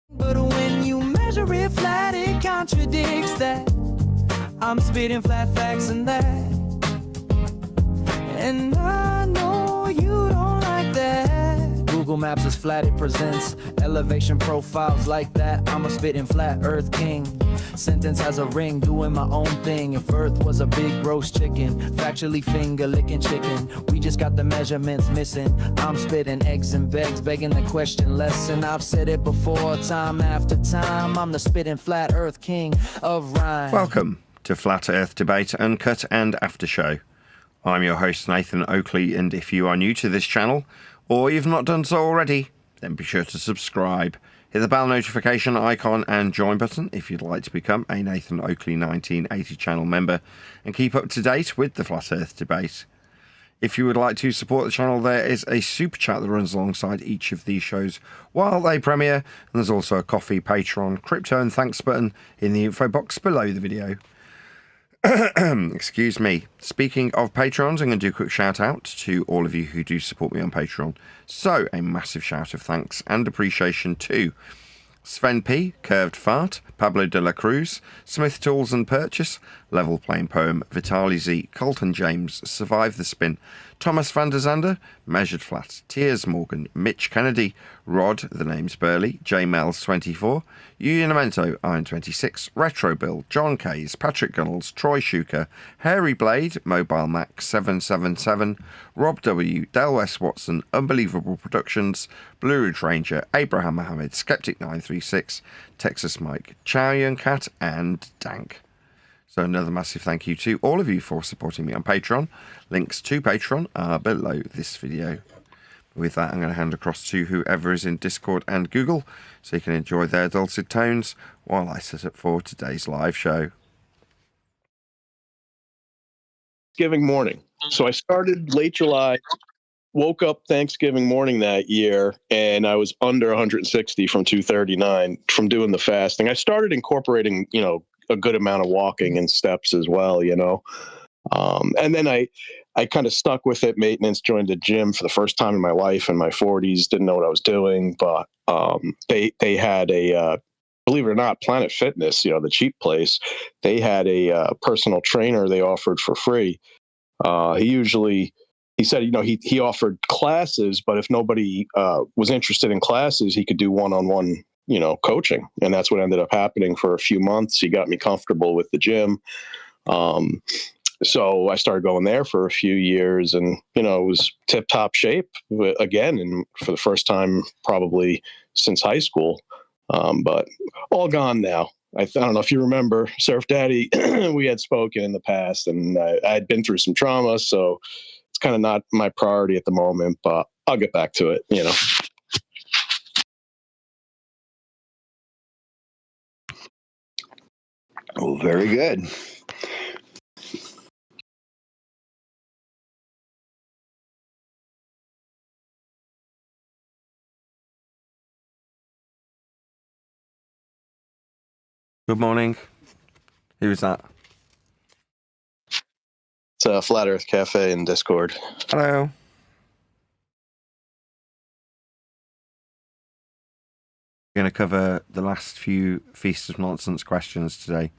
But when you measure it flat, it contradicts that. I'm spitting flat facts and that. And I know you don't like that. Google Maps is flat, it presents elevation profiles like that. I'm a spitting flat earth king. Sentence has a ring, doing my own thing. If earth was a big roast chicken, factually finger licking chicken. We just got the measurements missing. I'm spitting eggs and vegs, begging the question lesson. I've said it before, time after time. I'm the spitting flat earth king of rhyme. Welcome to Flat Earth Debate Uncut and After Show. I'm your host Nathan Oakley, and if you are new to this channel, or you've not done so already, then be sure to subscribe. Hit the bell notification icon and join button if you'd like to become a Nathan Oakley 1980 channel member and keep up to date with the Flat Earth Debate. If you would like to support the channel, there is a super chat that runs alongside each of these shows while they premiere, and there's also a coffee, Patreon, crypto and thanks button in the info box below the video. Excuse me. Speaking of Patrons, I'm going to do a quick shout out to all of you who do support me on Patreon. So, a massive shout of thanks and appreciation to Sven P, Curved Fart, Pablo de la Cruz, Smith Tools and Purchase, Level Plain Poem, Vitali Z, Colton James, Survive the Spin, Thomas van der Zander, Measured Flat, Tears Morgan, Mitch Kennedy, Rod, the name's Burley, J Mel's 24, Unimento, Iron 26, Retro Bill, John Kays, Patrick Gunnels, Troy Shuker, Hairy Blade, Mobile Mac 777, Rob W, Del West Watson, Unbelievable Productions, Blue Ridge Ranger, Abraham Mohammed, Skeptic 936, Texas Mike, Chow Young Cat, and Dank. So another massive thank you to all of you for supporting me on Patreon. Links to Patreon are below this video. With that, I'm going to hand across to whoever is in Discord and Google, so you can enjoy their dulcet tones while I set up for today's live show. Thanksgiving morning. So I started late July, woke up Thanksgiving morning that year, and I was under 160 from 239 from doing the fasting. I started incorporating, a good amount of walking and steps as well, and then I kind of stuck with it. Maintenance, joined the gym for the first time in my life in my 40s. Didn't know what I was doing, but they had a believe it or not, Planet Fitness, the cheap place. They had a personal trainer they offered for free. He said, he offered classes, but if nobody was interested in classes, he could do one-on-one, coaching. And that's what ended up happening for a few months. He got me comfortable with the gym. So I started going there for a few years, and, it was tip-top shape again, and for the first time probably since high school, but all gone now. I don't know if you remember Surf Daddy, we had spoken in the past, and I had been through some trauma, so it's kind of not my priority at the moment, but I'll get back to it, Oh, very good. Good morning. Who is that? It's a Flat Earth Cafe in Discord. Hello. We're going to cover the last few Feast of Nonsense questions today,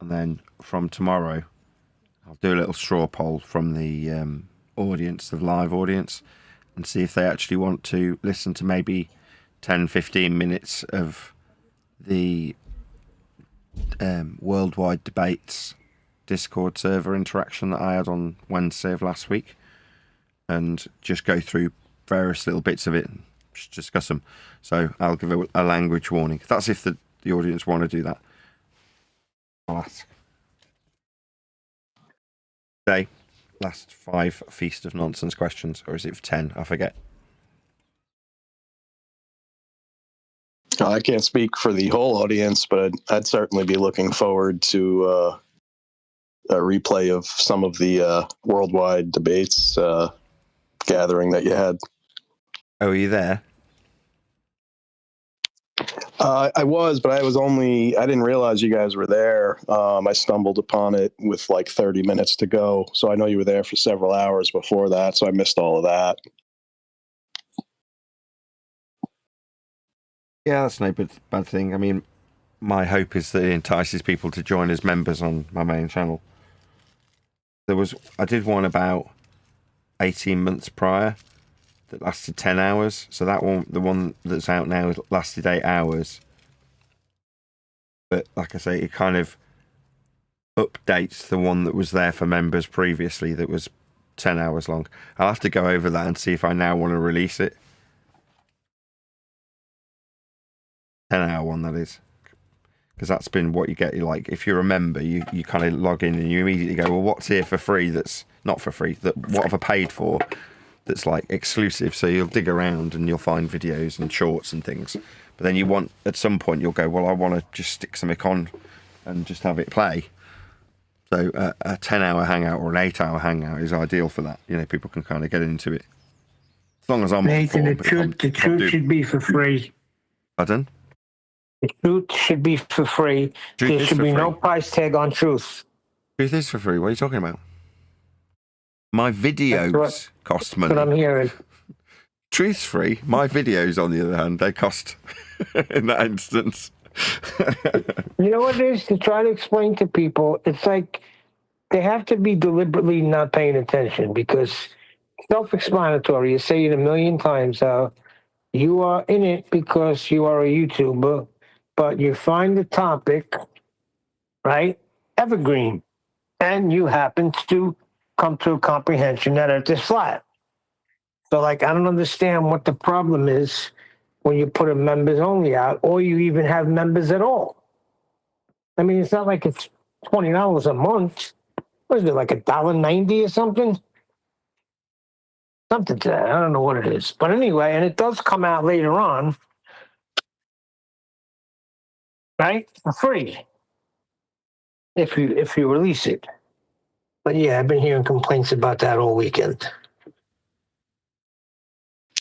and then from tomorrow I'll do a little straw poll from the audience, the live audience, and see if they actually want to listen to maybe 10-15 minutes of the worldwide debates Discord server interaction that I had on Wednesday of last week, and just go through various little bits of it and just discuss them. So I'll give a language warning. That's if the audience want to do that. I'll ask. Today, last 5 Feast of Nonsense questions, or is it 10? I forget. I can't speak for the whole audience, but I'd certainly be looking forward to a replay of some of the worldwide debates gathering that you had. Oh, are you there? I was, but I didn't realize you guys were there. I stumbled upon it with like 30 minutes to go. So I know you were there for several hours before that. So I missed all of that. Yeah, that's no bad thing. I mean, my hope is that it entices people to join as members on my main channel. I did one about 18 months prior that lasted 10 hours. So that one, the one that's out now, lasted 8 hours. But like I say, it kind of updates the one that was there for members previously that was 10 hours long. I'll have to go over that and see if I now want to release it. 10-hour one, that is. Because that's been what you get. Like, if you're a member, you kind of log in and you immediately go, well, what's here for free that's not for free? What have I paid for that's like exclusive? So you'll dig around and you'll find videos and shorts and things. But then at some point, you'll go, well, I want to just stick something on and just have it play. So a 10-hour hangout or an 8-hour hangout is ideal for that. People can kind of get into it. As long as I'm Nathan, the truth should be for free. Pardon? The truth should be for free. There should be no price tag on truth. Truth is for free. What are you talking about? My videos cost money. That's what I'm hearing. Truth's free. My videos, on the other hand, they cost in that instance. You know what it is? To try to explain to people, it's like they have to be deliberately not paying attention, because self-explanatory. You say it a million times. You are in it because you are a YouTuber, but you find the topic, right, evergreen, and you happen to come to a comprehension that Earth is flat. So, like, I don't understand what the problem is when you put a members only out, or you even have members at all. I mean, it's not like it's $20 a month. What is it, like $1.90 or something? Something to that. I don't know what it is. But anyway, and it does come out later on, right? For free. If you release it. But yeah, I've been hearing complaints about that all weekend.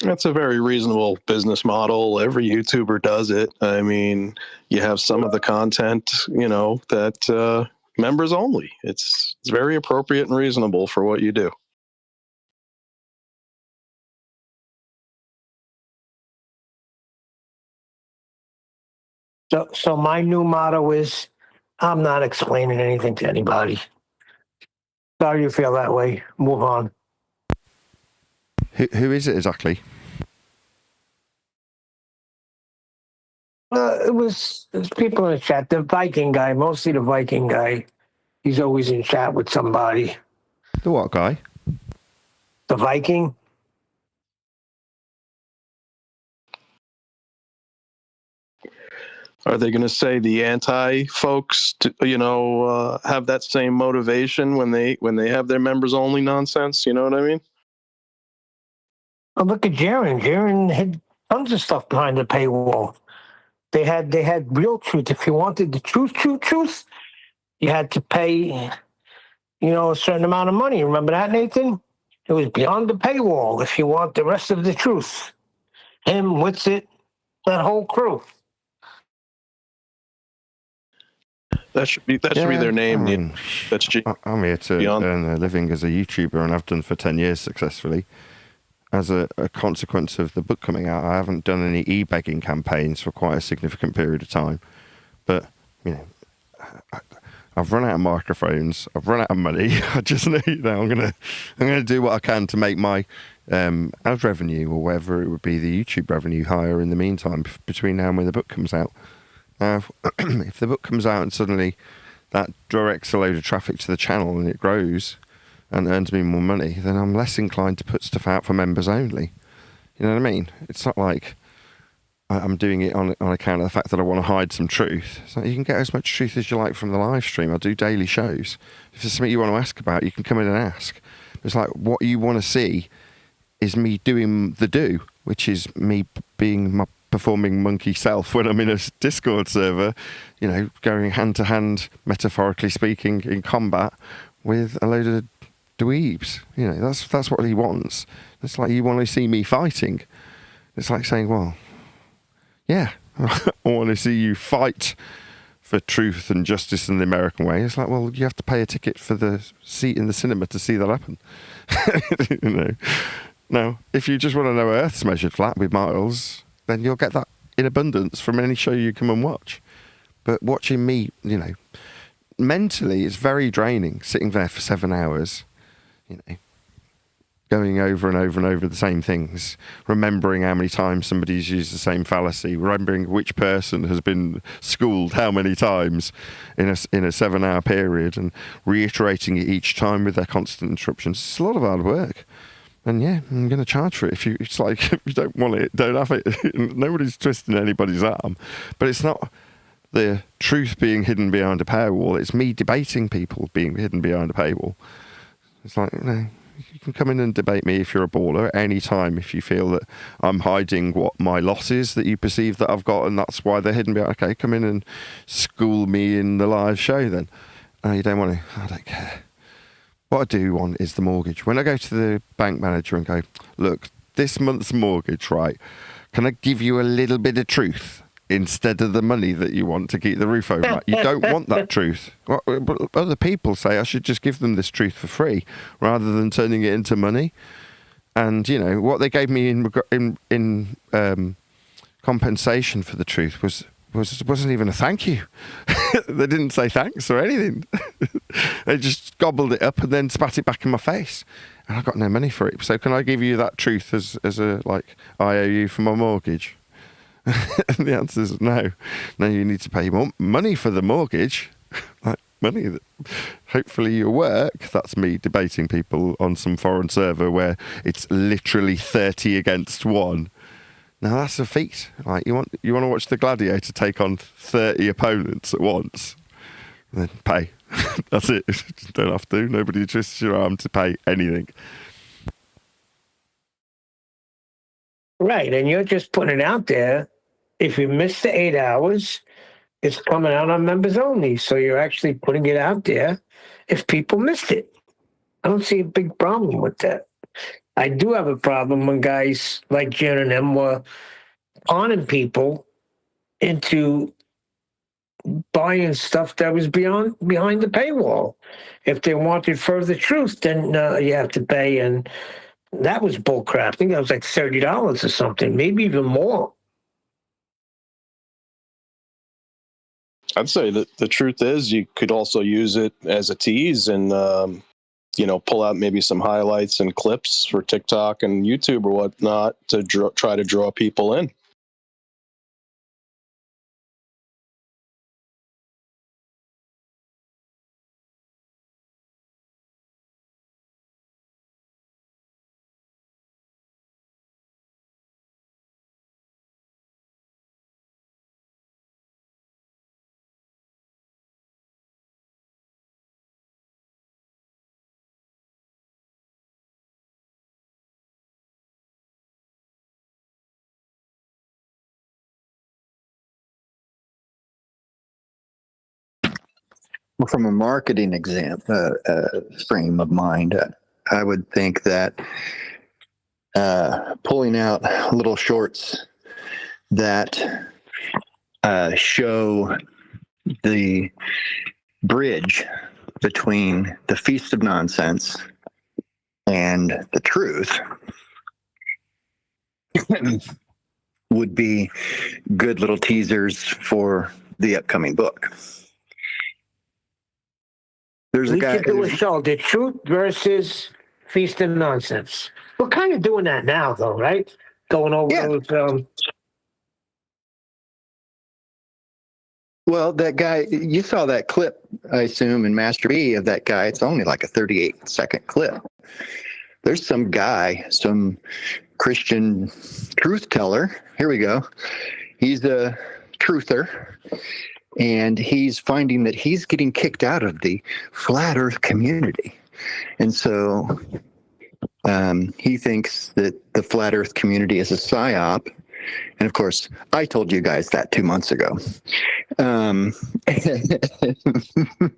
That's a very reasonable business model. Every YouTuber does it. I mean, you have some of the content, that members only. It's very appropriate and reasonable for what you do. So my new motto is, I'm not explaining anything to anybody. Sorry you feel that way. Move on. Who is it exactly? It was people in the chat. The Viking guy, mostly the Viking guy. He's always in chat with somebody. The what guy? The Viking. Are they going to say the anti folks, have that same motivation when they have their members only nonsense? You know what I mean? Oh, look at Jaren. Jaren had tons of stuff behind the paywall. They had real truth. If you wanted the truth, you had to pay, a certain amount of money. Remember that, Nathan? It was beyond the paywall. If you want the rest of the truth, him, Witsit, that whole crew. That should be their name. That's I'm here to earn a living as a YouTuber, and I've done for 10 years successfully. As a consequence of the book coming out, I haven't done any e-begging campaigns for quite a significant period of time. But, I've run out of microphones. I've run out of money. I just know, I'm gonna do what I can to make my ad revenue, or whatever it would be, the YouTube revenue, higher in the meantime between now and when the book comes out. If the book comes out and suddenly that directs a load of traffic to the channel and it grows and earns me more money, then I'm less inclined to put stuff out for members only. You know what I mean? It's not like I'm doing it on account of the fact that I want to hide some truth. So you can get as much truth as you like from the live stream. I do daily shows. If there's something you want to ask about, you can come in and ask. It's like, what you want to see is me doing the do, which is me being my performing monkey self when I'm in a Discord server, going hand to hand, metaphorically speaking, in combat with a load of dweebs. That's what he wants. It's like, you want to see me fighting. It's like saying, well, yeah, I want to see you fight for truth and justice in the American way. It's like, well, you have to pay a ticket for the seat in the cinema to see that happen. Now, if you just want to know Earth's measured flat with miles, then you'll get that in abundance from any show you come and watch. But watching me, mentally, it's very draining, sitting there for 7 hours, going over and over and over the same things, remembering how many times somebody's used the same fallacy, remembering which person has been schooled how many times in a 7-hour period, and reiterating it each time with their constant interruptions. It's a lot of hard work. And yeah, I'm going to charge for it. It's like, if you don't want it, don't have it. Nobody's twisting anybody's arm. But it's not the truth being hidden behind a paywall. It's me debating people being hidden behind a paywall. It's like, you can come in and debate me if you're a baller at any time if you feel that I'm hiding what my loss is that you perceive that I've got, and that's why they're hidden behind. Okay, come in and school me in the live show then. Oh, you don't want to? I don't care. What I do want is the mortgage. When I go to the bank manager and go, look, this month's mortgage, right, can I give you a little bit of truth instead of the money that you want to keep the roof over my? You don't want that truth. Well, other people say I should just give them this truth for free rather than turning it into money. And, what they gave me in compensation for the truth wasn't even a thank you. They didn't say thanks or anything. They just gobbled it up and then spat it back in my face. And I got no money for it. So can I give you that truth as a, IOU for my mortgage? And the answer is no. No, you need to pay more money for the mortgage. Money that hopefully you work. That's me debating people on some foreign server where it's literally 30 against 1. Now that's a feat. You want to watch the gladiator take on 30 opponents at once, then pay. That's it. You don't have to. Nobody twists your arm to pay anything. Right, and you're just putting it out there. If you miss the 8 hours, it's coming out on members only. So you're actually putting it out there if people missed it. I don't see a big problem with that. I do have a problem when guys like Jen and them were conning people into buying stuff that was behind the paywall. If they wanted further truth, then you have to pay. And that was bullcrap. I think that was like $30 or something, maybe even more. I'd say that the truth is you could also use it as a tease and, pull out maybe some highlights and clips for TikTok and YouTube or whatnot to try to draw people in. Well, from a marketing frame of mind, I would think that pulling out little shorts that show the bridge between the Feast of Nonsense and the truth would be good little teasers for the upcoming book. There's a guy. We should do a show, The Truth versus Feast of Nonsense. We're kind of doing that now, though, right? Going over those. Well, that guy, you saw that clip, I assume, in Master B of that guy. It's only like a 38-second clip. There's some guy, some Christian truth teller. Here we go. He's a truther. And he's finding that he's getting kicked out of the flat earth community. And so he thinks that the flat earth community is a psyop. And of course, I told you guys that 2 months ago.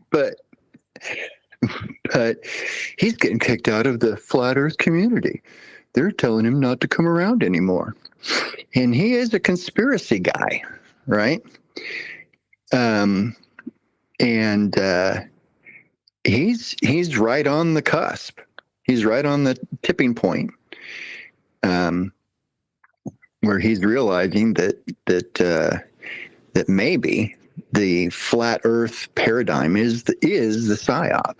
But he's getting kicked out of the flat earth community. They're telling him not to come around anymore. And he is a conspiracy guy, right? He's right on the cusp. He's right on the tipping point. where he's realizing that maybe the flat Earth paradigm is the psyop,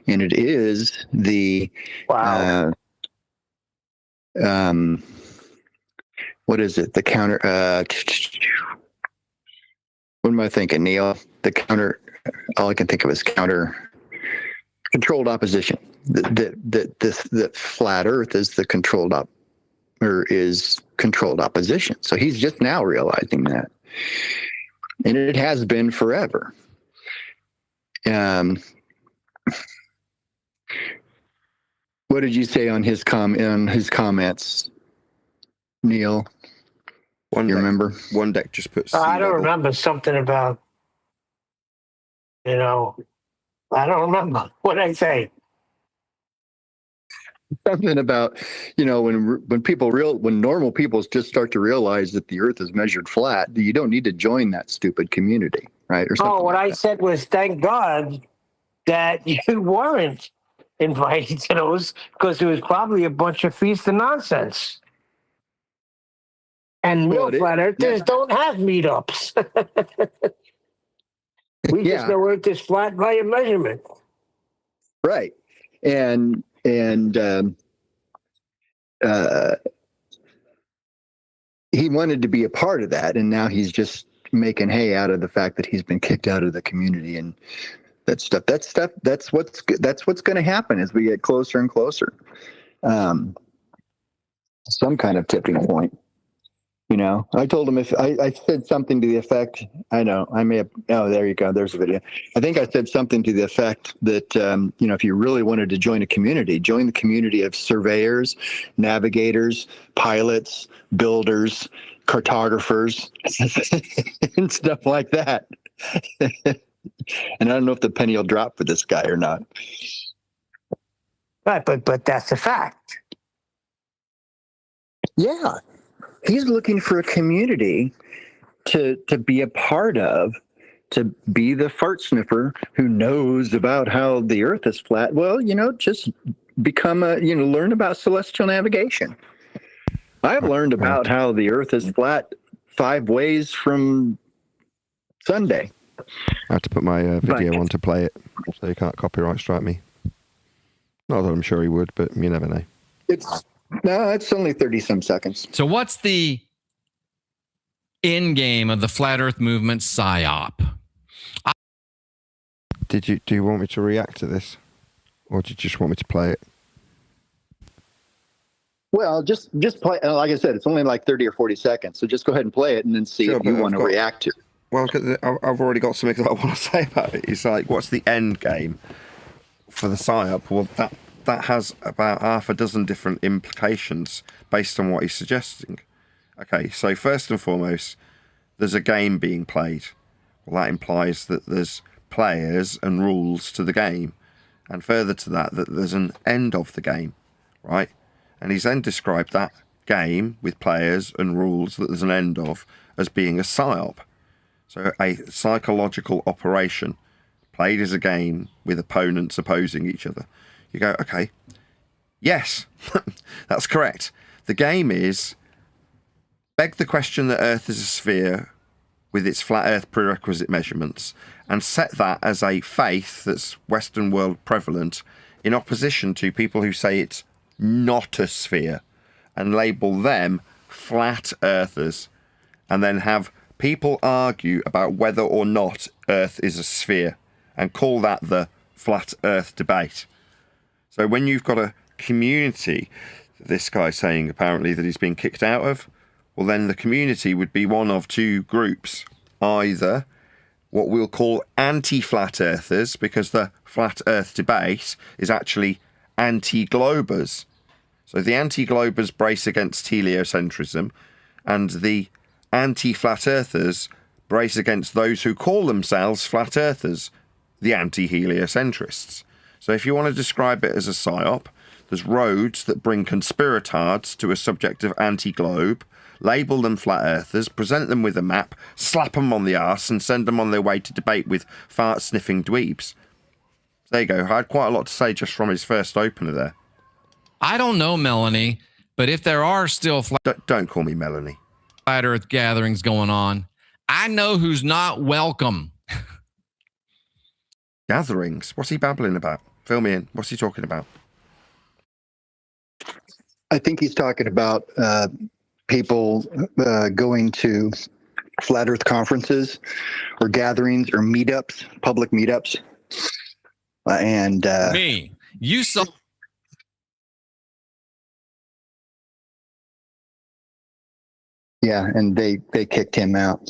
and it is the Wow. What is it? The counter. What am I thinking, Neil? The counter. All I can think of is counter controlled opposition. That flat Earth is the controlled controlled opposition. So he's just now realizing that, and it has been forever. What did you say on his comments, Neil? You remember? One deck just puts. I don't remember something about, I don't remember what I say. Something about, when normal people just start to realize that the Earth is measured flat, you don't need to join that stupid community, right? Or something. What I said was, thank God that you weren't invited to those, because it was probably a bunch of feast and nonsense. And real flat earthers don't have meetups. We just know Earth is flat by a measurement. Right. And he wanted to be a part of that, and now he's just making hay out of the fact that he's been kicked out of the community and that's what's going to happen as we get closer and closer. Some kind of tipping point. I told him, if I said something to the effect, I know I may have, there you go. There's a video. I think I said something to the effect that, if you really wanted to join a community, join the community of surveyors, navigators, pilots, builders, cartographers, and stuff like that. And I don't know if the penny will drop for this guy or not. Right, but that's a fact. Yeah. He's looking for a community to be a part of, to be the fart sniffer who knows about how the Earth is flat. Well, just become learn about celestial navigation. I've learned about how the Earth is flat 5 ways from Sunday. I have to put my video on to play it, so you can't copyright strike me. Not that I'm sure he would, but you never know. It's only 30-some seconds. So what's the end game of the Flat Earth movement psyop? Do you want me to react to this? Or do you just want me to play it? Well, just play. Like I said, it's only like 30 or 40 seconds. So just go ahead and play it and then see if you want to react to it. Well, cause I've already got something that I want to say about it. It's like, what's the end game for the psyop? Well, that has about half a dozen different implications based on what he's suggesting. Okay, so first and foremost, there's a game being played. Well, that implies that there's players and rules to the game. And further to that there's an end of the game, right? And he's then described that game with players and rules that there's an end of as being a psyop. So a psychological operation played as a game with opponents opposing each other. You go, okay, yes, that's correct. The game is beg the question that Earth is a sphere with its flat Earth prerequisite measurements and set that as a faith that's Western world prevalent in opposition to people who say it's not a sphere and label them flat earthers, and then have people argue about whether or not Earth is a sphere and call that the flat Earth debate. So when you've got a community, this guy's saying apparently that he's been kicked out of, well then the community would be one of two groups. Either what we'll call anti-flat earthers, because the flat Earth debate is actually anti-globers. So the anti-globers brace against heliocentrism, and the anti-flat earthers brace against those who call themselves flat earthers, the anti-heliocentrists. So if you want to describe it as a psyop, there's roads that bring conspiratards to a subject of anti-globe, label them flat earthers, present them with a map, slap them on the arse and send them on their way to debate with fart-sniffing dweebs. There you go. I had quite a lot to say just from his first opener there. I don't know, Melanie. But if there are still Don't call me Melanie. flat Earth gatherings going on, I know who's not welcome. Gatherings? What's he babbling about? Fill me in. What's he talking about? I think he's talking about people going to flat Earth conferences or gatherings or meetups, public meetups. And Me, you saw. yeah, and they kicked him out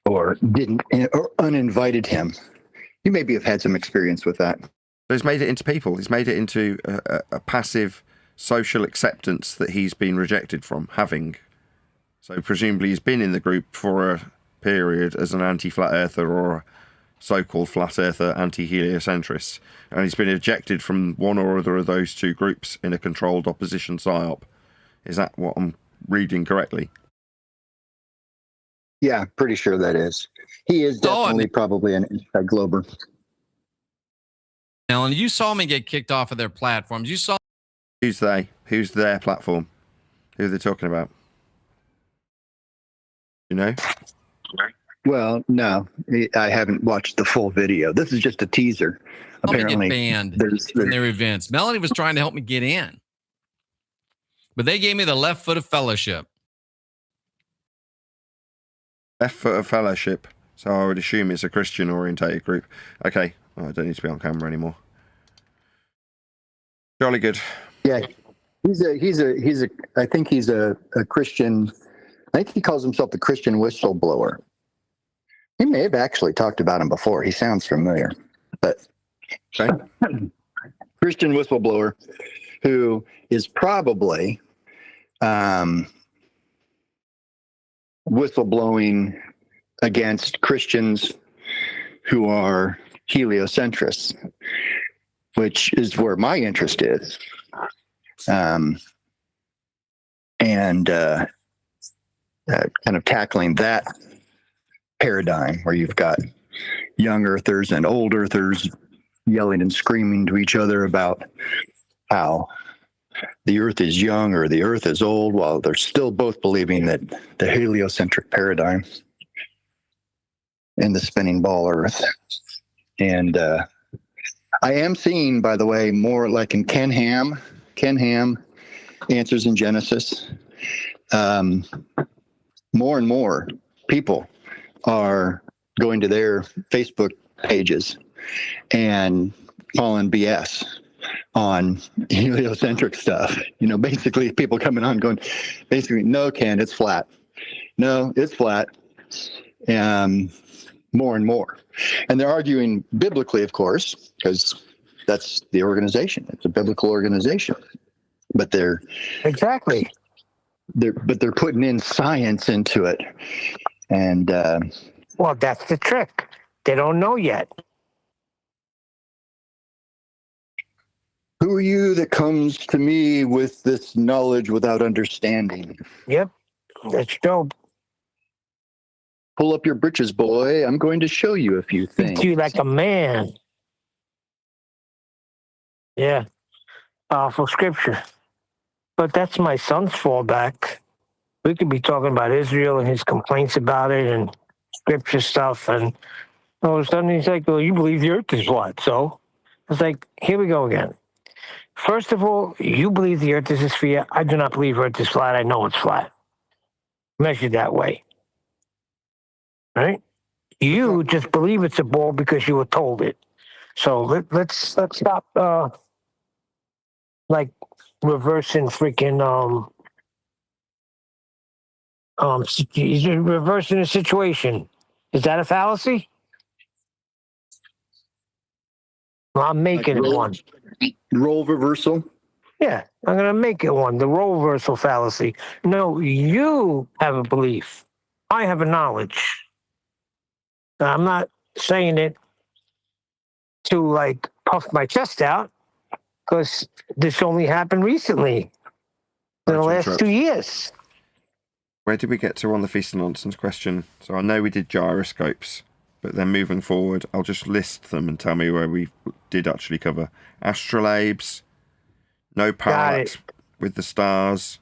or didn't or uninvited him. You maybe have had some experience with that. So he's made it into people. He's made it into a passive social acceptance that he's been rejected from having. So presumably he's been in the group for a period as an anti-flat earther or a so-called flat earther anti-heliocentrist. And he's been ejected from one or other of those two groups in a controlled opposition psyop. Is that what I'm reading correctly? Yeah, pretty sure that is. He is definitely probably an anti-glober. Alan, you saw me get kicked off of their platforms. You saw. Who's they? Who's their platform? Who are they talking about? You know? Well, no, I haven't watched the full video. This is just a teaser. Apparently, get banned there's from their events. Melanie was trying to help me get in, but they gave me the left foot of fellowship. Left foot of fellowship. So I would assume it's a Christian orientated group. Okay. Oh, I don't need to be on camera anymore. Jolly good. Yeah, I think he's a Christian. I think he calls himself the Christian whistleblower. He may have actually talked about him before. He sounds familiar, but Okay. Christian whistleblower who is probably whistleblowing against Christians who are heliocentrists, which is where my interest is. And kind of tackling that paradigm where you've got young earthers and old earthers yelling and screaming to each other about how the earth is young or the earth is old, while they're still both believing that the heliocentric paradigm and the spinning ball earth. And I am seeing, by the way, more like in Ken Ham Answers in Genesis, more and more people are going to their Facebook pages and calling BS on heliocentric stuff. You know, basically people coming on going, basically, no, Ken, it's flat. No, it's flat. More and more. And they're arguing biblically, of course, because that's the organization. It's a biblical organization. But they're putting in science into it. And well, that's the trick. They don't know yet. Who are you that comes to me with this knowledge without understanding? Yep, that's dope. Pull up your britches, boy. I'm going to show you a few things. Treat you like a man. Yeah, powerful scripture. But that's my son's fallback. We could be talking about Israel and his complaints about it and scripture stuff, and all of a sudden he's like, well, you believe the earth is flat. So it's like, here we go again. First of all, you believe the earth is a sphere. I do not believe earth is flat. I know it's flat. Measured that way. Right? You just believe it's a ball because you were told it. So let's stop like reversing freaking reversing a situation. Is that a fallacy? Well, I'm making it one. Role reversal? Yeah, I'm going to make it one. The role reversal fallacy. No, you have a belief. I have a knowledge. Now, I'm not saying it to like puff my chest out because this only happened recently in the last 2 years. Where did we get to on the Feast of Nonsense question? So I know we did gyroscopes, but then moving forward, I'll just list them and tell me where we did actually cover. Astrolabes, no parallax. with the stars.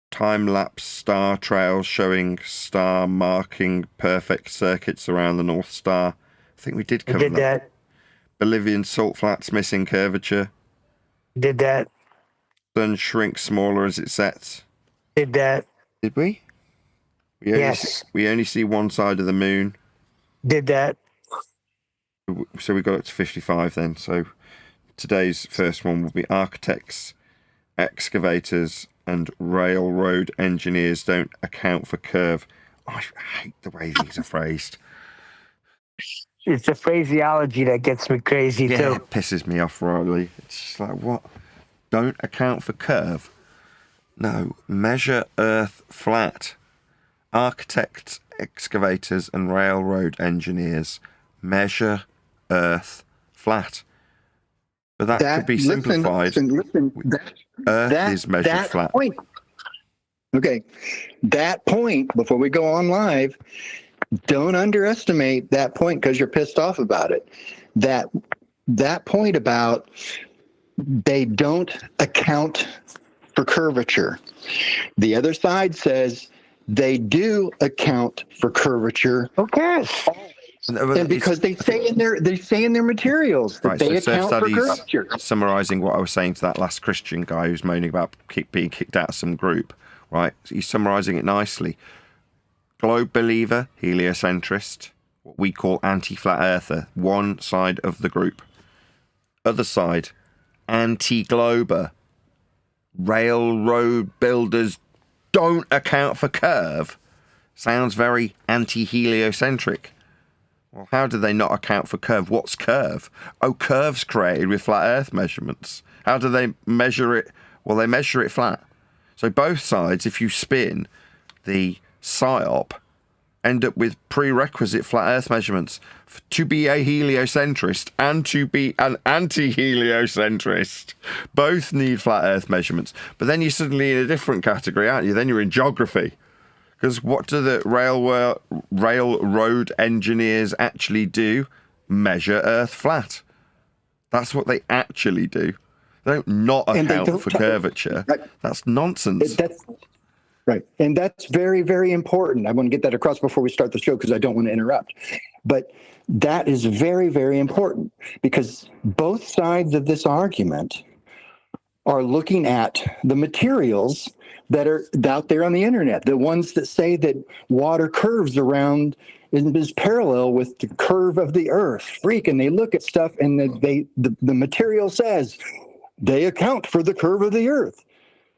Time-lapse star trails showing star marking perfect circuits around the North Star. I think we did We cover did that. Bolivian salt flats missing curvature. Did that. Sun shrinks smaller as it sets. Did that. Did we? Yes. We only see one side of the moon. Did that. So we got up to 55 then. So today's first one will be architects, excavators, and railroad engineers don't account for curve. I hate the way these are phrased. It's the phraseology that gets me crazy, Yeah, too. it pisses me off, Riley. It's just like, what? Don't account for curve? No, measure Earth flat. Architects, excavators, and railroad engineers measure Earth flat. But that could be simplified. Listen, Earth is measured flat. Point. Okay, that point, before we go on live, don't underestimate that point because you're pissed off about it. That point about they don't account for curvature. The other side says they do account for curvature. Who cares? And because they say in their materials that Right, they so account for Studies curvature. summarising what I was saying to that last Christian guy who's moaning about being kicked out of some group, right? So he's summarising it nicely. Globe believer, heliocentrist, what we call anti-flat earther, one side of the group. Other side, anti-glober. Railroad builders don't account for curve. Sounds very anti-heliocentric. Well, how do they not account for curve? What's curve? Oh, curve's created with flat earth measurements. How do they measure it? Well, they measure it flat. So both sides, if you spin the psyop, end up with prerequisite flat earth measurements. To be a heliocentrist and to be an anti-heliocentrist, both need flat earth measurements. But then you're suddenly in a different category, aren't you? Then you're in geography. Because what do the railroad engineers actually do? Measure Earth flat. That's what they actually do. They don't not account for curvature. Right. That's nonsense. That's right. And that's very, very important. I want to get that across before we start the show because I don't want to interrupt. But that is very, very important because both sides of this argument are looking at the materials that are out there on the internet, the ones that say that water curves around is parallel with the curve of the earth. Freak, and they look at stuff and the material says they account for the curve of the earth.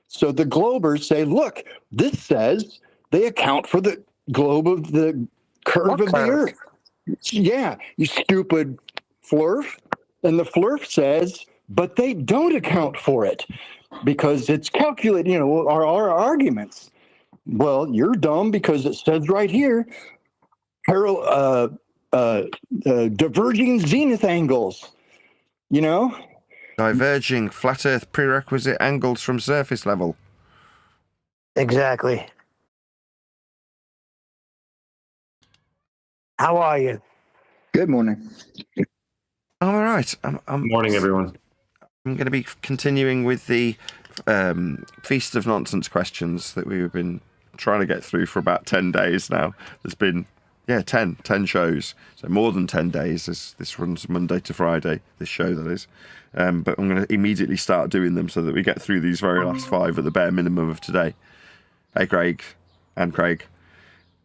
So the globers say, look, this says they account for the globe of the curve of the earth. Yeah, you stupid flurf. And the flurf says, but they don't account for it because it's calculated, our arguments. Well, you're dumb because it says right here, diverging zenith angles, Diverging flat Earth prerequisite angles from surface level. Exactly. How are you? Good morning. I'm all right. Morning, everyone. I'm going to be continuing with the Feast of Nonsense questions that we've been trying to get through for about 10 days now. There's been, 10 shows. So more than 10 days. This runs Monday to Friday, this show that is. But I'm going to immediately start doing them so that we get through these very last 5 at the bare minimum of today. Hey, Craig and Craig.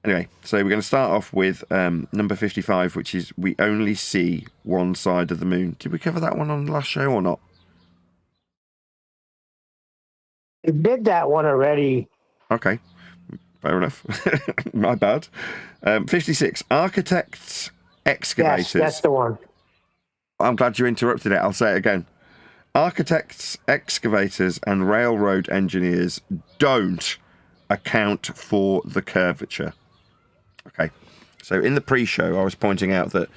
Anyway, so we're going to start off with number 55, which is we only see one side of the moon. Did we cover that one on the last show or not? You did that one already. Okay, fair enough. My bad. 56, architects, excavators. Yes, that's the one. I'm glad you interrupted it. I'll say it again. Architects, excavators, and railroad engineers don't account for the curvature. Okay, so in the pre-show, I was pointing out that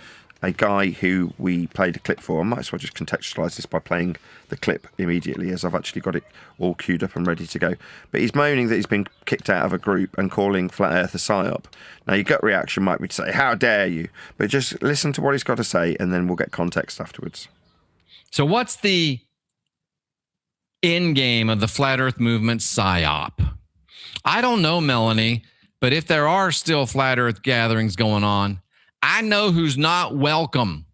a guy who we played a clip for, I might as well just contextualise this by playing the clip immediately, as I've actually got it all queued up and ready to go. But he's moaning that he's been kicked out of a group and calling Flat Earth a psyop. Now, your gut reaction might be to say, how dare you? But just listen to what he's got to say, and then we'll get context afterwards. So what's the end game of the flat earth movement psyop. I don't know, Melanie, but if there are still flat earth gatherings going on, I know who's not welcome.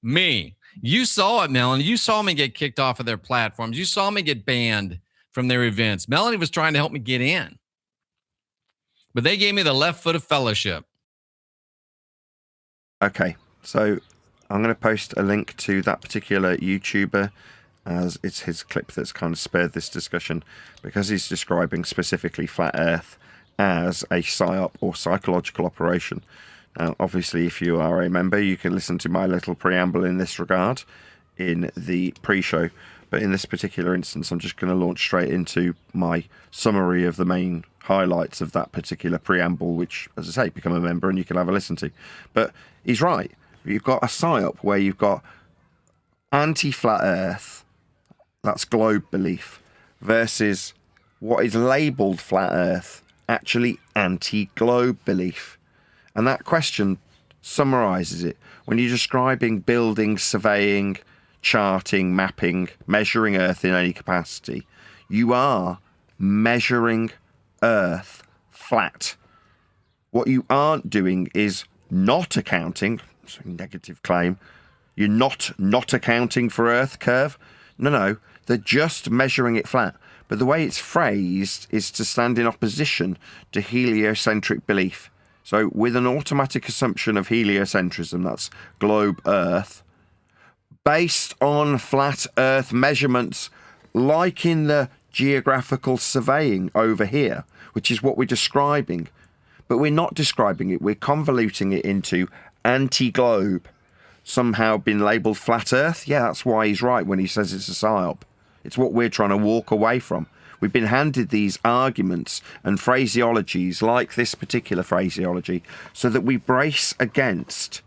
Me. You saw it, Melanie. You saw me get kicked off of their platforms. You saw me get banned from their events. Melanie was trying to help me get in, but they gave me the left foot of fellowship. Okay, so I'm going to post a link to that particular YouTuber, as it's his clip that's kind of spared this discussion, because he's describing specifically Flat Earth as a PSYOP or psychological operation. Now, obviously, if you are a member, you can listen to my little preamble in this regard in the pre-show. But in this particular instance, I'm just going to launch straight into my summary of the main highlights of that particular preamble, which, as I say, become a member and you can have a listen to. But he's right. You've got a PSYOP where you've got anti-flat Earth, that's globe belief, versus what is labelled flat Earth, actually anti-globe belief. And that question summarises it. When you're describing building, surveying, charting, mapping, measuring Earth in any capacity, you are measuring Earth flat. What you aren't doing is not accounting, so negative claim, you're not accounting for Earth curve. No, they're just measuring it flat. But the way it's phrased is to stand in opposition to heliocentric belief. So with an automatic assumption of heliocentrism, that's globe Earth, based on flat Earth measurements, like in the geographical surveying over here, which is what we're describing. But we're not describing it, we're convoluting it into anti-globe, somehow been labelled flat Earth. Yeah, that's why he's right when he says it's a PSYOP. It's what we're trying to walk away from. We've been handed these arguments and phraseologies, like this particular phraseology, so that we brace against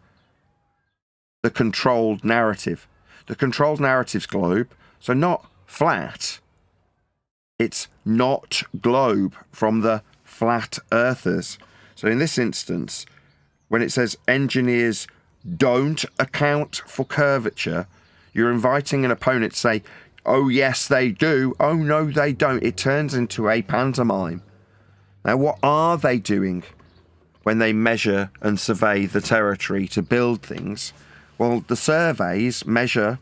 the controlled narrative. The controlled narrative's globe, so not flat. It's not globe from the flat earthers. So in this instance, when it says engineers don't account for curvature, you're inviting an opponent to say, oh, yes, they do. Oh, no, they don't. It turns into a pantomime. Now, what are they doing when they measure and survey the territory to build things? Well, the surveys measure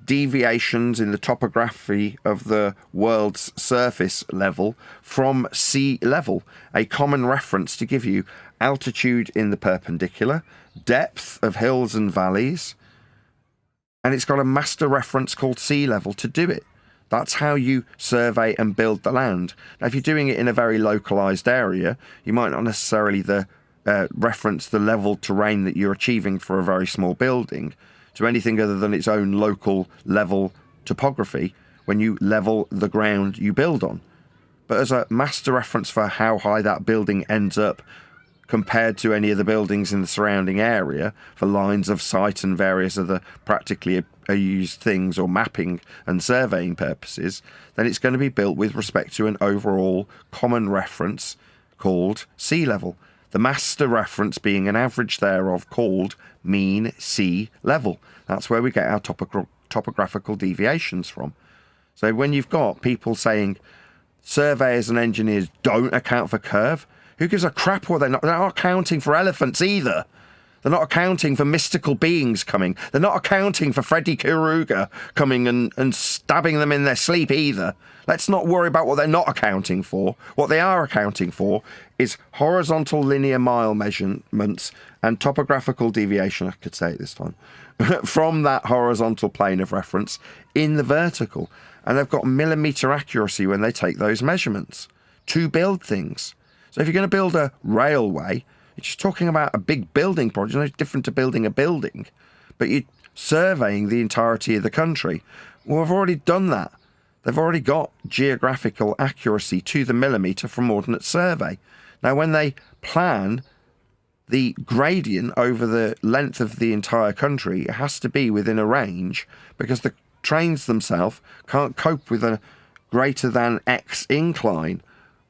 deviations in the topography of the world's surface level from sea level, a common reference to give you altitude in the perpendicular, depth of hills and valleys, and it's got a master reference called sea level to do it. That's how you survey and build the land. Now, if you're doing it in a very localized area, you might not necessarily reference the level terrain that you're achieving for a very small building to anything other than its own local level topography when you level the ground you build on. But as a master reference for how high that building ends up compared to any of the buildings in the surrounding area for lines of sight and various other practically used things or mapping and surveying purposes, then it's going to be built with respect to an overall common reference called sea level. The master reference being an average thereof called mean sea level. That's where we get our topographical deviations from. So when you've got people saying surveyors and engineers don't account for curve, who gives a crap what they're not accounting for elephants either. They're not accounting for mystical beings coming. They're not accounting for Freddy Krueger coming and stabbing them in their sleep either. Let's not worry about what they're not accounting for. What they are accounting for is horizontal linear mile measurements and topographical deviation, I could say it this time, from that horizontal plane of reference in the vertical. And they've got millimetre accuracy when they take those measurements to build things. So if you're going to build a railway, you're just talking about a big building project. It's different to building a building, but you're surveying the entirety of the country. Well, we've already done that. They've already got geographical accuracy to the millimetre from Ordnance Survey. Now, when they plan the gradient over the length of the entire country, it has to be within a range because the trains themselves can't cope with a greater than X incline.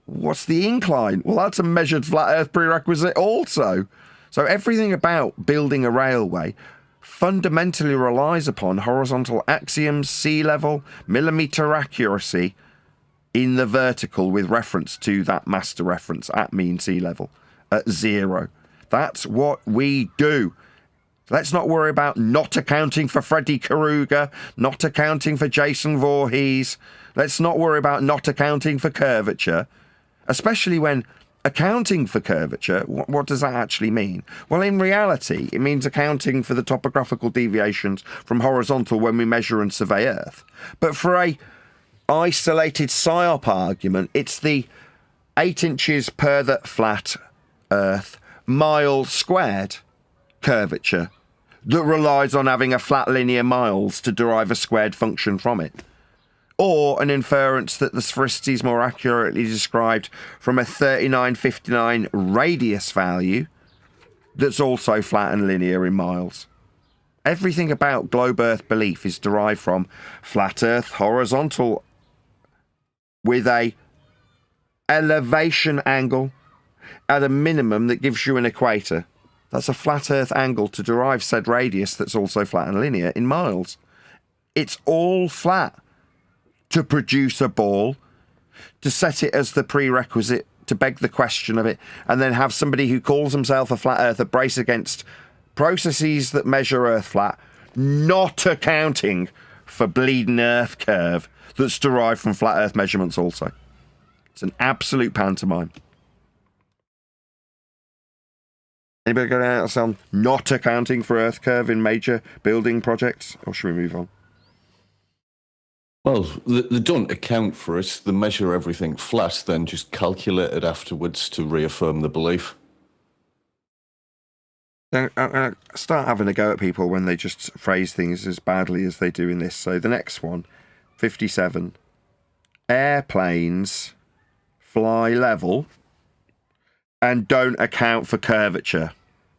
What's the incline? Well, that's a measured flat Earth prerequisite also. So everything about building a railway fundamentally relies upon horizontal axioms, sea level, millimeter accuracy in the vertical with reference to that master reference at mean sea level at 0. That's what we do. Let's not worry about not accounting for Freddy Krueger, not accounting for Jason Voorhees. Let's not worry about not accounting for curvature, especially when accounting for curvature, what does that actually mean? Well, in reality, it means accounting for the topographical deviations from horizontal when we measure and survey Earth. But for a isolated PSYOP argument, it's the 8 inches per the flat Earth mile squared curvature that relies on having a flat linear miles to derive a squared function from it. Or an inference that the sphericity is more accurately described from a 3959 radius value that's also flat and linear in miles. Everything about globe Earth belief is derived from flat Earth horizontal with a elevation angle at a minimum that gives you an equator. That's a flat Earth angle to derive said radius that's also flat and linear in miles. It's all flat to produce a ball, to set it as the prerequisite, to beg the question of it, and then have somebody who calls himself a flat earther brace against processes that measure Earth flat, not accounting for bleeding Earth curve that's derived from flat Earth measurements also. It's an absolute pantomime. Anybody got anything else on not accounting for Earth curve in major building projects? Or should we move on? Well, they don't account for it. They measure everything flat, then just calculate it afterwards to reaffirm the belief. I'm going to start having a go at people when they just phrase things as badly as they do in this. So the next one, 57. Airplanes fly level and don't account for curvature.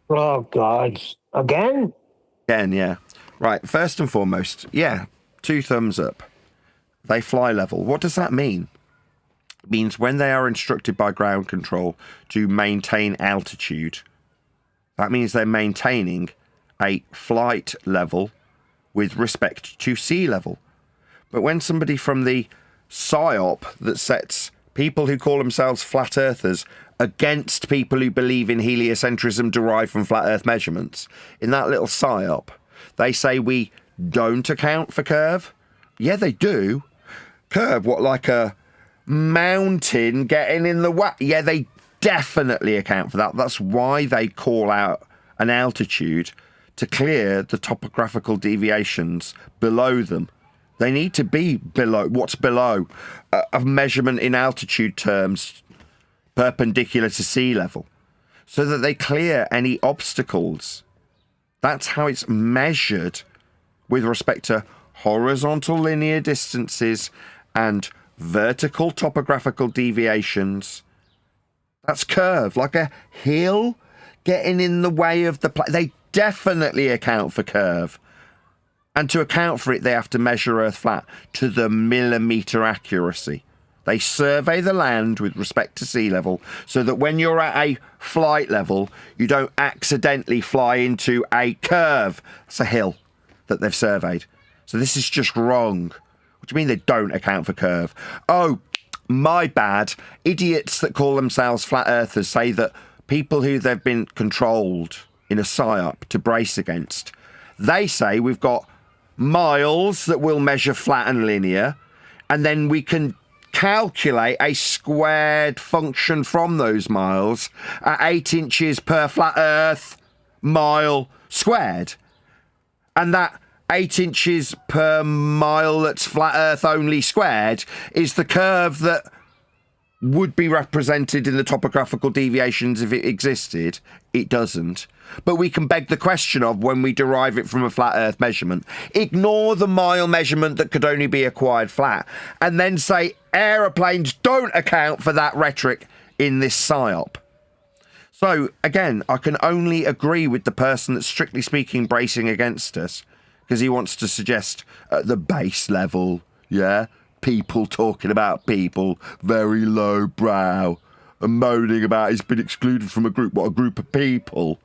Oh, God. Again? Again, yeah. Right, first and foremost, yeah, 2 thumbs up. They fly level. What does that mean? It means when they are instructed by ground control to maintain altitude, that means they're maintaining a flight level with respect to sea level. But when somebody from the PSYOP that sets people who call themselves flat earthers against people who believe in heliocentrism derived from flat earth measurements, in that little PSYOP, they say we don't account for curve. Yeah, they do. Curve, what, like a mountain getting in the way? Yeah, they definitely account for that. That's why they call out an altitude to clear the topographical deviations below them. They need to be below, what's below, a measurement in altitude terms perpendicular to sea level, so that they clear any obstacles. That's how it's measured with respect to horizontal linear distances and vertical topographical deviations. That's curve, like a hill getting in the way of the they definitely account for curve. And to account for it, they have to measure Earth flat to the millimeter accuracy. They survey the land with respect to sea level so that when you're at a flight level, you don't accidentally fly into a curve. It's a hill that they've surveyed. So this is just wrong. What do you mean they don't account for curve? Oh, my bad. Idiots that call themselves flat earthers say that people who they've been controlled in a PSYOP to brace against, they say we've got miles that will measure flat and linear, and then we can calculate a squared function from those miles at 8 inches per flat earth mile squared. And that 8 inches per mile that's flat earth only squared is the curve that would be represented in the topographical deviations if it existed. It doesn't. But we can beg the question of when we derive it from a flat earth measurement. Ignore the mile measurement that could only be acquired flat, and then say aeroplanes don't account for that rhetoric in this PSYOP. So, again, I can only agree with the person that's strictly speaking bracing against us, because he wants to suggest at the base level, yeah, people talking about people, very low brow, and moaning about he's been excluded from a group. What, a group of people?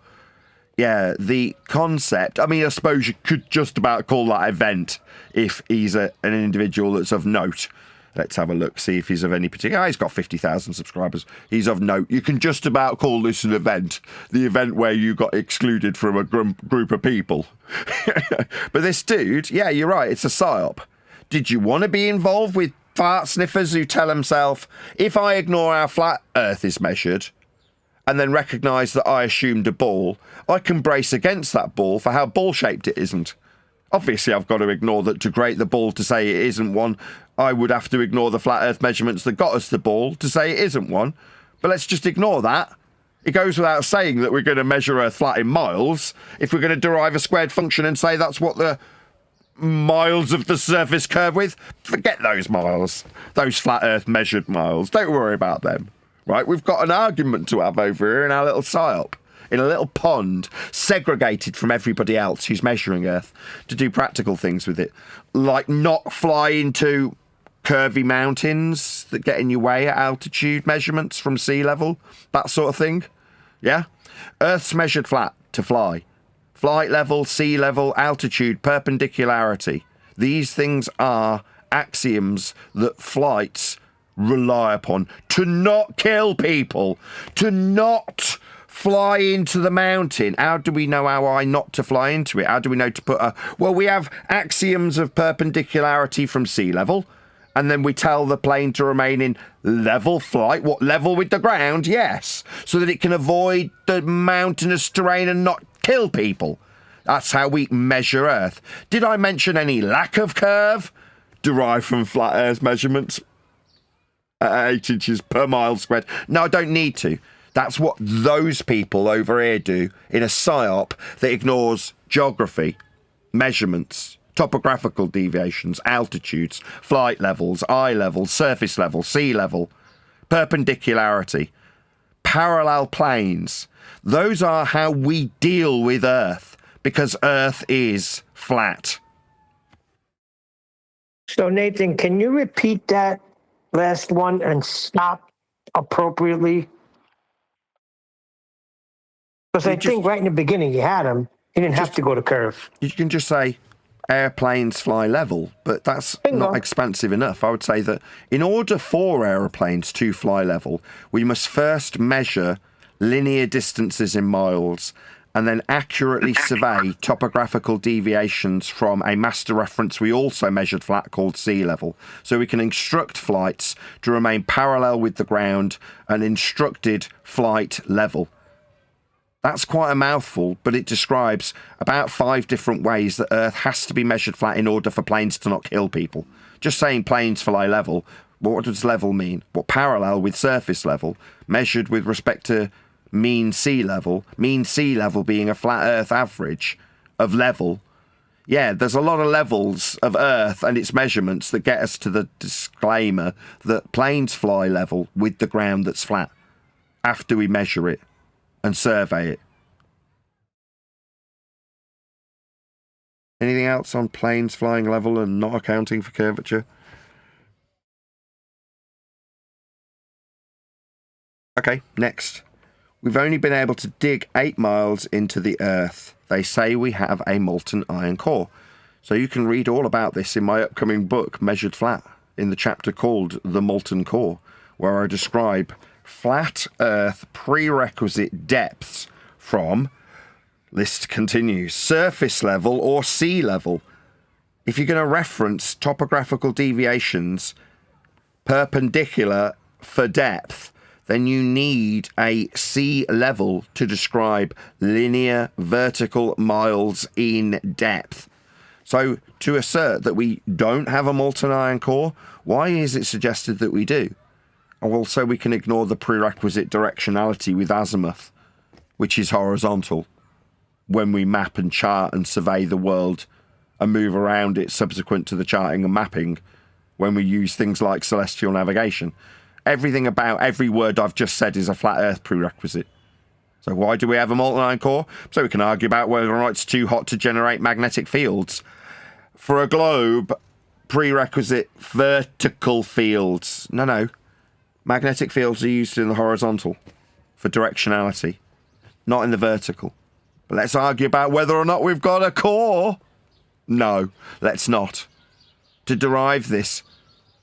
Yeah, the concept. I mean, I suppose you could just about call that event if he's an individual that's of note. Let's have a look, see if he's of any particular. He's got 50,000 subscribers. He's of note. You can just about call this an event. The event where you got excluded from a group of people. But this dude, yeah, you're right. It's a psyop. Did you want to be involved with fart sniffers who tell himself, if I ignore how flat Earth is measured, and then recognise that I assumed a ball, I can brace against that ball for how ball-shaped it isn't. Obviously, I've got to ignore that to grade the ball to say it isn't one. I would have to ignore the flat Earth measurements that got us the ball to say it isn't one. But let's just ignore that. It goes without saying that we're going to measure Earth flat in miles if we're going to derive a squared function and say that's what the miles of the surface curve with. Forget those miles. Those flat Earth measured miles. Don't worry about them. Right? We've got an argument to have over here in our little psyop, in a little pond, segregated from everybody else who's measuring Earth to do practical things with it. Like not fly into curvy mountains that get in your way at altitude measurements from sea level, that sort of thing. Yeah? Earth's measured flat to fly. Flight level, sea level, altitude, perpendicularity. These things are axioms that flights rely upon to not kill people, to not fly into the mountain. How do we know how not to fly into it? How do we know to put a... Well, we have axioms of perpendicularity from sea level, and then we tell the plane to remain in level flight. What, level with the ground? Yes. So that it can avoid the mountainous terrain and not kill people. That's how we measure Earth. Did I mention any lack of curve derived from flat Earth measurements at 8 inches per mile squared? No, I don't need to. That's what those people over here do in a psyop that ignores geography, measurements, topographical deviations, altitudes, flight levels, eye level, surface level, sea level, perpendicularity, parallel planes. Those are how we deal with Earth, because Earth is flat. So, Nathan, can you repeat that last one and stop appropriately? Because I think right in the beginning you had him. You didn't have to go to curve. You can just say airplanes fly level, but that's not expansive enough. I would say that in order for aeroplanes to fly level, we must first measure linear distances in miles and then accurately survey topographical deviations from a master reference we also measured flat called sea level. So we can instruct flights to remain parallel with the ground and instructed flight level. That's quite a mouthful, but it describes about 5 different ways that Earth has to be measured flat in order for planes to not kill people. Just saying planes fly level, what does level mean? Well, parallel with surface level, measured with respect to mean sea level being a flat Earth average of level. Yeah, there's a lot of levels of Earth and its measurements that get us to the disclaimer that planes fly level with the ground that's flat after we measure it and survey it. Anything else on planes flying level and not accounting for curvature? Okay, next. We've only been able to dig 8 miles into the Earth. They say we have a molten iron core. So you can read all about this in my upcoming book, Measured Flat, in the chapter called The Molten Core, where I describe flat Earth prerequisite depths from, list continues, surface level or sea level. If you're going to reference topographical deviations perpendicular for depth, then you need a sea level to describe linear vertical miles in depth. So to assert that we don't have a molten iron core, why is it suggested that we do? Well, so we can ignore the prerequisite directionality with azimuth, which is horizontal, when we map and chart and survey the world and move around it subsequent to the charting and mapping, when we use things like celestial navigation. Everything about every word I've just said is a flat Earth prerequisite. So why do we have a molten iron core? So we can argue about whether or not it's too hot to generate magnetic fields. For a globe, prerequisite vertical fields. No. Magnetic fields are used in the horizontal for directionality, not in the vertical. But let's argue about whether or not we've got a core. No, let's not. To derive this,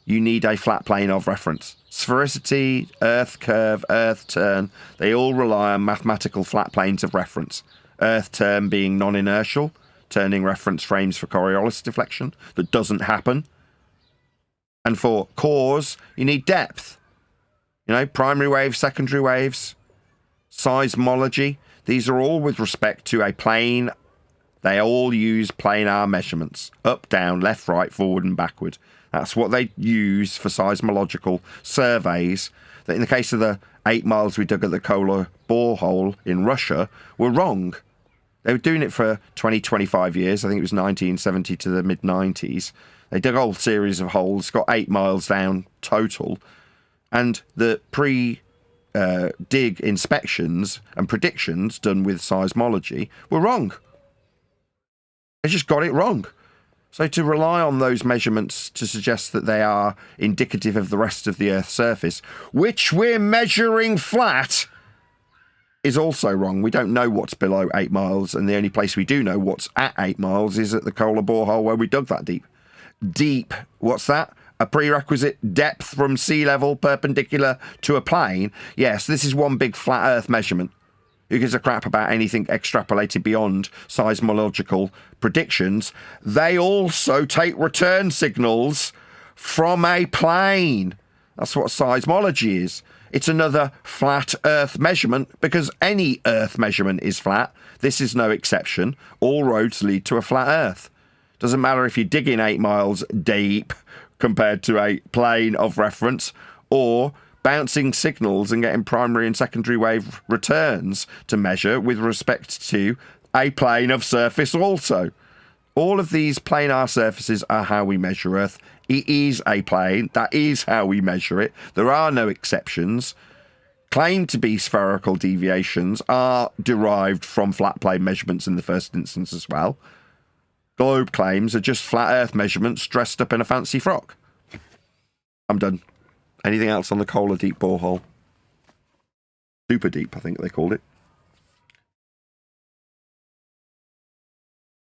you need a flat plane of reference. Sphericity, Earth curve, Earth turn, they all rely on mathematical flat planes of reference. Earth turn being non-inertial, turning reference frames for Coriolis deflection. That doesn't happen. And for cores, you need depth. You know, primary waves, secondary waves, seismology. These are all with respect to a plane. They all use planar measurements. Up, down, left, right, forward, and backward. That's what they use for seismological surveys. That in the case of the 8 miles we dug at the Kola borehole in Russia, were wrong. They were doing it for 20, 25 years. I think it was 1970 to the mid-90s. They dug a whole series of holes, got 8 miles down total. And the pre-dig inspections and predictions done with seismology were wrong. They just got it wrong. So to rely on those measurements to suggest that they are indicative of the rest of the Earth's surface, which we're measuring flat, is also wrong. We don't know what's below 8 miles, and the only place we do know what's at 8 miles is at the Kola borehole where we dug that deep. Deep, what's that? A prerequisite depth from sea level perpendicular to a plane? Yes, this is one big flat Earth measurement. Who gives a crap about anything extrapolated beyond seismological predictions? They also take return signals from a plane. That's what seismology is. It's another flat Earth measurement because any Earth measurement is flat. This is no exception. All roads lead to a flat Earth. Doesn't matter if you're digging 8 miles deep compared to a plane of reference, or bouncing signals and getting primary and secondary wave returns to measure with respect to a plane of surface also. All of these planar surfaces are how we measure Earth. It is a plane. That is how we measure it. There are no exceptions. Claimed to be spherical deviations are derived from flat plane measurements in the first instance as well. Globe claims are just flat Earth measurements dressed up in a fancy frock. I'm done. Anything else on the Kola deep borehole? Super deep, I think they called it.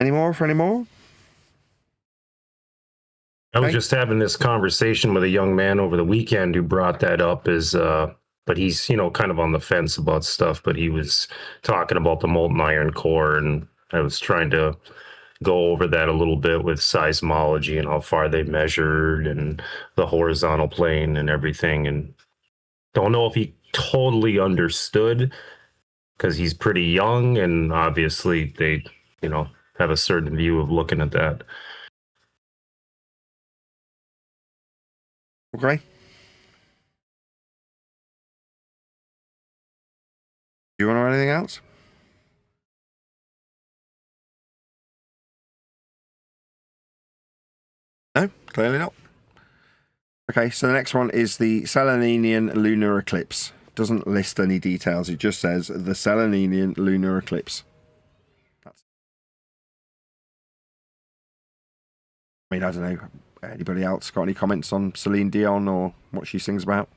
Any more for any more? I was Okay. just having this conversation with a young man over the weekend who brought that up but he's, kind of on the fence about stuff, but he was talking about the molten iron core, and I was trying to go over that a little bit with seismology and how far they measured and the horizontal plane and everything. And don't know if he totally understood because he's pretty young, and obviously they, have a certain view of looking at that. Okay. Do you want to know anything else? No, clearly not. Okay, so the next one is the Selenian lunar eclipse. Doesn't list any details. It just says the Selenian lunar eclipse. I mean, I don't know. Anybody else got any comments on Celine Dion or what she sings about?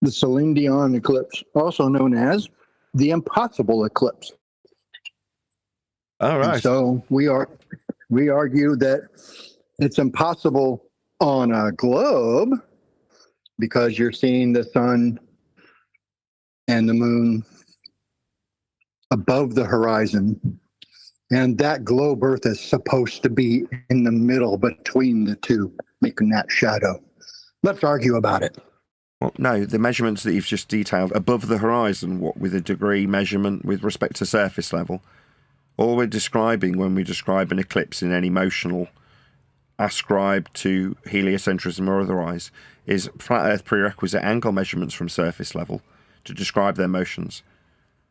The Celine Dion eclipse, also known as the impossible eclipse. All right. And so we argue that it's impossible on a globe because you're seeing the sun and the moon above the horizon. And that globe Earth is supposed to be in the middle between the two, making that shadow. Let's argue about it. Well, no, the measurements that you've just detailed above the horizon, what with a degree measurement with respect to surface level, all we're describing when we describe an eclipse in any motional ascribed to heliocentrism or otherwise is flat Earth prerequisite angle measurements from surface level to describe their motions.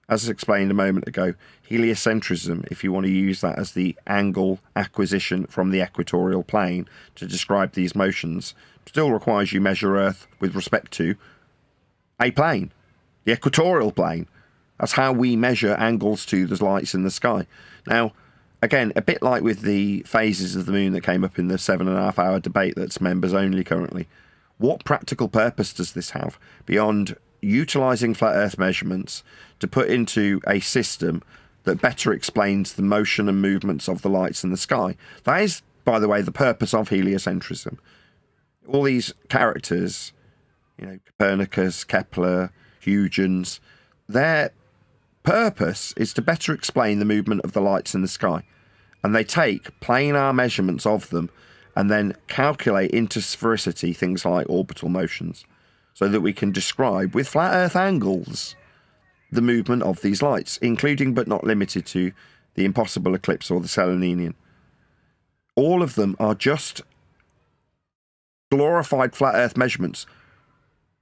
As explained a moment ago, heliocentrism, if you want to use that as the angle acquisition from the equatorial plane to describe these motions, still requires you measure Earth with respect to a plane, the equatorial plane. That's how we measure angles to the lights in the sky. Now, again, a bit like with the phases of the moon that came up in the 7.5 hour debate that's members only currently, what practical purpose does this have beyond utilizing flat Earth measurements to put into a system that better explains the motion and movements of the lights in the sky. That is, by the way, the purpose of heliocentrism. All these characters, Copernicus, Kepler, Huygens, their purpose is to better explain the movement of the lights in the sky. And they take planar measurements of them and then calculate into sphericity things like orbital motions, so that we can describe with flat Earth angles the movement of these lights, including but not limited to the impossible eclipse or the Seleninian. All of them are just glorified flat Earth measurements,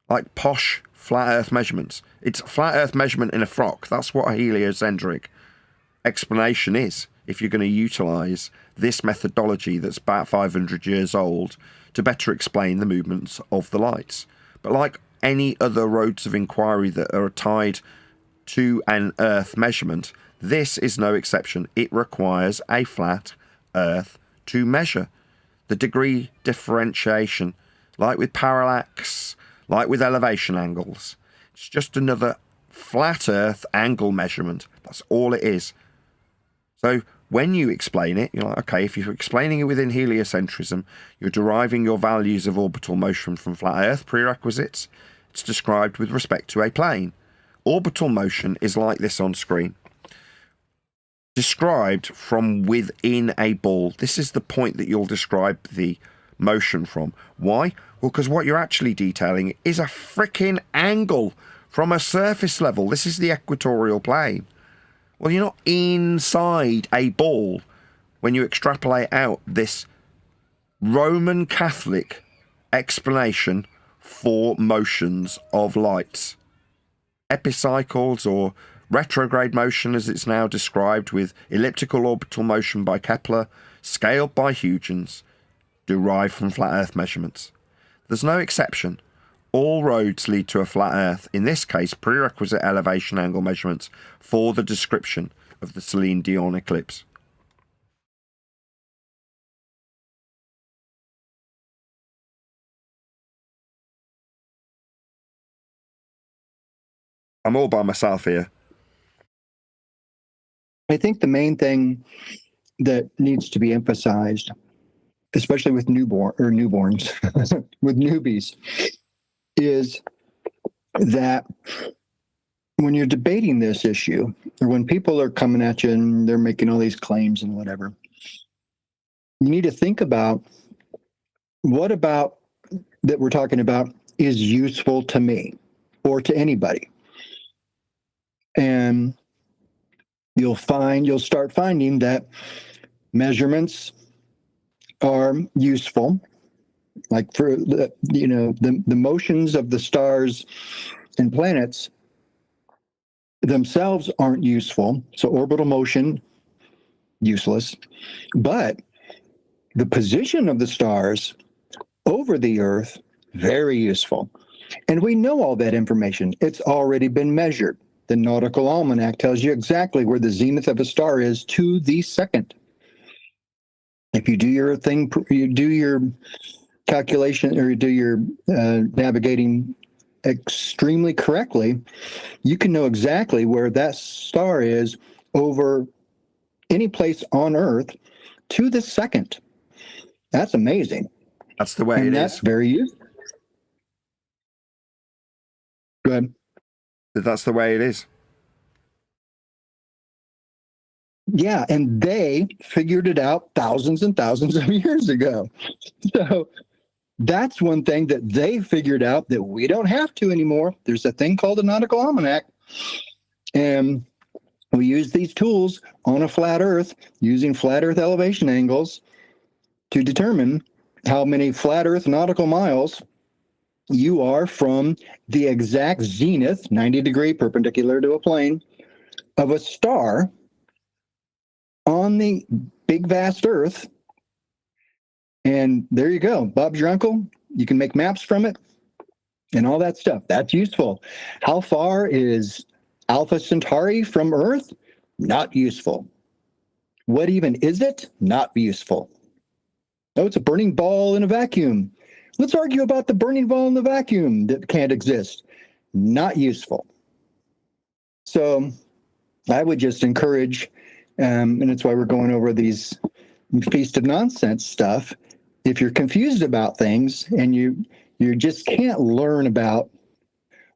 like posh flat Earth measurements. It's a flat Earth measurement in a frock. That's what a heliocentric explanation is, if you're going to utilize this methodology that's about 500 years old to better explain the movements of the lights. But like any other roads of inquiry that are tied to an Earth measurement, this is no exception. It requires a flat Earth to measure. The degree differentiation, like with parallax, like with elevation angles, it's just another flat Earth angle measurement. That's all it is. So when you explain it, you're like, okay, if you're explaining it within heliocentrism, you're deriving your values of orbital motion from flat Earth prerequisites. It's described with respect to a plane. Orbital motion is like this on screen. Described from within a ball. This is the point that you'll describe the motion from. Why? Well, because what you're actually detailing is a freaking angle from a surface level. This is the equatorial plane. Well, you're not inside a ball when you extrapolate out this Roman Catholic explanation for motions of lights. Epicycles, or retrograde motion as it's now described, with elliptical orbital motion by Kepler, scaled by Huygens, derived from flat Earth measurements. There's no exception. All roads lead to a flat Earth, in this case prerequisite elevation angle measurements for the description of the Celine Dion eclipse. I'm all by myself here. I think the main thing that needs to be emphasized, especially with newborns, with newbies, is that when you're debating this issue, or when people are coming at you and they're making all these claims and whatever, you need to think about what about that we're talking about is useful to me or to anybody. And you'll start finding that measurements are useful. Like for the motions of the stars and planets themselves aren't useful. So orbital motion, useless. But the position of the stars over the Earth, very useful. And we know all that information. It's already been measured. The Nautical Almanac tells you exactly where the zenith of a star is to the second. If you do your thing, you do your calculation, or you do your navigating extremely correctly, you can know exactly where that star is over any place on Earth to the second. That's amazing. That's the way and it that's is. Very useful. Go ahead. That's the way it is. Yeah, and they figured it out thousands and thousands of years ago. So that's one thing that they figured out that we don't have to anymore. There's a thing called a Nautical Almanac, and we use these tools on a flat Earth using flat Earth elevation angles to determine how many flat Earth nautical miles you are from the exact zenith, 90 degree perpendicular to a plane, of a star on the big vast Earth. And there you go. Bob's your uncle. You can make maps from it and all that stuff. That's useful. How far is Alpha Centauri from Earth? Not useful. What even is it? Not useful. Oh, it's a burning ball in a vacuum. Let's argue about the burning ball in the vacuum that can't exist. not useful. So I would just encourage, and it's why we're going over these Feast of Nonsense stuff. If you're confused about things and you just can't learn about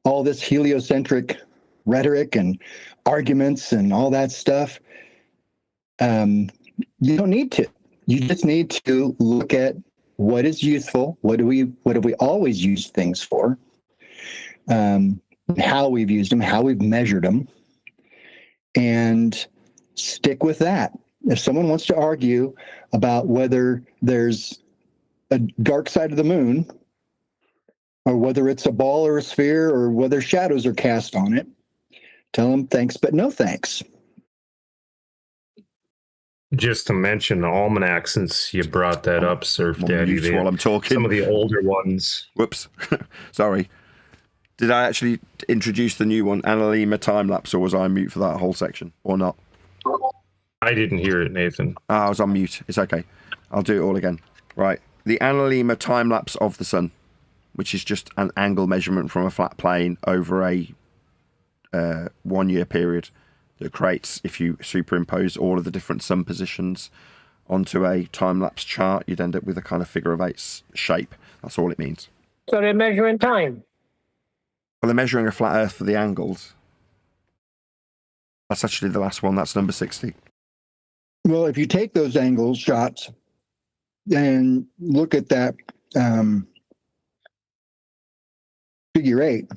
all this heliocentric rhetoric and arguments and all that stuff, you don't need to. You just need to look at what is useful. What have we always used things for? How we've used them, how we've measured them, and stick with that. If someone wants to argue about whether there's a dark side of the moon, or whether it's a ball or a sphere, or whether shadows are cast on it, tell them thanks, but no thanks. Just to mention the almanac, since you brought that up, Surf Daddy. While I'm talking, some of the older ones. Whoops, sorry. Did I actually introduce the new one, Analema time lapse, or was I on mute for that whole section, or not? I didn't hear it, Nathan. I was on mute. It's okay. I'll do it all again. Right. The Analema time lapse of the sun, which is just an angle measurement from a flat plane over a 1 year period that creates, if you superimpose all of the different sun positions onto a time lapse chart, you'd end up with a kind of figure of eight shape. That's all it means. So they're measuring time. Well, they're measuring a flat Earth for the angles. That's actually the last one. That's number 60. Well, if you take those angle shots and look at that figure 8,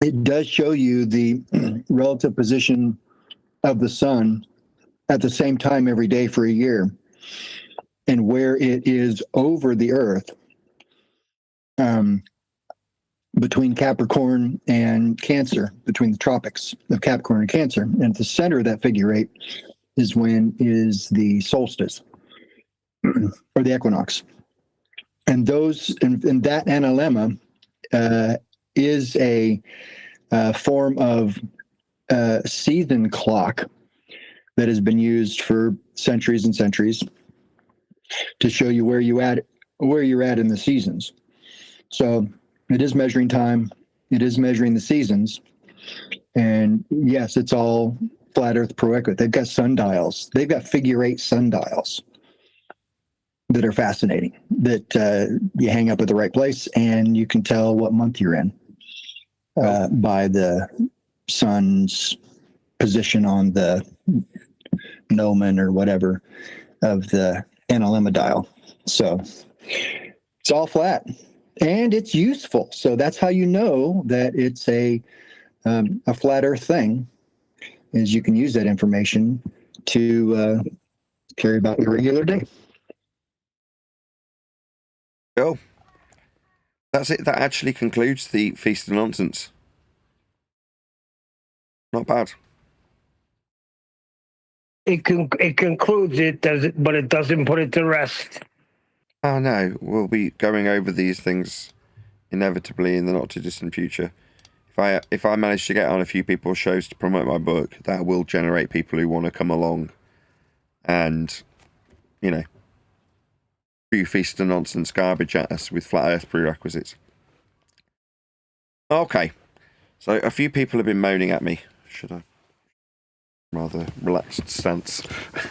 it does show you the relative position of the sun at the same time every day for a year, and where it is over the Earth, between Capricorn and Cancer, between the tropics of Capricorn and Cancer. And at the center of that figure 8 is the solstice or the equinox. And those, and that analemma is a form of season clock that has been used for centuries and centuries to show you where you're at in the seasons. So it is measuring time. It is measuring the seasons. And yes, it's all flat Earth proequate. They've got sundials. They've got figure 8 sundials that are fascinating, that you hang up at the right place and you can tell what month you're in by the sun's position on the gnomon or whatever of the analemma dial. So it's all flat and it's useful. So that's how you know that it's a flat Earth thing, is you can use that information to carry about your regular day. Oh, that's it. That actually concludes the Feast of Nonsense. Not bad. It concludes it, does it? But it doesn't put it to rest. Oh no, we'll be going over these things inevitably in the not too distant future. If I manage to get on a few people's shows to promote my book, that will generate people who want to come along and, you know, few Feast of Nonsense garbage at us with flat Earth prerequisites. Okay, so a few people have been moaning at me. Should I? Rather relaxed stance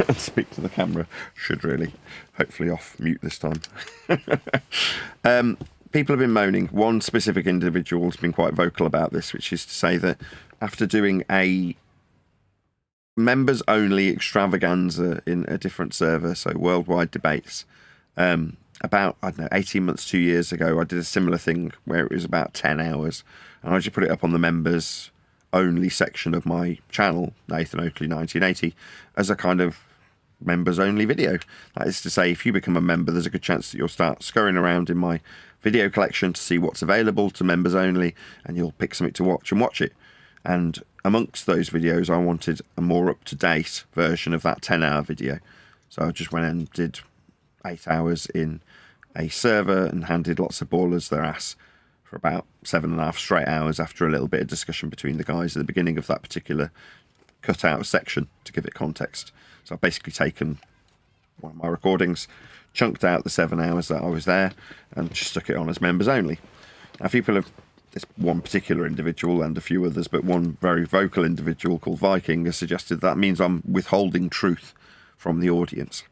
and speak to the camera. Should really. Hopefully off mute this time. People have been moaning. One specific individual has been quite vocal about this, which is to say that after doing a members-only extravaganza in a different server, so worldwide debates, about, I don't know, 18 months, 2 years ago, I did a similar thing where it was about 10 hours, and I just put it up on the members-only section of my channel, Nathan Oakley 1980, as a kind of members-only video. That is to say, if you become a member, there's a good chance that you'll start scurrying around in my video collection to see what's available to members only, and you'll pick something to watch and watch it. And amongst those videos, I wanted a more up-to-date version of that 10-hour video. So I just went and did 8 hours in a server and handed lots of ballers their ass for about 7.5 straight hours after a little bit of discussion between the guys at the beginning of that particular cut-out section to give it context. So I've basically taken one of my recordings, chunked out the 7 hours that I was there, and just stuck it on as members only. Now, people have this one particular individual and a few others, but one very vocal individual called Viking has suggested that means I'm withholding truth from the audience.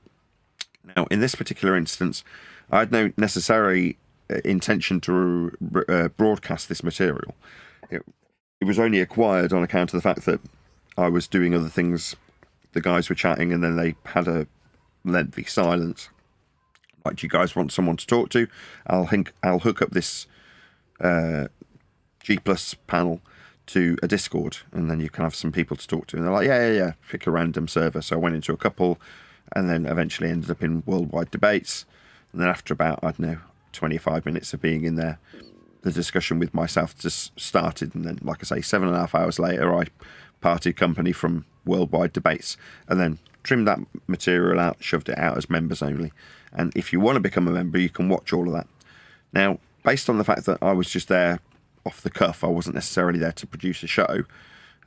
Now, in this particular instance, I had no necessary intention to broadcast this material. It was only acquired on account of the fact that I was doing other things. The guys were chatting and then they had a lengthy silence. Like, do you guys want someone to talk to? I'll hook up this G Plus panel to a Discord and then you can have some people to talk to. And they're like, yeah, pick a random server. So I went into a couple and then eventually ended up in worldwide debates. And then after about, I don't know, 25 minutes of being in there, the discussion with myself just started. And then, like I say, 7.5 hours later, I parted company from worldwide debates and then trimmed that material out, shoved it out as members only. And if you want to become a member, you can watch all of that. Now, based on the fact that I was just there off the cuff, I wasn't necessarily there to produce a show,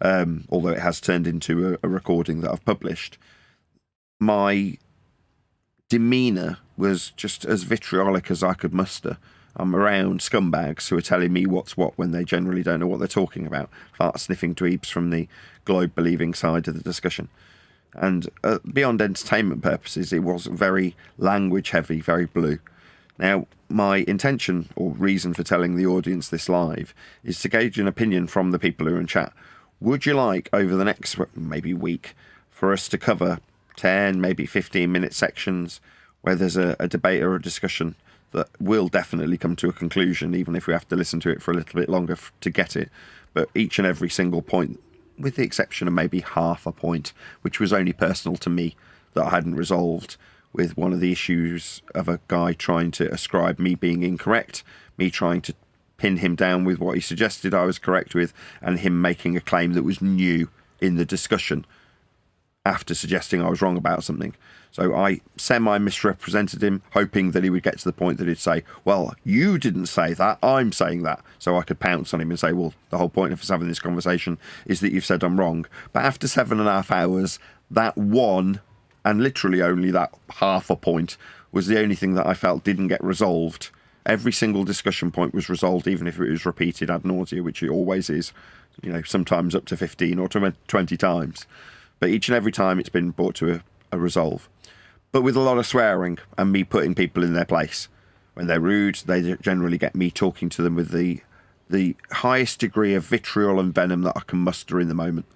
although it has turned into a recording that I've published. My demeanour was just as vitriolic as I could muster. I'm around scumbags who are telling me what's what when they generally don't know what they're talking about. Fart-sniffing dweebs from the globe-believing side of the discussion. And beyond entertainment purposes, it was very language-heavy, very blue. Now, my intention or reason for telling the audience this live is to gauge an opinion from the people who are in chat. Would you like, over the next maybe week, for us to cover 10, maybe 15-minute sections where there's a debate or a discussion that will definitely come to a conclusion, even if we have to listen to it for a little bit longer to get it. But each and every single point, with the exception of maybe half a point, which was only personal to me, that I hadn't resolved, with one of the issues of a guy trying to ascribe me being incorrect, me trying to pin him down with what he suggested I was correct with, and him making a claim that was new in the discussion after suggesting I was wrong about something. So I semi-misrepresented him, hoping that he would get to the point that he'd say, well, you didn't say that, I'm saying that. So I could pounce on him and say, well, the whole point of us having this conversation is that you've said I'm wrong. But after 7.5 hours, that one, and literally only that half a point, was the only thing that I felt didn't get resolved. Every single discussion point was resolved, even if it was repeated ad nauseam, which it always is, sometimes up to 15 or 20 times. But each and every time it's been brought to a resolve. But with a lot of swearing and me putting people in their place. When they're rude, they generally get me talking to them with the highest degree of vitriol and venom that I can muster in the moment.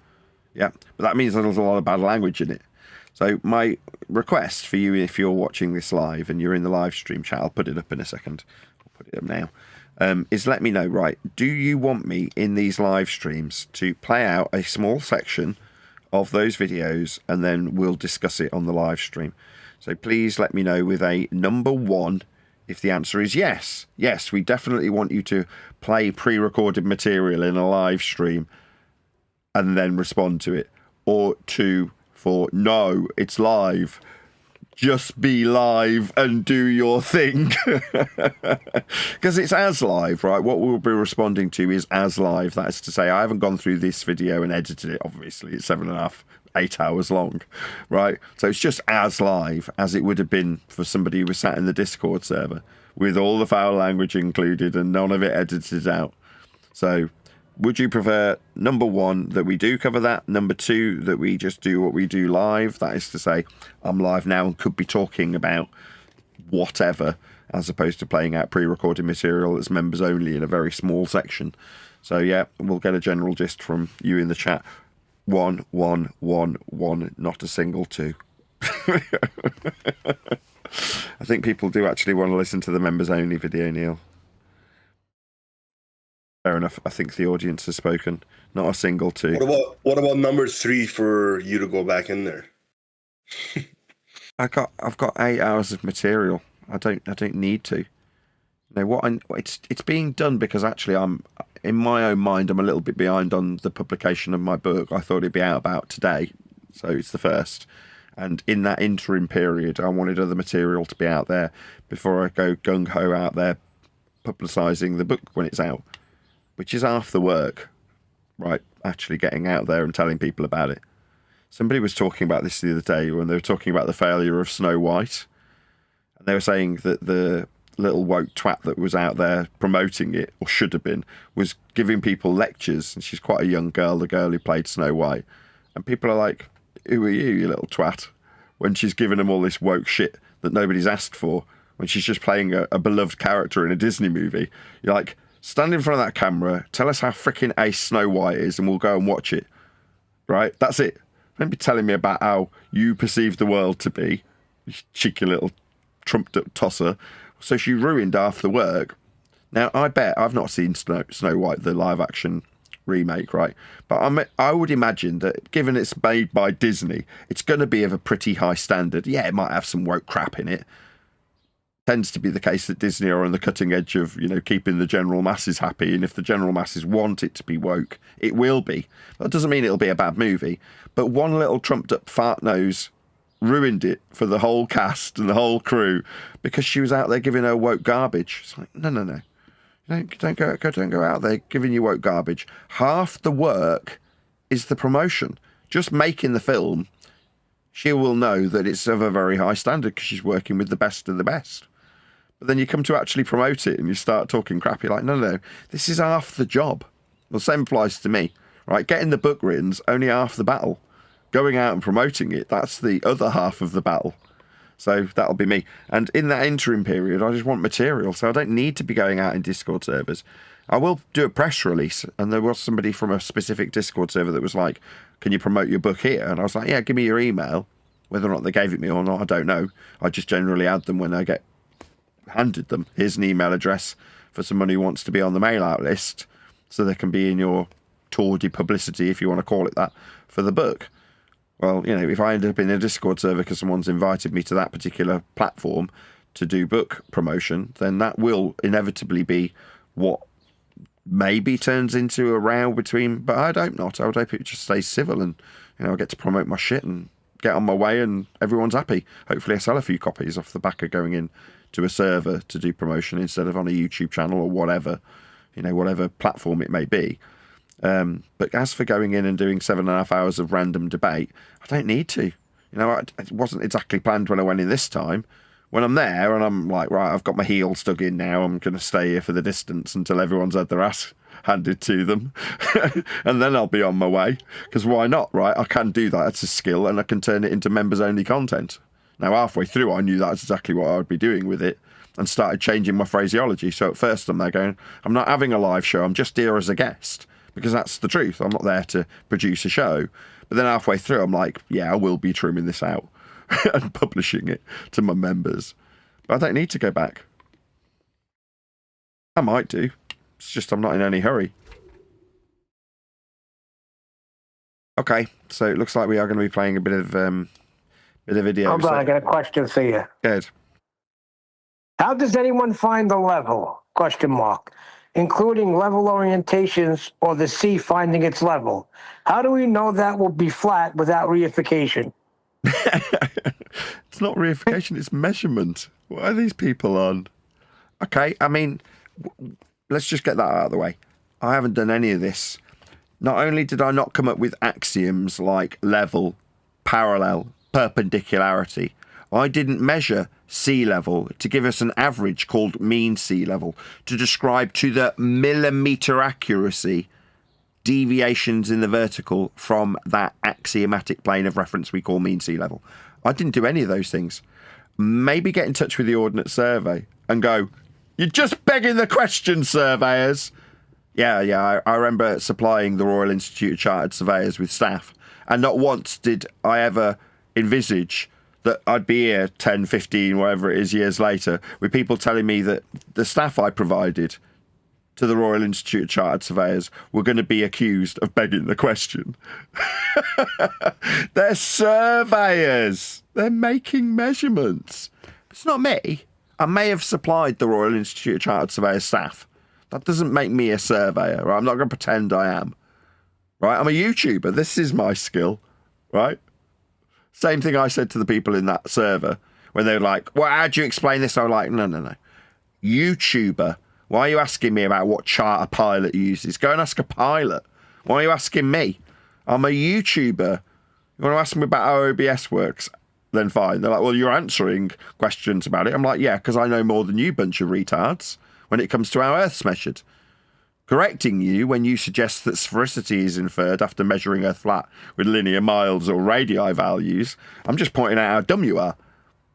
Yeah, but that means there's a lot of bad language in it. So my request for you, if you're watching this live and you're in the live stream chat, I'll put it up in a second. I'll put it up now. Is let me know, right, do you want me in these live streams to play out a small section of those videos and then we'll discuss it on the live stream? So please let me know with a number 1 if the answer is yes. Yes, we definitely want you to play pre-recorded material in a live stream and then respond to it. Or 2 for no, it's live. Just be live and do your thing. Because it's as live, right? What we'll be responding to is as live. That is to say, I haven't gone through this video and edited it, obviously. It's 8 hours long, right? So it's just as live as it would have been for somebody who was sat in the Discord server with all the foul language included and none of it edited out. So would you prefer, number 1, that we do cover that? Number 2, that we just do what we do live? That is to say, I'm live now and could be talking about whatever, as opposed to playing out pre-recorded material that's members only in a very small section. So yeah, we'll get a general gist from you in the chat. 1, 1, 1, 1, not a single 2. I think people do actually want to listen to the members only video, Neil. Fair enough. I think the audience has spoken. Not a single 2. What about number 3 for you to go back in there? I've got 8 hours of material. I don't need to. It's being done because actually I'm, in my own mind, I'm a little bit behind on the publication of my book. I thought it'd be out about today, so it's the 1st. And in that interim period, I wanted other material to be out there before I go gung-ho out there publicising the book when it's out, which is half the work, right? Actually getting out there and telling people about it. Somebody was talking about this the other day when they were talking about the failure of Snow White. And they were saying that the little woke twat that was out there promoting it, or should have been, was giving people lectures. And she's quite a young girl, the girl who played Snow White. And people are like, who are you little twat? When she's giving them all this woke shit that nobody's asked for, when she's just playing a beloved character in a Disney movie. You're like, stand in front of that camera, tell us how freaking ace Snow White is, and we'll go and watch it. Right? That's it. Don't be telling me about how you perceive the world to be, you cheeky little trumped up tosser. So she ruined half the work. Now, I bet I've not seen Snow White, the live action remake, right? But I would imagine that given it's made by Disney, it's going to be of a pretty high standard. Yeah, it might have some woke crap in it. Tends to be the case that Disney are on the cutting edge of, you know, keeping the general masses happy. And if the general masses want it to be woke, it will be. That doesn't mean it'll be a bad movie. But one little trumped up fart nose ruined it for the whole cast and the whole crew because she was out there giving her woke garbage. It's like, no. Don't go out there giving you woke garbage. Half the work is the promotion. Just making the film, she will know that it's of a very high standard because she's working with the best of the best. But then you come to actually promote it and you start talking crap. You're like, no, this is half the job. Well, same applies to me, right? Getting the book written's only half the battle. Going out and promoting it, that's the other half of the battle. So that'll be me. And in that interim period, I just want material. So I don't need to be going out in Discord servers. I will do a press release. And there was somebody from a specific Discord server that was like, can you promote your book here? And I was like, yeah, give me your email. Whether or not they gave it me or not, I don't know. I just generally add them when I get handed them. Here's an email address for someone who wants to be on the mail out list. So they can be in your tawdry publicity, if you want to call it that, for the book. Well, you know, if I end up in a Discord server because someone's invited me to that particular platform to do book promotion, then that will inevitably be what maybe turns into a row between, but I'd hope not. I would hope it just stays civil and, you know, I get to promote my shit and get on my way and everyone's happy. Hopefully I sell a few copies off the back of going in to a server to do promotion instead of on a YouTube channel or whatever, you know, whatever platform it may be. But as for going in and doing 7.5 hours of random debate, I don't need to. You know, it wasn't exactly planned when I went in this time. When I'm there and I'm like, right, I've got my heels dug in now, I'm going to stay here for the distance until everyone's had their ass handed to them. And then I'll be on my way. Because why not, right? I can do that. It's a skill and I can turn it into members-only content. Now, halfway through, I knew that's exactly what I would be doing with it and started changing my phraseology. So at first I'm there going, I'm not having a live show. I'm just here as a guest. Because that's the truth. I'm not there to produce a show. But then halfway through, I'm like, yeah, I will be trimming this out and publishing it to my members. But I don't need to go back. I might do. It's just I'm not in any hurry. Okay, so it looks like we are going to be playing a bit of video. Hold on, I got a question for you. Good. How does anyone find the level? Question mark. Including level orientations or the sea finding its level. How do we know that will be flat without reification? It's not reification, it's measurement. What are these people on? Okay, I mean, let's just get that out of the way. I haven't done any of this. Not only did I not come up with axioms like level, parallel, perpendicularity, I didn't measure sea level to give us an average called mean sea level to describe to the millimeter accuracy deviations in the vertical from that axiomatic plane of reference we call mean sea level. I didn't do any of those things. Maybe get in touch with the Ordnance Survey and go, you're just begging the question, surveyors. Yeah, I remember supplying the Royal Institute of Chartered Surveyors with staff, and not once did I ever envisage that I'd be here 10, 15, whatever it is, years later, with people telling me that the staff I provided to the Royal Institute of Chartered Surveyors were going to be accused of begging the question. They're surveyors. They're making measurements. It's not me. I may have supplied the Royal Institute of Chartered Surveyors staff. That doesn't make me a surveyor. Right? I'm not going to pretend I am. Right? I'm a YouTuber. This is my skill. Right? Same thing I said to the people in that server when they were like, well, how do you explain this? I was like, no. YouTuber. Why are you asking me about what chart a pilot uses? Go and ask a pilot. Why are you asking me? I'm a YouTuber. You want to ask me about how OBS works? then fine. They're like, well, you're answering questions about it. I'm like, yeah, because I know more than you bunch of retards when it comes to how Earth's measured. Correcting you when you suggest that sphericity is inferred after measuring Earth flat with linear miles or radii values. I'm just pointing out how dumb you are.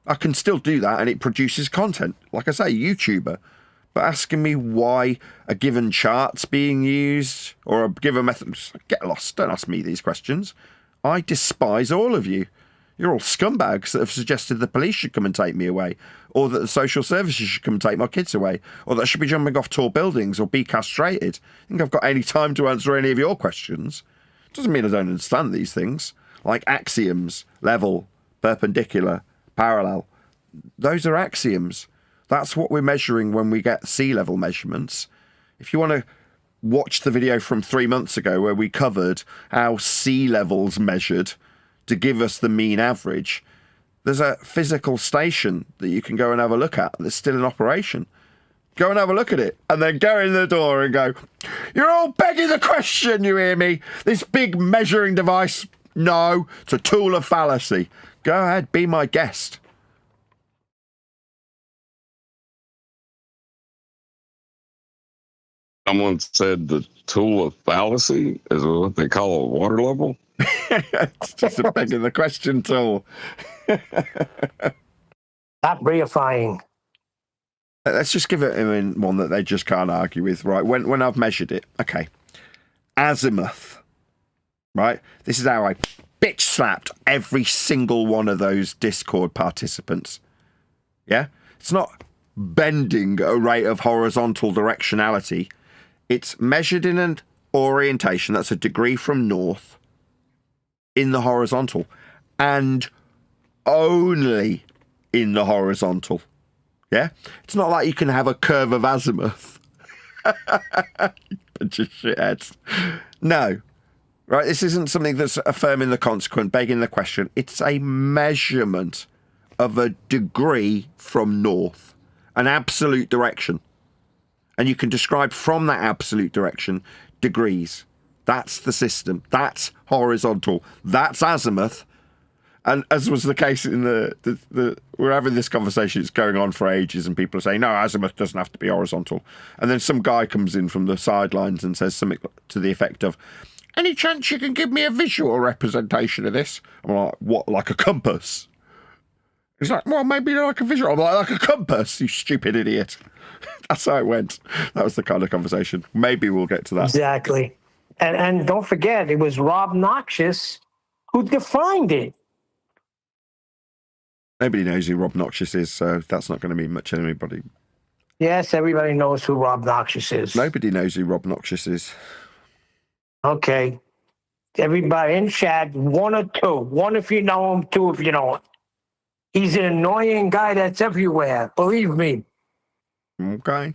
I can still do that and it produces content. Like I say, YouTuber. But asking me why a given chart's being used or a given method, get lost. Don't ask me these questions. I despise all of you. You're all scumbags that have suggested the police should come and take me away, or that the social services should come and take my kids away, or that I should be jumping off tall buildings or be castrated. I think I've got any time to answer any of your questions. Doesn't mean I don't understand these things, like axioms, level, perpendicular, parallel. Those are axioms. That's what we're measuring when we get sea level measurements. If you want to watch the video from 3 months ago where we covered how sea levels measured to give us the mean average, there's a physical station that you can go and have a look at that's still in operation. Go and have a look at it and then go in the door and go, you're all begging the question, you hear me? This big measuring device, no, it's a tool of fallacy. Go ahead, be my guest. Someone said the tool of fallacy is what they call a water level. It's just a begging the question tool. Not reifying. Let's just give it one that they just can't argue with, right? When I've measured it, okay. Azimuth, right? This is how I bitch slapped every single one of those Discord participants. Yeah? It's not bending a rate of horizontal directionality. It's measured in an orientation, that's a degree from north, in the horizontal, and only in the horizontal. Yeah? It's not like you can have a curve of azimuth. Bunch of shitheads. No. Right? This isn't something that's affirming the consequent, begging the question. It's a measurement of a degree from north, an absolute direction. And you can describe from that absolute direction degrees. That's the system. That's horizontal. That's azimuth. And as was the case in the we're having this conversation, it's going on for ages, and people are saying, no, azimuth doesn't have to be horizontal. And then some guy comes in from the sidelines and says something to the effect of, any chance you can give me a visual representation of this? I'm like, what, like a compass? He's like, well, maybe like a visual. I'm like a compass, you stupid idiot. That's how it went. That was the kind of conversation. Maybe we'll get to that. Exactly. And don't forget, it was Rob Noxious who defined it. Nobody knows who Rob Noxious is, so that's not going to mean much to anybody. Yes, everybody knows who Rob Noxious is. Nobody knows who Rob Noxious is. Okay. Everybody in chat, one or two. One if you know him, two if you don't. He's an annoying guy that's everywhere. Believe me. Okay.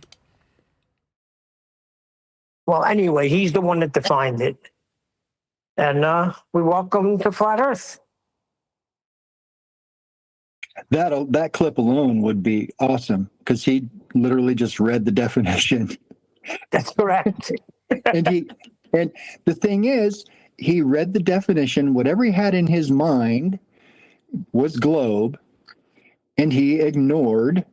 Well, anyway, he's the one that defined it. And we welcome him to Flat Earth. That clip alone would be awesome because he literally just read the definition. That's correct. and the thing is, he read the definition. Whatever he had in his mind was globe, and he ignored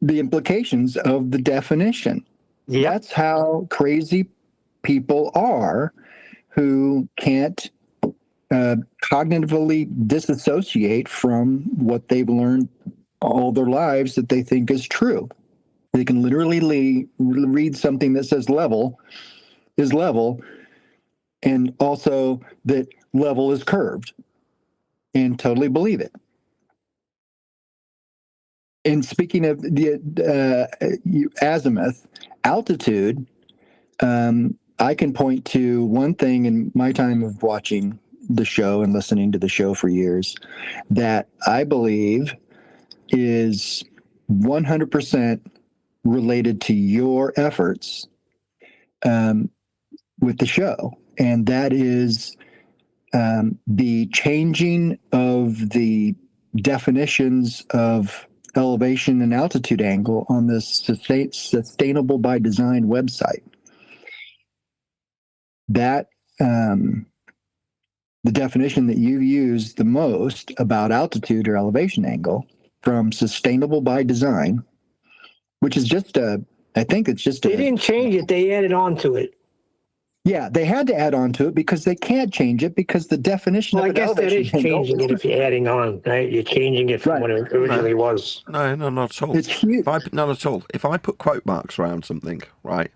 the implications of the definition. Yep. That's how crazy people are who can't cognitively disassociate from what they've learned all their lives that they think is true. They can literally read something that says level is level, and also that level is curved, and totally believe it. And speaking of the azimuth, altitude, I can point to one thing in my time of watching the show and listening to the show for years that I believe is 100% related to your efforts with the show. And that is the changing of the definitions of elevation and altitude angle on the Sustainable by Design website. That the definition that you use the most about altitude or elevation angle from sustainable by design, which is just I think it's just They didn't change it. They added on to it. yeah, they had to add on to it because they can't change it because the definition Well, I of an guess that elevation is angle changing it if you're adding on, right? You're changing it from Right. what it originally was. No, not at all. It's huge. Not at all. If I put quote marks around something, right,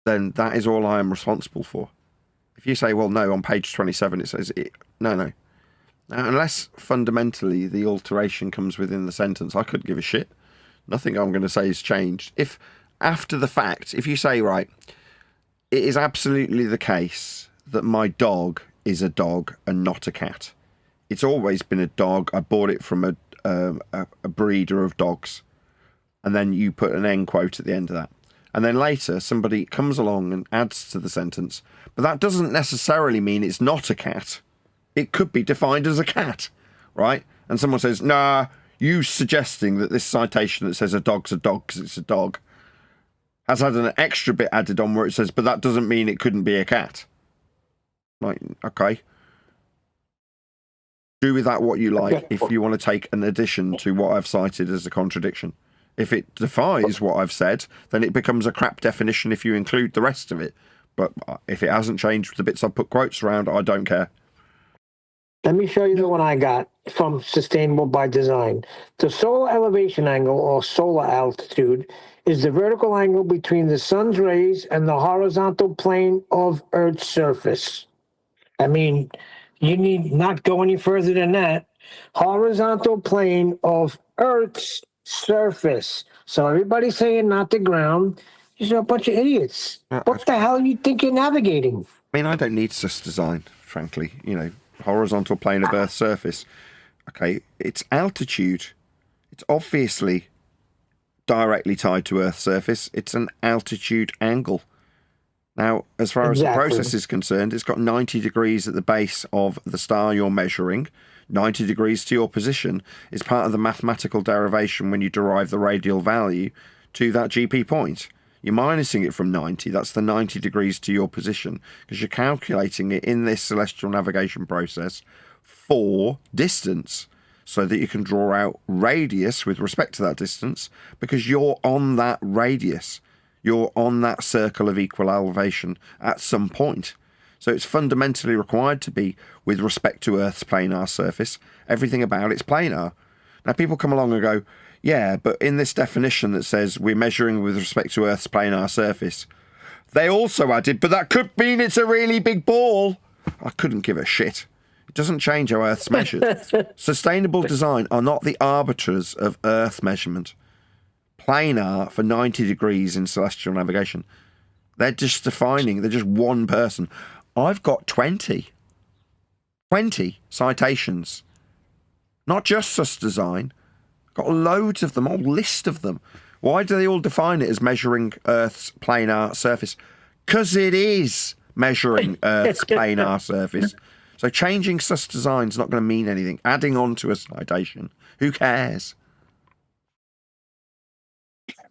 then that is all I am responsible for. If you say, well, no, on page 27 it says it. No. Now, unless fundamentally the alteration comes within the sentence, I couldn't give a shit. Nothing I'm going to say is changed. If after the fact, if you say, right, it is absolutely the case that my dog is a dog and not a cat. It's always been a dog. I bought it from a breeder of dogs. And then you put an end quote at the end of that. And then later somebody comes along and adds to the sentence. But that doesn't necessarily mean it's not a cat. It could be defined as a cat, right? And someone says, nah, you suggesting that this citation that says a dog's a dog because it's a dog has had an extra bit added on where it says, but that doesn't mean it couldn't be a cat. Like, okay. Do with that what you like if you want to take an addition to what I've cited as a contradiction. If it defies what I've said, then it becomes a crap definition if you include the rest of it. But if it hasn't changed the bits I've put quotes around, I don't care. Let me show you the one I got from Sustainable by Design. The solar elevation angle, or solar altitude, is the vertical angle between the sun's rays and the horizontal plane of Earth's surface. I mean, you need not go any further than that. Horizontal plane of Earth's surface. So everybody's saying not the ground. You're a bunch of idiots. What the hell you think you're navigating? I mean, I don't need sus design, frankly. You know, horizontal plane of Earth's surface. Okay, it's altitude. It's obviously directly tied to Earth's surface. It's an altitude angle. Now, as far as the process is concerned, it's got 90 degrees at the base of the star you're measuring. 90 degrees to your position is part of the mathematical derivation when you derive the radial value to that GP point. You're minusing it from 90. That's the 90 degrees to your position because you're calculating it in this celestial navigation process for distance so that you can draw out radius with respect to that distance because you're on that radius. You're on that circle of equal elevation at some point. So it's fundamentally required to be with respect to Earth's planar surface. Everything about it's planar. Now, people come along and go, yeah, but in this definition that says we're measuring with respect to Earth's planar surface, they also added, but that could mean it's a really big ball. I couldn't give a shit. It doesn't change how Earth's measured. Sustainable design are not the arbiters of Earth measurement. Planar for 90 degrees in celestial navigation. They're just defining, they're just one person. I've got 20 citations. Not just sus design. Got loads of them, a whole list of them. Why do they all define it as measuring Earth's planar surface? Because it is measuring Earth's planar surface. So changing sus design is not going to mean anything. Adding on to a citation, who cares?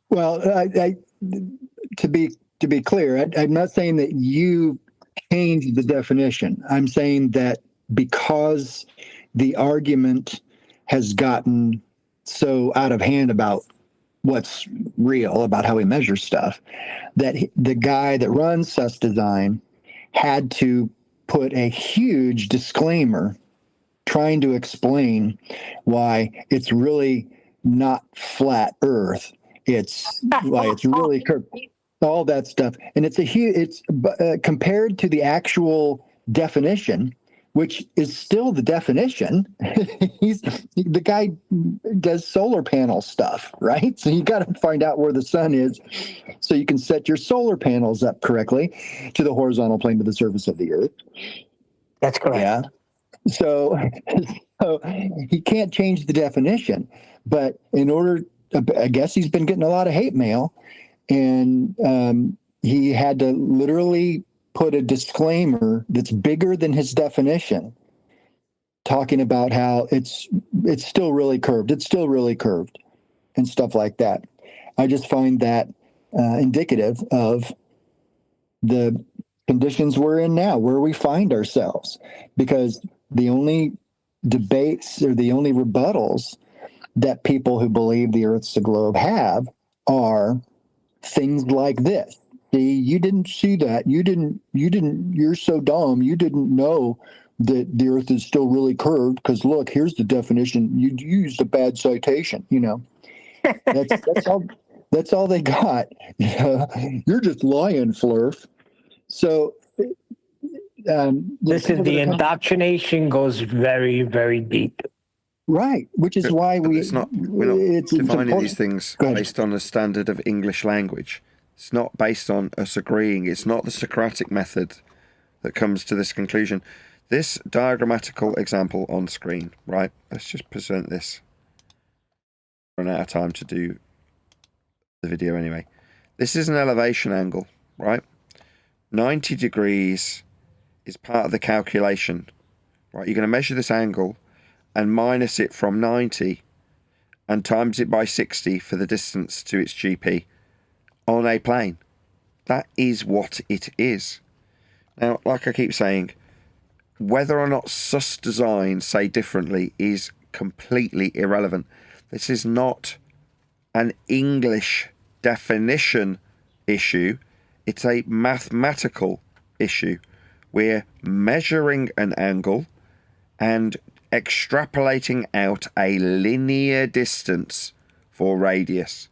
Well, to be clear, I'm not saying that you changed the definition. I'm saying that because the argument has gotten so out of hand about what's real, about how we measure stuff, that the guy that runs sus design had to put a huge disclaimer trying to explain why it's really not flat Earth. It's why it's really curved, all that stuff. And it's compared to the actual definition, which is still the definition. The guy does solar panel stuff, right? So you got to find out where the sun is so you can set your solar panels up correctly to the horizontal plane of the surface of the Earth. That's correct. Yeah. So he can't change the definition, but in order, I guess he's been getting a lot of hate mail, and he had to literally put a disclaimer that's bigger than his definition, talking about how it's still really curved. It's still really curved and stuff like that. I just find that indicative of the conditions we're in now, where we find ourselves, because the only debates or the only rebuttals that people who believe the Earth's a globe have are things like this. See, you didn't see that. You're so dumb. You didn't know that the Earth is still really curved because look, here's the definition. You used a bad citation, That's all they got. You're just lying, Flurf. So This is the indoctrination goes very, very deep. Right, which is why we're not defining these things based on a standard of English language. It's not based on us agreeing. It's not the Socratic method that comes to this conclusion. This diagrammatical example on screen, right? Let's just present this. Run out of time to do the video anyway. This is an elevation angle, right? 90 degrees is part of the calculation, right? You're going to measure this angle and minus it from 90 and times it by 60 for the distance to its GP on a plane. That is what it is. Now, like I keep saying, whether or not sus designs say differently is completely irrelevant. This is not an English definition issue. It's a mathematical issue. We're measuring an angle and extrapolating out a linear distance for radius.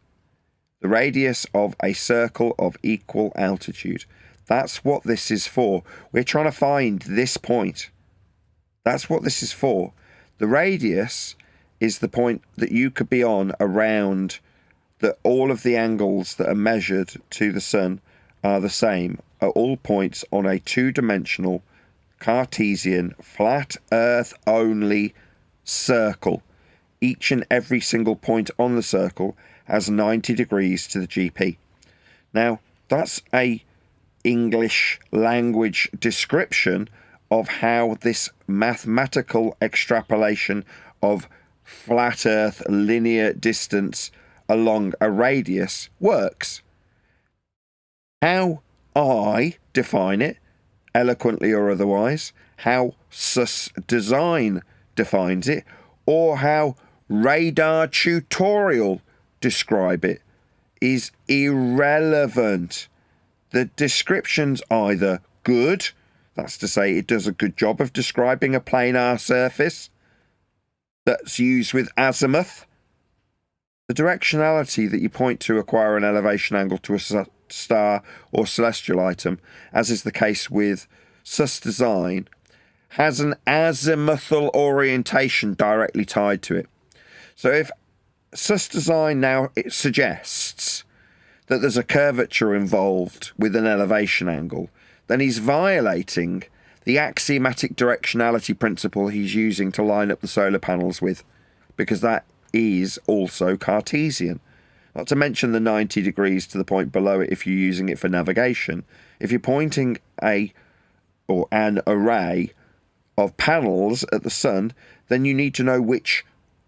The radius of a circle of equal altitude. That's what this is for. We're trying to find this point. That's what this is for. The radius is the point that you could be on around that all of the angles that are measured to the sun are the same at all points on a two-dimensional Cartesian flat earth only circle. Each and every single point on the circle has 90 degrees to the GP. Now, that's a English language description of how this mathematical extrapolation of flat earth linear distance along a radius works. How I define it, eloquently or otherwise, how sus design defines it, or how radar tutorial describe it, is irrelevant. The description's either good, that's to say it does a good job of describing a planar surface that's used with azimuth. The directionality that you point to acquire an elevation angle to a star or celestial item, as is the case with sus design, has an azimuthal orientation directly tied to it. So if sus design now it suggests that there's a curvature involved with an elevation angle, then he's violating the axiomatic directionality principle he's using to line up the solar panels with, because that is also Cartesian. Not to mention the 90 degrees to the point below it if you're using it for navigation. If you're pointing an array of panels at the sun, then you need to know which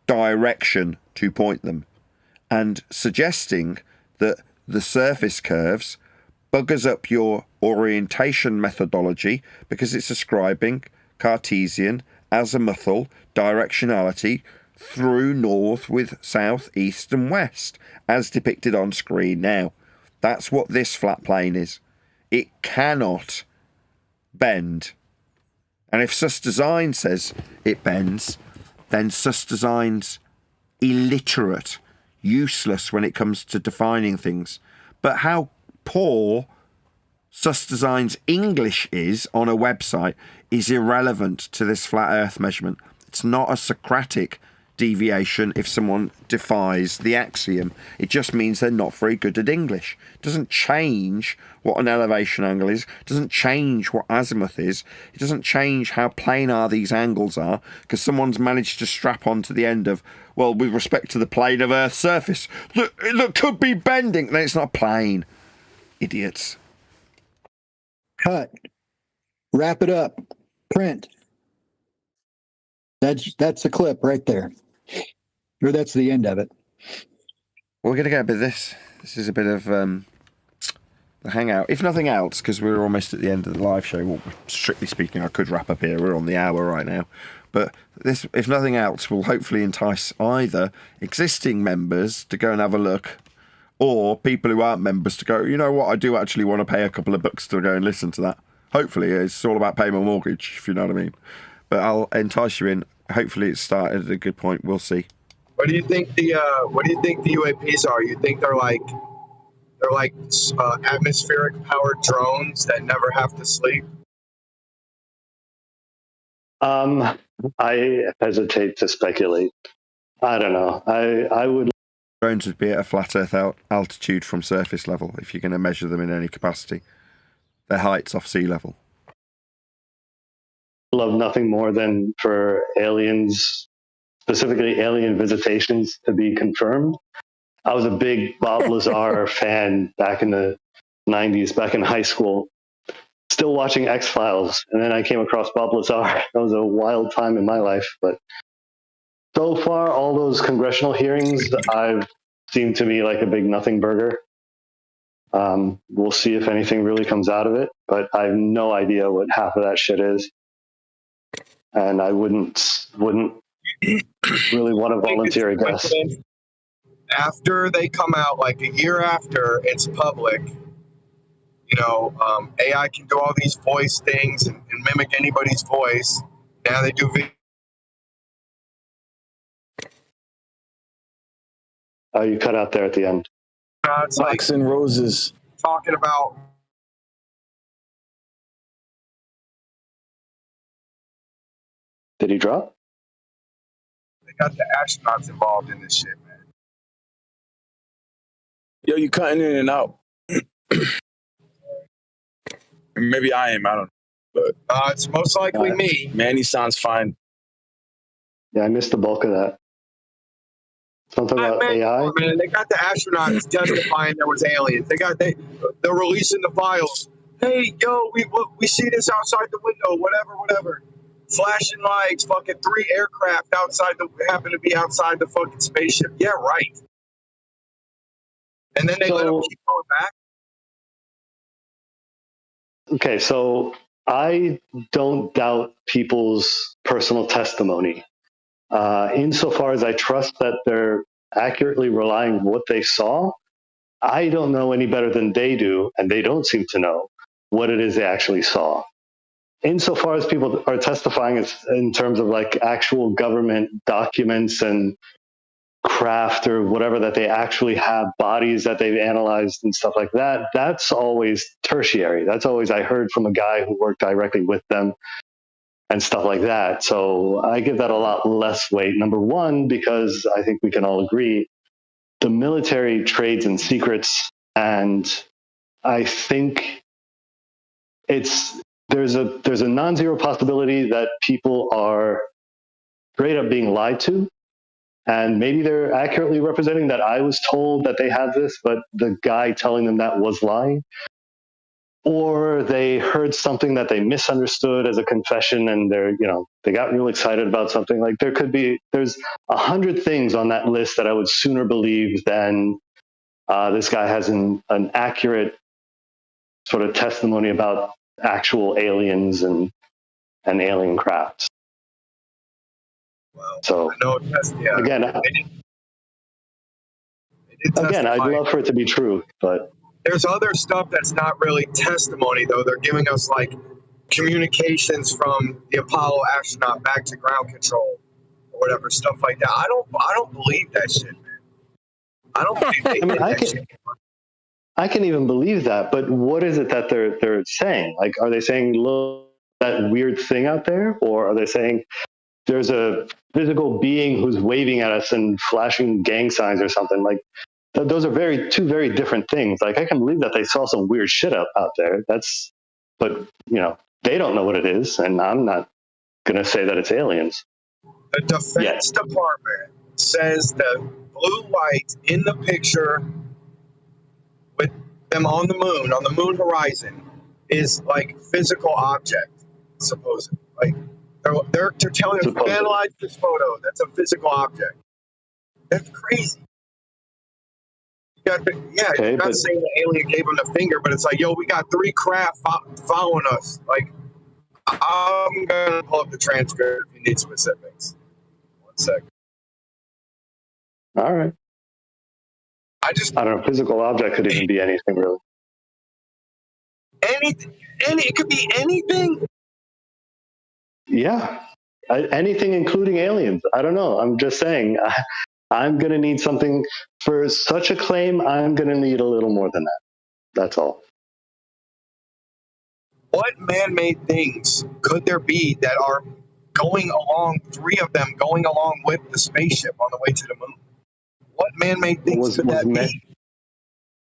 direction to point them. And suggesting that the surface curves buggers up your orientation methodology because it's ascribing Cartesian azimuthal directionality through north with south, east and west, as depicted on screen now. That's what this flat plane is. It cannot bend. And if sus design says it bends, then sus design's illiterate, useless when it comes to defining things. But how poor sus design's English is on a website is irrelevant to this flat earth measurement. It's not a Socratic deviation if someone defies the axiom. It just means they're not very good at English. It doesn't change what an elevation angle is. It doesn't change what azimuth is. It doesn't change how planar these angles are because someone's managed to strap onto the end of, well, with respect to the plane of Earth's surface, that could be bending. Then it's not a plane. Idiots. Cut. Wrap it up. Print. That's a clip right there. Or that's the end of it. We're going to get a bit of this. This is a bit of the hang out. If nothing else, because we're almost at the end of the live show. Well, strictly speaking, I could wrap up here. We're on the hour right now. But this, if nothing else, will hopefully entice either existing members to go and have a look, or people who aren't members to go, you know what, I do actually want to pay a couple of bucks to go and listen to that. Hopefully, it's all about paying my mortgage, if you know what I mean. But I'll entice you in. Hopefully, it started at a good point. We'll see. What do you think the UAPs are? You think they're like atmospheric powered drones that never have to sleep? I hesitate to speculate. I don't know. I would. Drones would be at a flat Earth altitude from surface level if you're going to measure them in any capacity. Their height's off sea level. Love nothing more than for aliens, specifically alien visitations, to be confirmed. I was a big Bob Lazar fan back in the 90s, back in high school. Still watching X-Files, and then I came across Bob Lazar. That was a wild time in my life, but so far, all those congressional hearings, I've seemed to me like a big nothing burger. We'll see if anything really comes out of it, but I have no idea what half of that shit is, and I wouldn't really want to volunteer, I guess. After they come out, like a year after it's public, AI can do all these voice things and mimic anybody's voice. Now they do video. Oh, you cut out there at the end. It's like Fox and Roses. talking about. Did he drop? They got the astronauts involved in this shit, man. Yo, you cutting in and out. Maybe I am. I don't know. But it's most likely me. Manny sounds fine. Yeah, I missed the bulk of that. Something about AI. Man, they got the astronauts testifying there was aliens. They're releasing the files. Hey, yo, we see this outside the window. Whatever. Flashing lights. Fucking 3 aircraft happen to be outside the fucking spaceship. Yeah, right. And then they let them keep going back. Okay, so I don't doubt people's personal testimony. Insofar as I trust that they're accurately relying on what they saw, I don't know any better than they do, and they don't seem to know what it is they actually saw. Insofar as people are testifying in terms of like actual government documents and craft or whatever, that they actually have bodies that they've analyzed and stuff like that, that's always tertiary. That's always, I heard from a guy who worked directly with them and stuff like that. So I give that a lot less weight. Number one, because I think we can all agree, the military trades in secrets, and I think there's a non-zero possibility that people are straight up being lied to, and maybe they're accurately representing that I was told that they have this, but the guy telling them that was lying. Or they heard something that they misunderstood as a confession, and they got real excited about something. Like there's 100 things on that list that I would sooner believe than this guy has an accurate sort of testimony about actual aliens and alien crafts. Well, so I know again, I'd love for it to be true, but. There's other stuff that's not really testimony, though. They're giving us like communications from the Apollo astronaut back to ground control or whatever, stuff like that. I don't believe that shit, man. I don't believe they did that shit. I can even believe that, but what is it that they're saying? Like, are they saying, look, that weird thing out there? Or are they saying there's a physical being who's waving at us and flashing gang signs or something? Like, those are two very different things. Like, I can believe that they saw some weird shit out there. But they don't know what it is, and I'm not going to say that it's aliens. The Defense Department says the blue light in the picture with them on the moon horizon, is like physical object, supposedly. Like they're telling us, analyze this photo. That's a physical object. That's crazy. Yeah, Okay, you're not but- saying the alien gave him the finger, but it's like, yo, we got 3 craft following us. Like, I'm gonna pull up the transcript if you need specifics. 1 second. All right. I don't know. Physical object could even be anything, really. anything. It could be anything. Yeah. Anything, including aliens. I don't know. I'm just saying. I'm going to need something for such a claim. I'm going to need a little more than that. That's all. What man-made things could there be that are going along? 3 of them going along with the spaceship on the way to the moon. What man-made things could that be?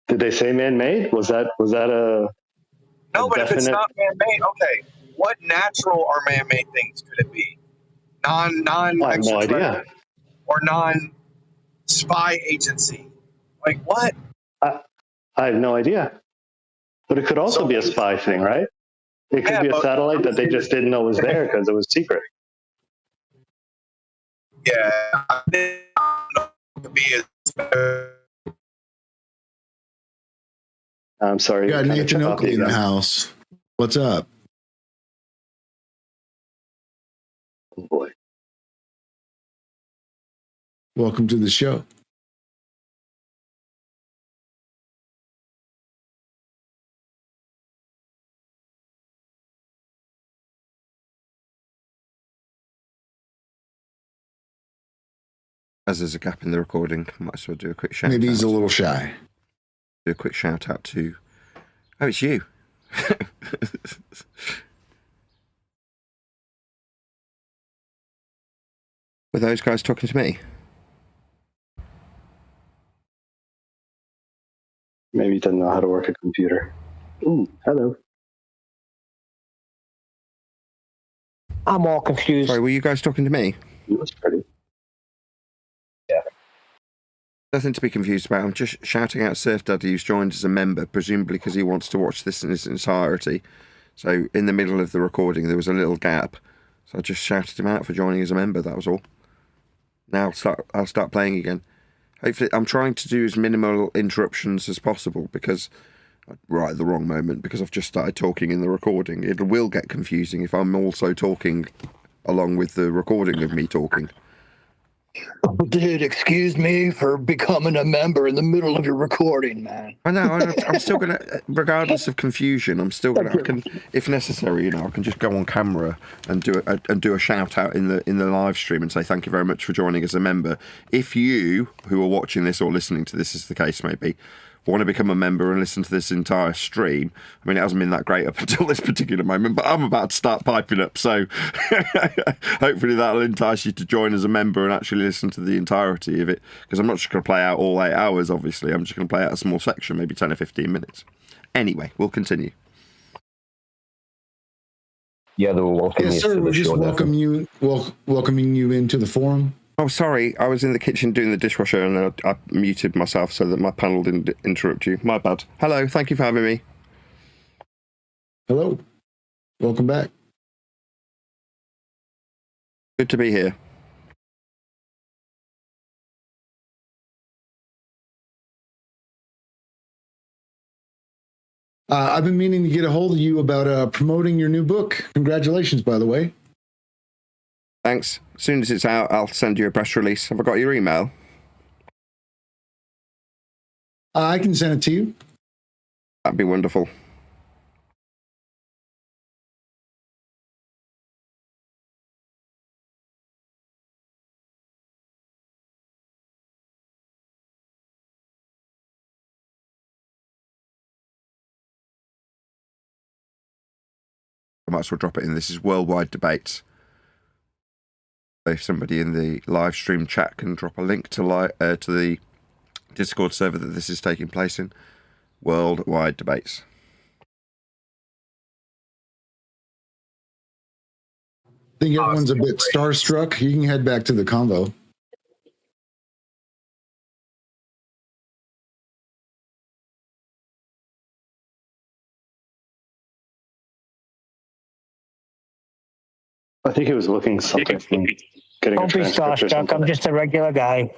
Did they say man-made? Was that a? No, but if it's definite- not man-made, okay. What natural or man-made things could it be? I have no idea. Or non-spy agency? Like what? I have no idea. But it could also be a spy thing, right? It could be a satellite that they just didn't know was there because it was secret. Yeah, I didn't know it could be I'm sorry. We got kinda Nathan choppy Oakley in the again. house. What's up? Oh boy. Welcome to the show. As there's a gap in the recording, I might as well do a quick shout out. Maybe he's a little shy. Do a quick shout out to... Oh, it's you. Were those guys talking to me? Maybe he doesn't know how to work a computer. Ooh, hello. I'm all confused. Sorry, were you guys talking to me? It was pretty. Nothing to be confused about. I'm just shouting out Surf Daddy, who's joined as a member, presumably because he wants to watch this in its entirety. So in the middle of the recording, there was a little gap. So I just shouted him out for joining as a member. That was all. Now I'll start playing again. Hopefully, I'm trying to do as minimal interruptions as possible because right at the wrong moment because I've just started talking in the recording. It will get confusing if I'm also talking along with the recording of me talking. Oh, dude, excuse me for becoming a member in the middle of your recording, man. I know. I'm still gonna, regardless of confusion, I'm still gonna. I can, if necessary, I can just go on camera and do a shout out in the live stream and say thank you very much for joining as a member. If you who are watching this or listening to this, as the case may be, want to become a member and listen to this entire stream, I mean, it hasn't been that great up until this particular moment, but I'm about to start piping up, so hopefully that'll entice you to join as a member and actually listen to the entirety of it, because I'm not just going to play out all 8 hours, obviously. I'm just going to play out a small section, maybe 10 or 15 minutes. Anyway, we'll continue. Yeah, they will welcome Yes, you sir. to We're the just show. welcoming you into the forum. Oh, sorry. I was in the kitchen doing the dishwasher and I muted myself so that my panel didn't interrupt you. My bad. Hello. Thank you for having me. Hello. Welcome back. Good to be here. I've been meaning to get a hold of you about promoting your new book. Congratulations, by the way. Thanks. As soon as it's out, I'll send you a press release. Have I got your email? I can send it to you. That'd be wonderful. I might as well drop it in. This is Worldwide Debates. If somebody in the live stream chat can drop a link to the Discord server that this is taking place in. Worldwide Debates. I think everyone's a bit starstruck. You can head back to the convo. I think he was looking something from getting a Don't be transcript or starstruck. something. I'm just a regular guy.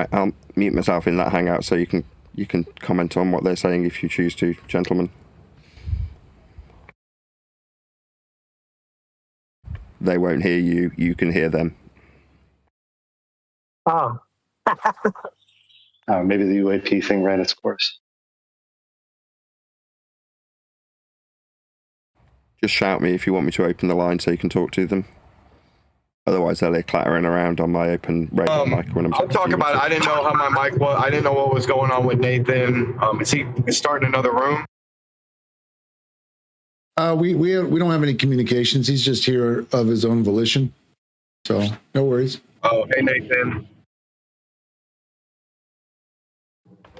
Right, I'll mute myself in that hangout so you can comment on what they're saying if you choose to, gentlemen. They won't hear you. You can hear them. Oh. Maybe the UAP thing ran its course. Just shout me if you want me to open the line so you can talk to them. Otherwise, they'll hear clattering around on my open radio mic when I'm I'll talk about it. I didn't know how my mic was. I didn't know what was going on with Nathan. Is he starting another room? We don't have any communications. He's just here of his own volition. So no worries. Oh, hey, Nathan.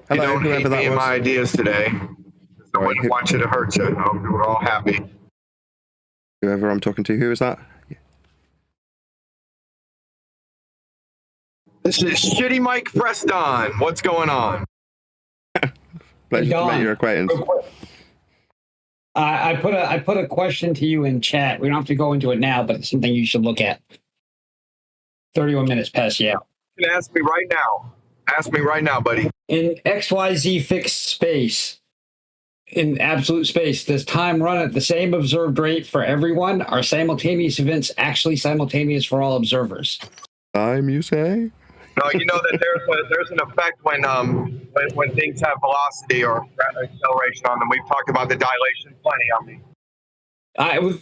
Hello, you don't hate me and my ideas today. I wouldn't want you to hurt you. I hope we're all happy. Whoever I'm talking to, who is that? This is Shitty Mike Preston. What's going on? Pleasure to make your acquaintance. I put a question to you in chat. We don't have to go into it now, but it's something you should look at. 31 minutes past you out. You can ask me right now. Ask me right now, buddy. In XYZ fixed space, in absolute space, does time run at the same observed rate for everyone? Are simultaneous events actually simultaneous for all observers? Time, you say? No, you know that there's an effect when things have velocity or acceleration on them. We've talked about the dilation plenty on me.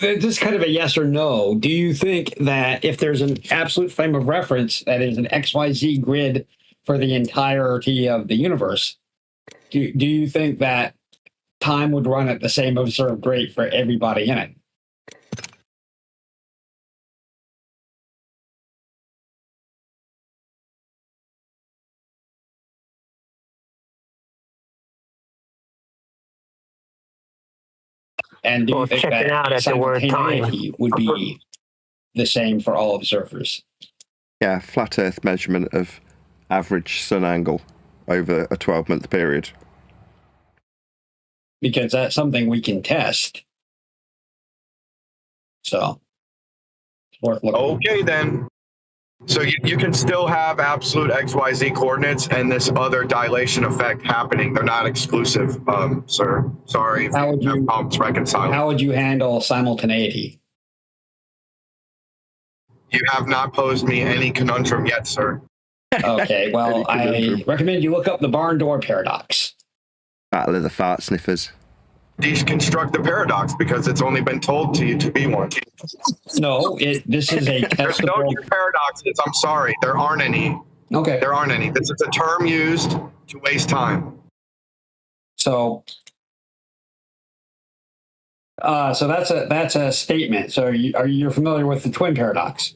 This is kind of a yes or no. Do you think that if there's an absolute frame of reference that is an XYZ grid for the entirety of the universe, do you think that time would run at the same observed rate for everybody in it? And do you think checking out that at the word time simultaneity would be the same for all observers? Yeah, flat Earth measurement of average sun angle over a 12-month period. Because that's something we can test. So, it's worth looking. Okay, then. So you can still have absolute XYZ coordinates and this other dilation effect happening. They're not exclusive, sir. Sorry if How would you have you problems reconciling. How would you handle simultaneity? You have not posed me any conundrum yet, sir. Okay, well, I recommend you look up the barn door paradox. Battle of the fart sniffers. Deconstruct the paradox because it's only been told to you to be one. No, this is a There's no testable. new paradoxes. I'm sorry. There aren't any. Okay. There aren't any. This is a term used to waste time. So that's a statement. So are you familiar with the twin paradox?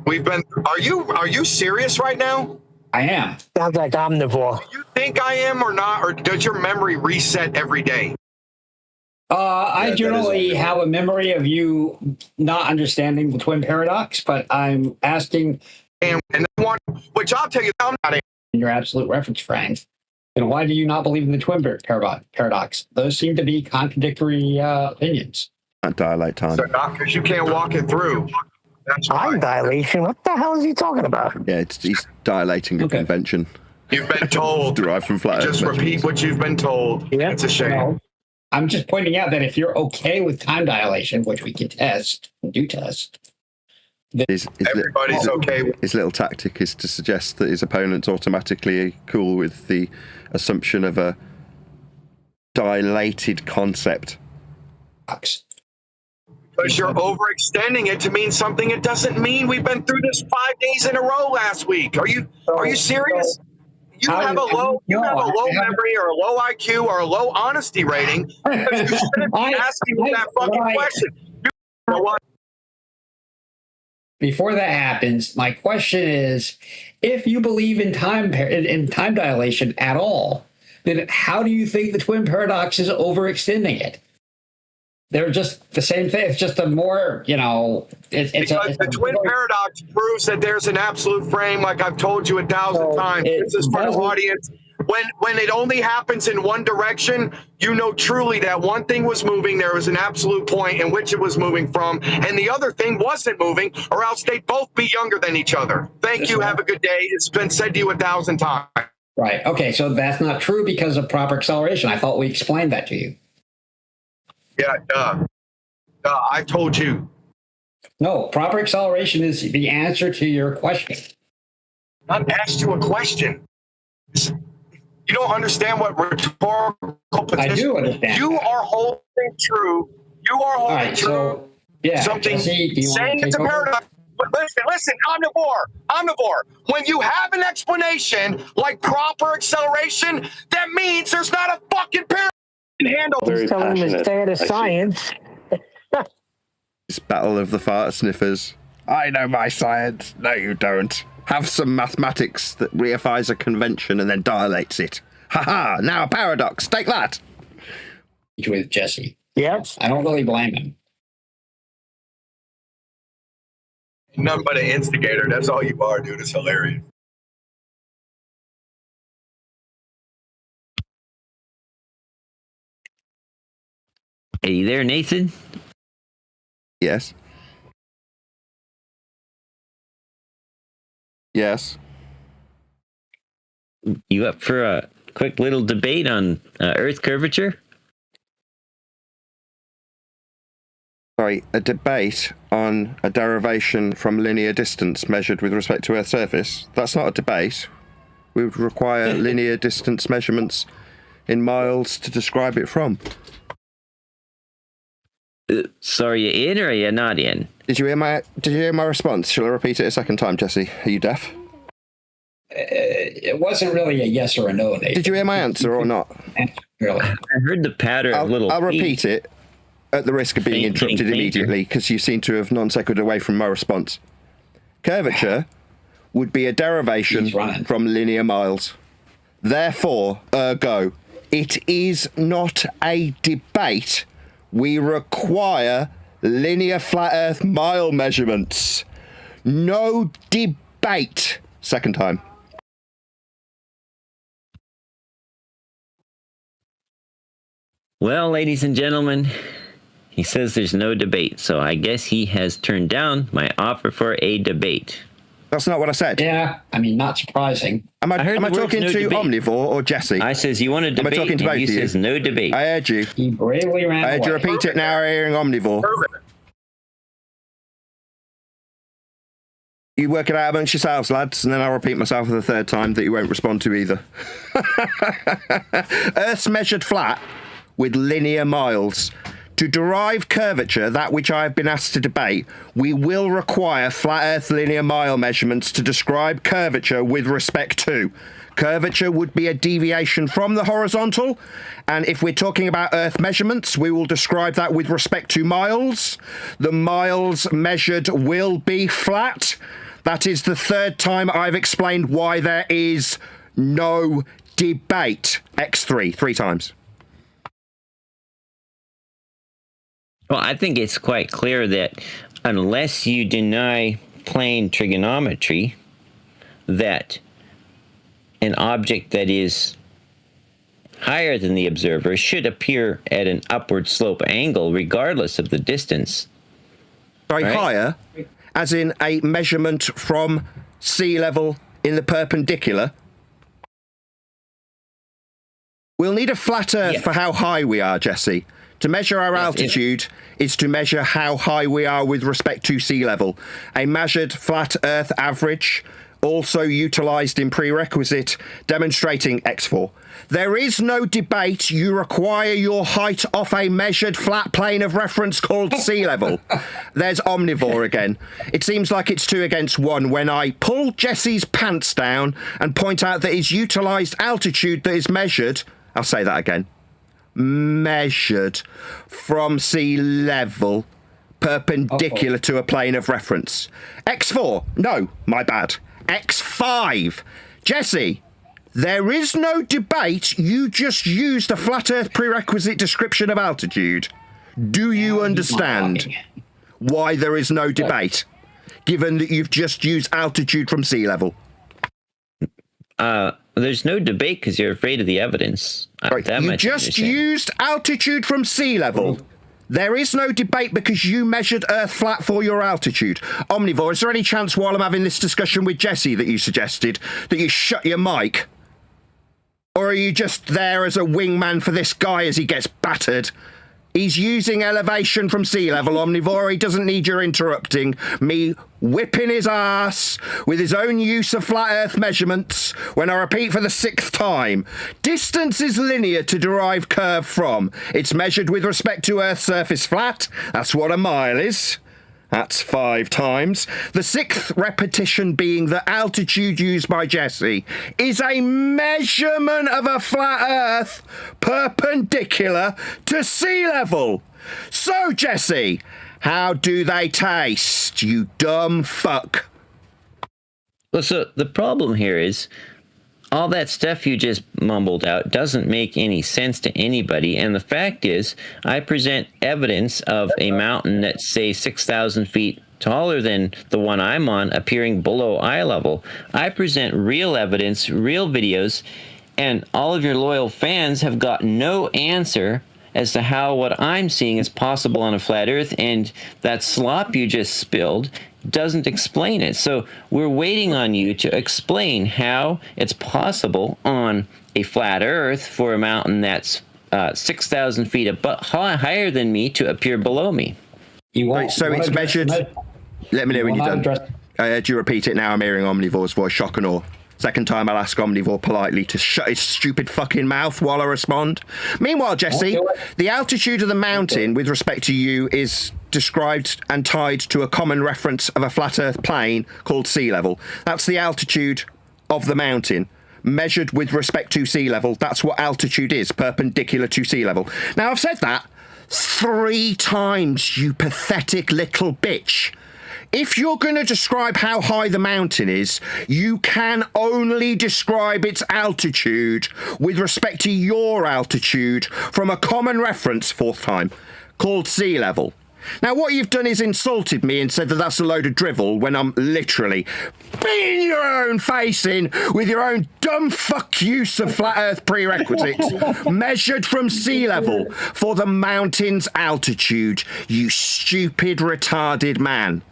Are you serious right now? I am. Sounds like omnivore. Do you think I am or not, or does your memory reset every day? I generally have a memory of you not understanding the twin paradox, but I'm asking. And one, which I'll tell you, I'm not in your absolute reference frame. And why do you not believe in the twin paradox? Those seem to be contradictory opinions. Not dilate time. So not because you can't walk it through. That's Time dilation? What the hell is he talking about? Yeah, he's dilating a convention. You've been told. Derived from flat Just Earth repeat what you've been told. Yeah, it's a shame. No, I'm just pointing out that if you're okay with time dilation, which we can test, everybody's okay with. His little tactic is to suggest that his opponent's automatically cool with the assumption of a dilated concept. Because you're overextending it to mean something it doesn't mean. We've been through this 5 days in a row last week. Are you serious? You have a low memory or a low IQ or a low honesty rating because you shouldn't be asking me that fucking question. You know what? Before that happens, my question is, if you believe in time dilation at all, then how do you think the twin paradox is overextending it? They're just the same thing. It's just a more, the twin paradox proves that there's an absolute frame, like I've told you 1,000 times. This is for the audience. when it only happens in one direction, you know truly that one thing was moving. There was an absolute point in which it was moving from, and the other thing wasn't moving, or else they'd both be younger than each other. Thank you. Have a good day. It's been said to you 1,000 times. Right. Okay. So that's not true because of proper acceleration. I thought we explained that to you. Yeah. I told you. No, proper acceleration is the answer to your question. I've asked you a question. You don't understand what rhetorical position. I do understand. You are holding true. You are holding true. So, yeah, something Jesse, saying it's a paradox. But listen, omnivore. When you have an explanation like proper acceleration, that means there's not a fucking paradox you can handle. He's telling him to stay out of science. It's Battle of the Fart Sniffers. I know my science. No, you don't. Have some mathematics that reifies a convention and then dilates it. Ha! Now a paradox. Take that. With Jesse. Yes. I don't really blame him. Nothing but an instigator. That's all you are, dude. It's hilarious. Are you there, Nathan? Yes. Yes. You up for a quick little debate on Earth curvature? Sorry, a debate on a derivation from linear distance measured with respect to Earth's surface. That's not a debate. We would require linear distance measurements in miles to describe it from. So are you in or are you not in? Did you hear my response? Shall I repeat it a second time, Jesse? Are you deaf? It wasn't really a yes or a no, Nathan. Did you hear my answer or not? Really? I heard the patter of little. I'll repeat it at the risk of being interrupted immediately because you seem to have non sequitured away from my response. Curvature would be a derivation from linear miles. Therefore, ergo, it is not a debate. We require linear flat Earth mile measurements. No debate. Second time. Well, ladies and gentlemen, he says there's no debate, so I guess he has turned down my offer for a debate. That's not what I said. Yeah, I mean, not surprising. Am I talking no to debate. Omnivore or Jesse? I says you want to debate, Am I talking to both and of he you? says no debate. I heard you. He bravely ran I heard you away. repeat it now, hearing Omnivore. You work it out amongst yourselves, lads, and then I'll repeat myself for the third time that you won't respond to either. Earth's measured flat with linear miles. To derive curvature, that which I have been asked to debate, we will require flat Earth linear mile measurements to describe curvature with respect to. Curvature would be a deviation from the horizontal, and if we're talking about Earth measurements, we will describe that with respect to miles. The miles measured will be flat. That is the third time I've explained why there is no debate. X3, 3 times. Well, I think it's quite clear that unless you deny plane trigonometry, that an object that is higher than the observer should appear at an upward slope angle regardless of the distance. Sorry, right? Higher, as in a measurement from sea level in the perpendicular. We'll need a flat Earth for how high we are, Jesse. To measure our altitude is to measure how high we are with respect to sea level. A measured flat Earth average, also utilised in prerequisite, demonstrating X4. There is no debate. You require your height off a measured flat plane of reference called sea level. There's Omnivore again. It seems like it's 2 against 1 when I pull Jesse's pants down and point out that his utilised altitude that is measured, I'll say that again, measured from sea level perpendicular to a plane of reference. X4, no, my bad. X5. Jesse, there is no debate. You just used a flat Earth prerequisite description of altitude. Do you understand why there is no debate, given that you've just used altitude from sea level? there's no debate because you're afraid of the evidence. Right. That You much just understand. used altitude from sea level. There is no debate because you measured Earth flat for your altitude. Omnivore, is there any chance while I'm having this discussion with Jessie that you suggested that you shut your mic? Or are you just there as a wingman for this guy as he gets battered? He's using elevation from sea level, Omnivore. He doesn't need your interrupting me whipping his ass with his own use of flat Earth measurements when I repeat for the 6th time. Distance is linear to derive curve from. It's measured with respect to Earth's surface flat. That's what a mile is. That's 5 times. The 6th repetition being the altitude used by Jessie is a measurement of a flat Earth perpendicular to sea level. So, Jessie, how do they taste, you dumb fuck? Well, so the problem here is all that stuff you just mumbled out doesn't make any sense to anybody. And the fact is, I present evidence of a mountain that's, say, 6,000 feet taller than the one I'm on, appearing below eye level. I present real evidence, real videos, and all of your loyal fans have got no answer as to how what I'm seeing is possible on a flat Earth, and that slop you just spilled doesn't explain it. So we're waiting on you to explain how it's possible on a flat Earth for a mountain that's 6,000 feet higher than me to appear below me. Right, so it's measured. Let me know when you're done. Do you repeat it now? I'm hearing Omnivore's voice. Shock and awe. Second time I'll ask Omnivore politely to shut his stupid fucking mouth while I respond. Meanwhile, Jessie, the altitude of the mountain with respect to you is described and tied to a common reference of a flat Earth plane called sea level. That's the altitude of the mountain measured with respect to sea level. That's what altitude is, perpendicular to sea level. Now, I've said that 3 times, you pathetic little bitch. If you're going to describe how high the mountain is, you can only describe its altitude with respect to your altitude from a common reference, 4th time, called sea level. Now, what you've done is insulted me and said that that's a load of drivel when I'm literally beating your own face in with your own dumb fuck use of flat Earth prerequisites measured from sea level for the mountain's altitude, you stupid, retarded man.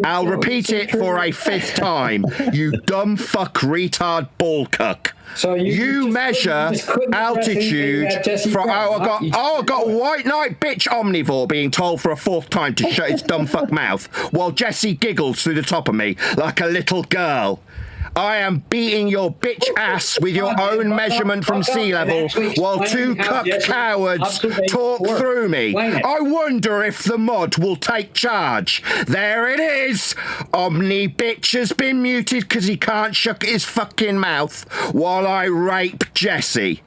I'll repeat it for a 5th time, you dumb fuck retard ball cuck. So you measure altitude from. I got white knight bitch Omnivore being told for a 4th time to shut his dumb fuck mouth while Jessie giggles through the top of me like a little girl. I am beating your bitch ass with your own measurement from sea level while 2 cuck cowards talk through me. I wonder if the mod will take charge. There it is. Omni bitch has been muted because he can't shut his fucking mouth while I rape Jessie.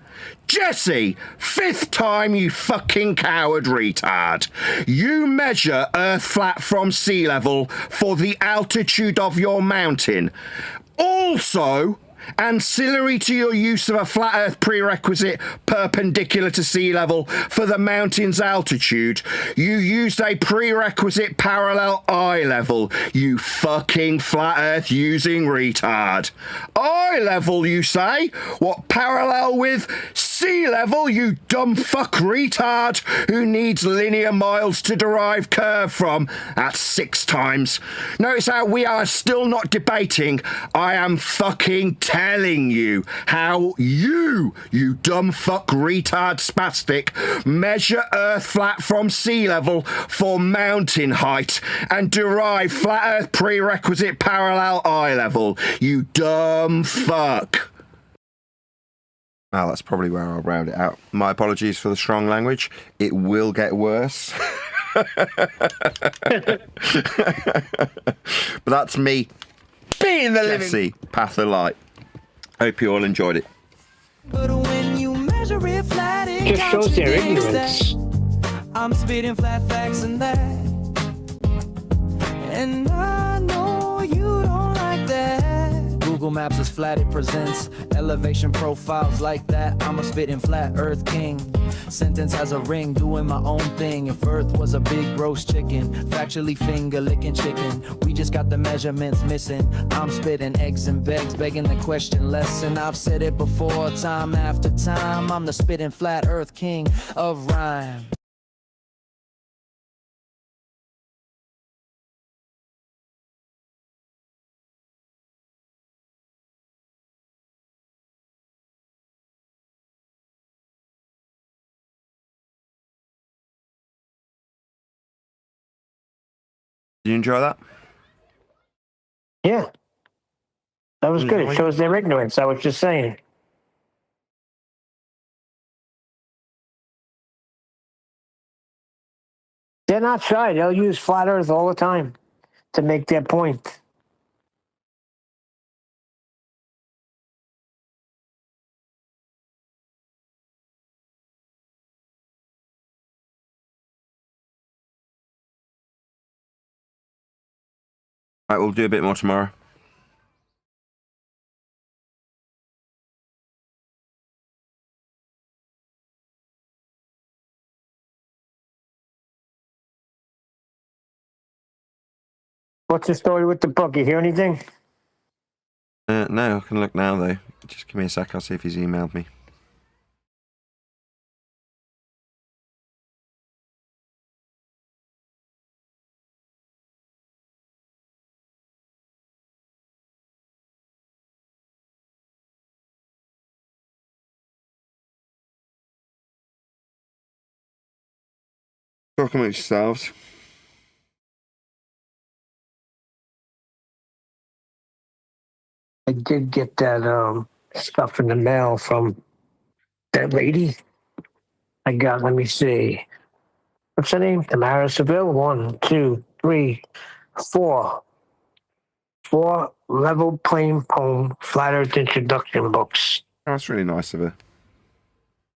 Jessie, 5th time, you fucking coward retard. You measure Earth flat from sea level for the altitude of your mountain. Also, ancillary to your use of a flat Earth prerequisite perpendicular to sea level for the mountain's altitude, you used a prerequisite parallel eye level, you fucking flat Earth using retard. Eye level, you say? What, parallel with sea level, you dumb fuck retard who needs linear miles to derive curve from? That's 6 times. Notice how we are still not debating. I am fucking telling you how you dumb fuck retard spastic, measure Earth flat from sea level for mountain height and derive flat Earth prerequisite parallel eye level. You dumb fuck. Well, that's probably where I'll round it out. My apologies for the strong language. It will get worse. But that's me being the Jessie, Path of Light. Hope you all enjoyed it. But when you measure it flat, it Just shows their contradicts ignorance. that. I'm spitting flat facts and that. And I know you don't like that. Google Google Maps is flat, it presents elevation profiles like that. I'm a spitting flat earth king. Sentence has a ring, doing my own thing. If earth was a big roast chicken, factually finger licking chicken. We just got the measurements missing. I'm spitting eggs and begs, begging the question lesson. I've said it before, time after time. I'm the spitting flat earth king of rhyme. Did you enjoy that? Yeah. That was good. It shows their ignorance. I was just saying. They're not shy. They'll use flat earth all the time to make their point. Right, we'll do a bit more tomorrow. What's the story with the book? You hear anything? No, I can look now, though. Just give me a sec. I'll see if he's emailed me. Talk amongst yourselves. I did get that stuff in the mail from that lady. I got, let me see. What's her name? Tamara Seville. 1, 2, 3, 4. 4 level plain poem flat earth introduction books. Oh, that's really nice of her.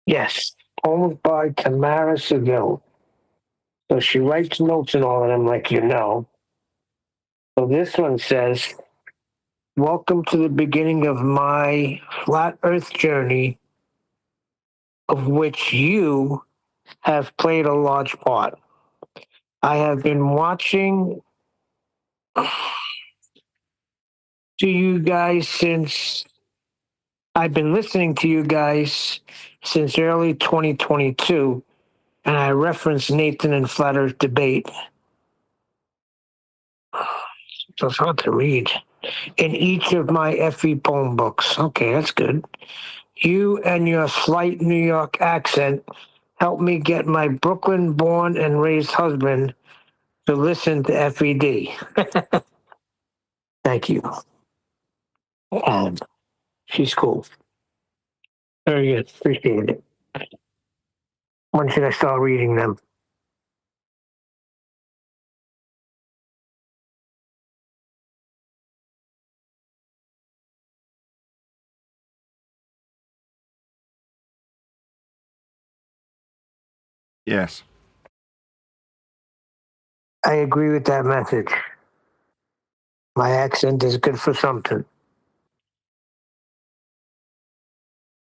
Yes. Poems by Tamara Seville. So she writes notes and all of them, like you know. So this one says, welcome to the beginning of my flat earth journey, of which you have played a large part. I have been watching to you guys since I've been listening to you guys since early 2022, and I referenced Nathan and Flat Earth debate. So it's hard to read. In each of my FE poem books. Okay, that's good. You and your slight New York accent helped me get my Brooklyn born and raised husband to listen to FED. Thank you. And she's cool. Very good. Appreciate it. When should I start reading them? Yes. I agree with that message. My accent is good for something.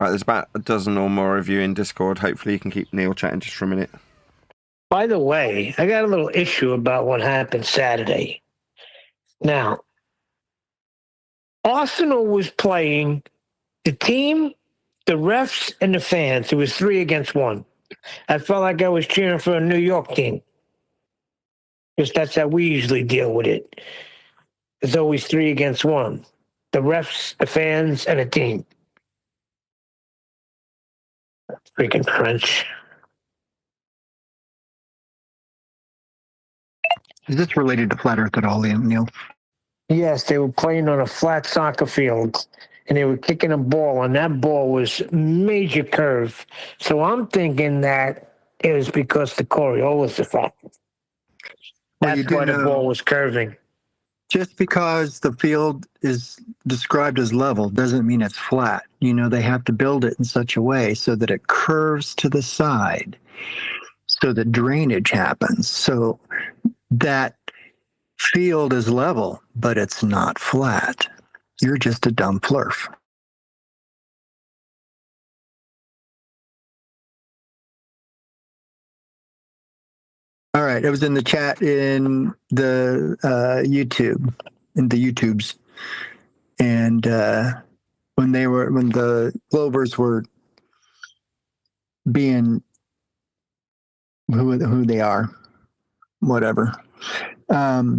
Right, there's about a dozen or more of you in Discord. Hopefully you can keep Neil chatting just for a minute. By the way, I got a little issue about what happened Saturday. Now, Arsenal was playing the team, the refs, and the fans. It was 3 against 1. I felt like I was cheering for a New York team. Because that's how we usually deal with it. It's always 3 against 1. The refs, the fans, and the team. Freaking French. Is this related to flat Earth at all, Neil? Yes, they were playing on a flat soccer field, and they were kicking a ball, and that ball was major curve. So I'm thinking that it was because the Coriolis effect. That's why the ball was curving. Just because the field is described as level doesn't mean it's flat. You know, they have to build it in such a way so that it curves to the side so that drainage happens. So that field is level, but it's not flat. You're just a dumb flurf. All right, it was in the chat in the YouTube, in the YouTubes, and when the Glovers were being who they are, whatever. I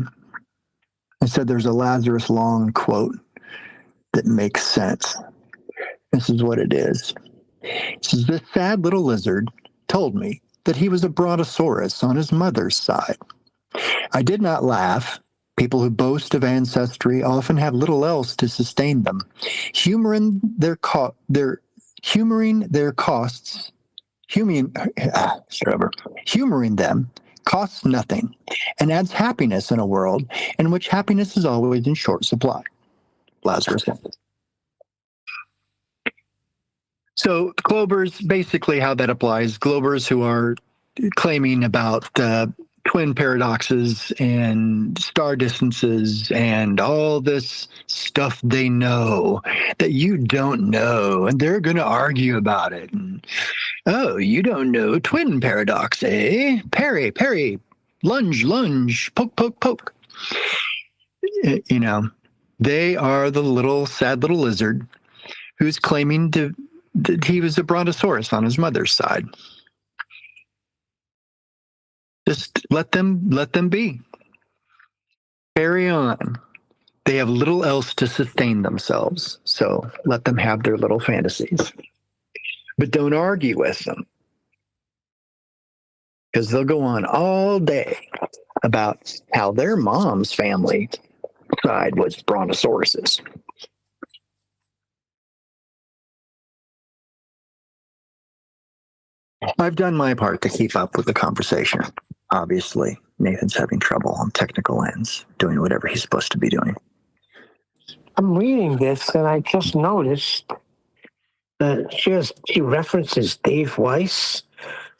said there's a Lazarus Long quote that makes sense. This is what it is. It says, this sad little lizard told me that he was a brontosaurus on his mother's side. I did not laugh. People who boast of ancestry often have little else to sustain them. Humoring them costs nothing and adds happiness in a world in which happiness is always in short supply. Lazarus. So Globers, basically how that applies, Globers who are claiming about twin paradoxes and star distances and all this stuff they know that you don't know, and they're going to argue about it. And, oh, you don't know twin paradox, eh? Parry, lunge, poke. You know, they are the little sad little lizard who's claiming that he was a brontosaurus on his mother's side. Just let them be. Carry on. They have little else to sustain themselves, so let them have their little fantasies. But don't argue with them, because they'll go on all day about how their mom's family side was brontosauruses. I've done my part to keep up with the conversation. Obviously, Nathan's having trouble on technical ends, doing whatever he's supposed to be doing. I'm reading this, and I just noticed that she references Dave Weiss.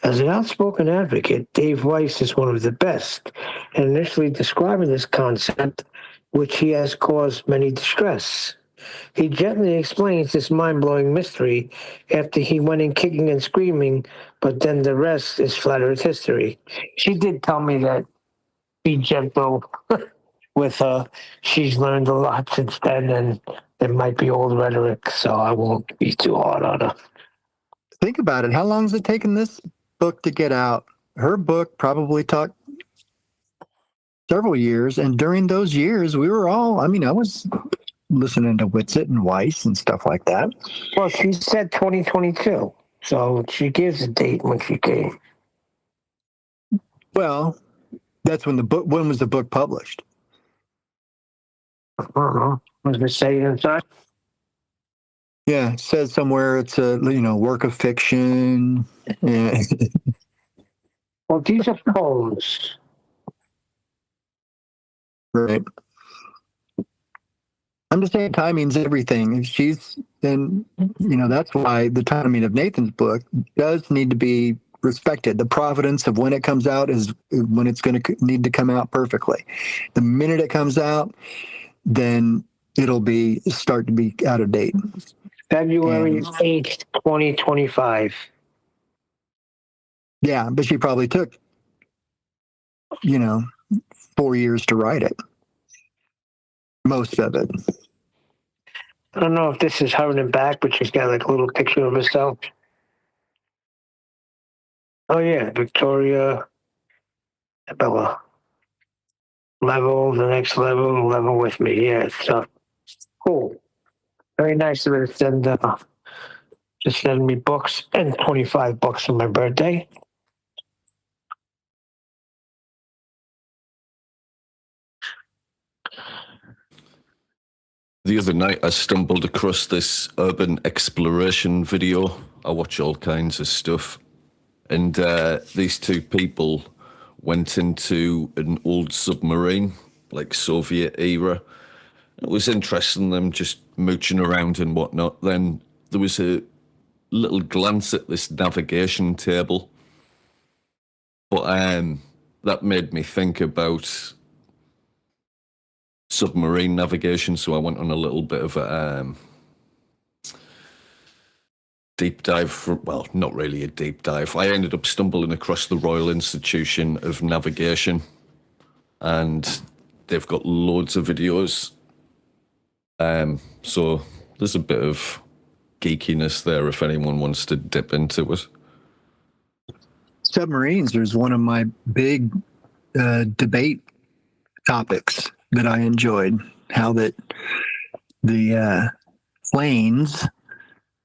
As an outspoken advocate, Dave Weiss is one of the best, and initially describing this concept, which he has caused many distress. He gently explains this mind-blowing mystery after he went in kicking and screaming, but then the rest is flat earth history. She did tell me that be gentle with her. She's learned a lot since then, and it might be old rhetoric, so I won't be too hard on her. Think about it. How long has it taken this book to get out? Her book probably took several years, and during those years, we were all, I was listening to Whitsitt and Weiss and stuff like that. Well, she said 2022, so she gives a date when she came. Well, that's when when was the book published? I don't know. Was it say inside? Yeah, it says somewhere it's a work of fiction. Yeah. Well, these are poems. Right. I'm just saying timing's everything. That's why the timing of Nathan's book does need to be respected. The providence of when it comes out is when it's going to need to come out perfectly. The minute it comes out, then it'll start to be out of date. February 8th, 2025. Yeah, but she probably took, 4 years to write it. Most of it. I don't know if this is her in the back, but she's got like a little picture of herself. Oh yeah, Victoria, Bella. Level, the next level with me. Yeah, so cool. Very nice of her to send me books and $25 for my birthday. The other night, I stumbled across this urban exploration video. I watch all kinds of stuff. And these two people went into an old submarine, like Soviet era. It was interesting, them just mooching around and whatnot. Then there was a little glance at this navigation table. But that made me think about submarine navigation, so I went on a little bit of a deep dive. Well, not really a deep dive. I ended up stumbling across the Royal Institution of Navigation, and they've got loads of videos. So there's a bit of geekiness there if anyone wants to dip into it. Submarines is one of my big debate topics that I enjoyed. How that the planes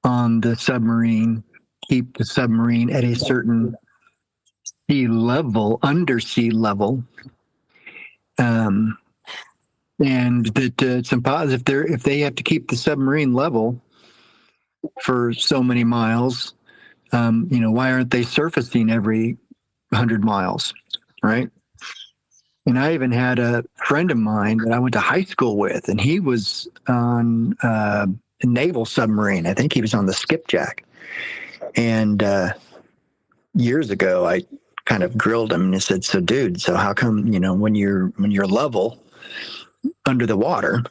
on the submarine keep the submarine at a certain sea level, under sea level, and that it's impossible if they have to keep the submarine level for so many miles. Why aren't they surfacing every 100 miles, right? And I even had a friend of mine that I went to high school with, and he was on a naval submarine. I think he was on the Skipjack. And years ago, I kind of grilled him and I said, "So, dude, so how come when you're level under the water,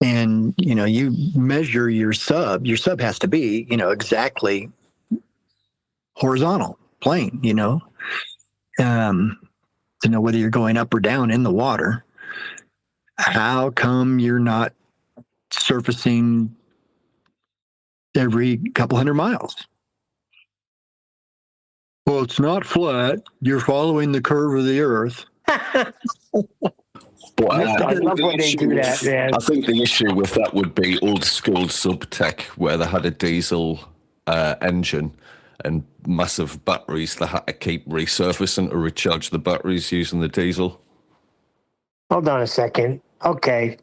and you measure your sub has to be exactly horizontal plane, to know whether you're going up or down in the water. How come you're not surfacing every couple hundred miles?" "Well, it's not flat. You're following the curve of the earth." But, I love when they do that, man. I think the issue with that would be old school subtech, where they had a diesel engine and massive batteries that had to keep resurfacing to recharge the batteries using the diesel. Hold on a second. Okay.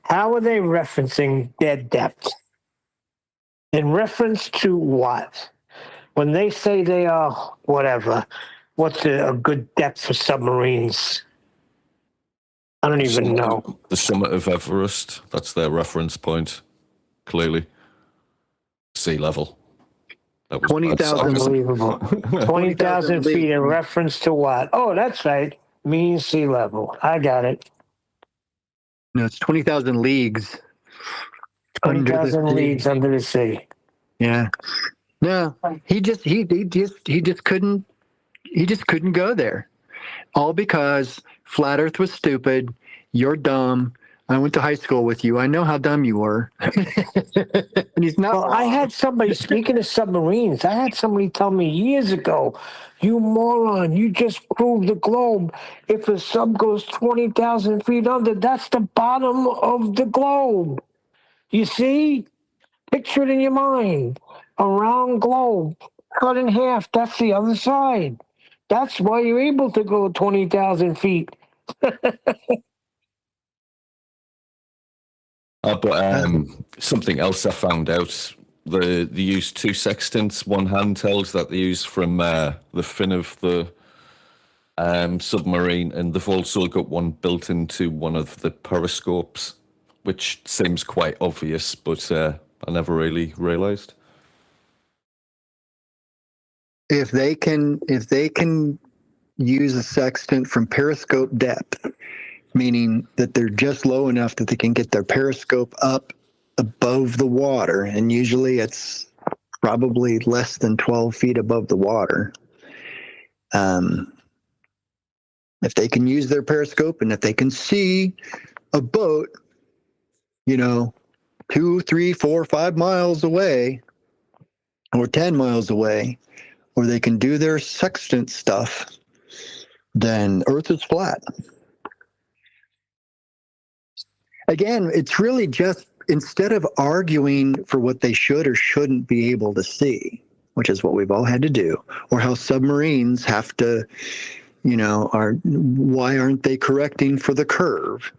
How are they referencing their depth? In reference to what? When they say they are whatever, what's a good depth for submarines? I don't even know. The summit of Everest, that's their reference point, clearly. Sea level. 20,000. Unbelievable. 20,000 feet in reference to what? Oh, that's right. Mean sea level. I got it. No, it's 20,000 leagues. 20,000 leagues under the sea. Yeah. No, he just couldn't go there. All because flat Earth was stupid. You're dumb. I went to high school with you. I know how dumb you were. And he's not. Well, I had somebody, speaking of submarines, I had somebody tell me years ago, "You moron, you just proved the globe. If a sub goes 20,000 feet under, that's the bottom of the globe. You see? Picture it in your mind. A round globe, cut in half, that's the other side. That's why you're able to go 20,000 feet." But something else I found out, they use two sextants, one handheld that they use from the fin of the submarine, and they've also got one built into one of the periscopes, which seems quite obvious, but I never really realized. If they can use a sextant from periscope depth, meaning that they're just low enough that they can get their periscope up above the water, and usually it's probably less than 12 feet above the water. If they can use their periscope and if they can see a boat, 2, 3, 4, 5 miles away, or 10 miles away, or they can do their sextant stuff, then Earth is flat. Again, it's really just, instead of arguing for what they should or shouldn't be able to see, which is what we've all had to do, or how submarines have to, why aren't they correcting for the curve?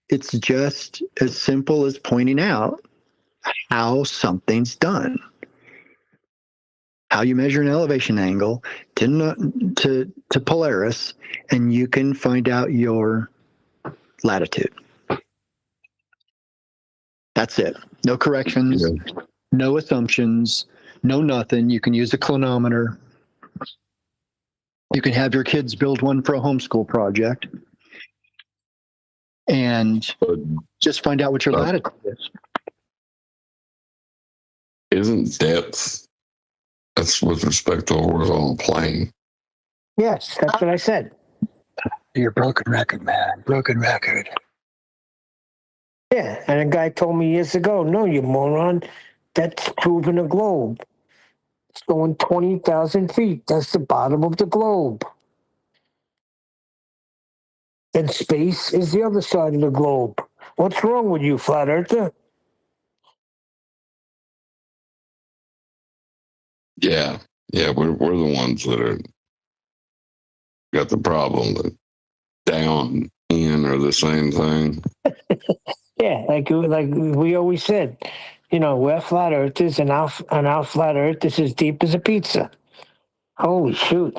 It's just as simple as pointing out how something's done. How you measure an elevation angle to Polaris, and you can find out your latitude. That's it. No corrections, no assumptions, no nothing. You can use a clinometer. You can have your kids build one for a homeschool project. and just find out what your latitude is. Isn't depth, that's with respect to a horizontal plane? Yes, that's what I said. You're broken record, man. Broken record. Yeah, and a guy told me years ago, no, you moron, that's proving a globe. It's going 20,000 feet. That's the bottom of the globe. And space is the other side of the globe. What's wrong with you, flat earther? Yeah. Yeah, we're the ones that are got the problem that down in are the same thing. Yeah, like we always said, you know, we're flat earthers, and our flat earth is as deep as a pizza. Holy shoot.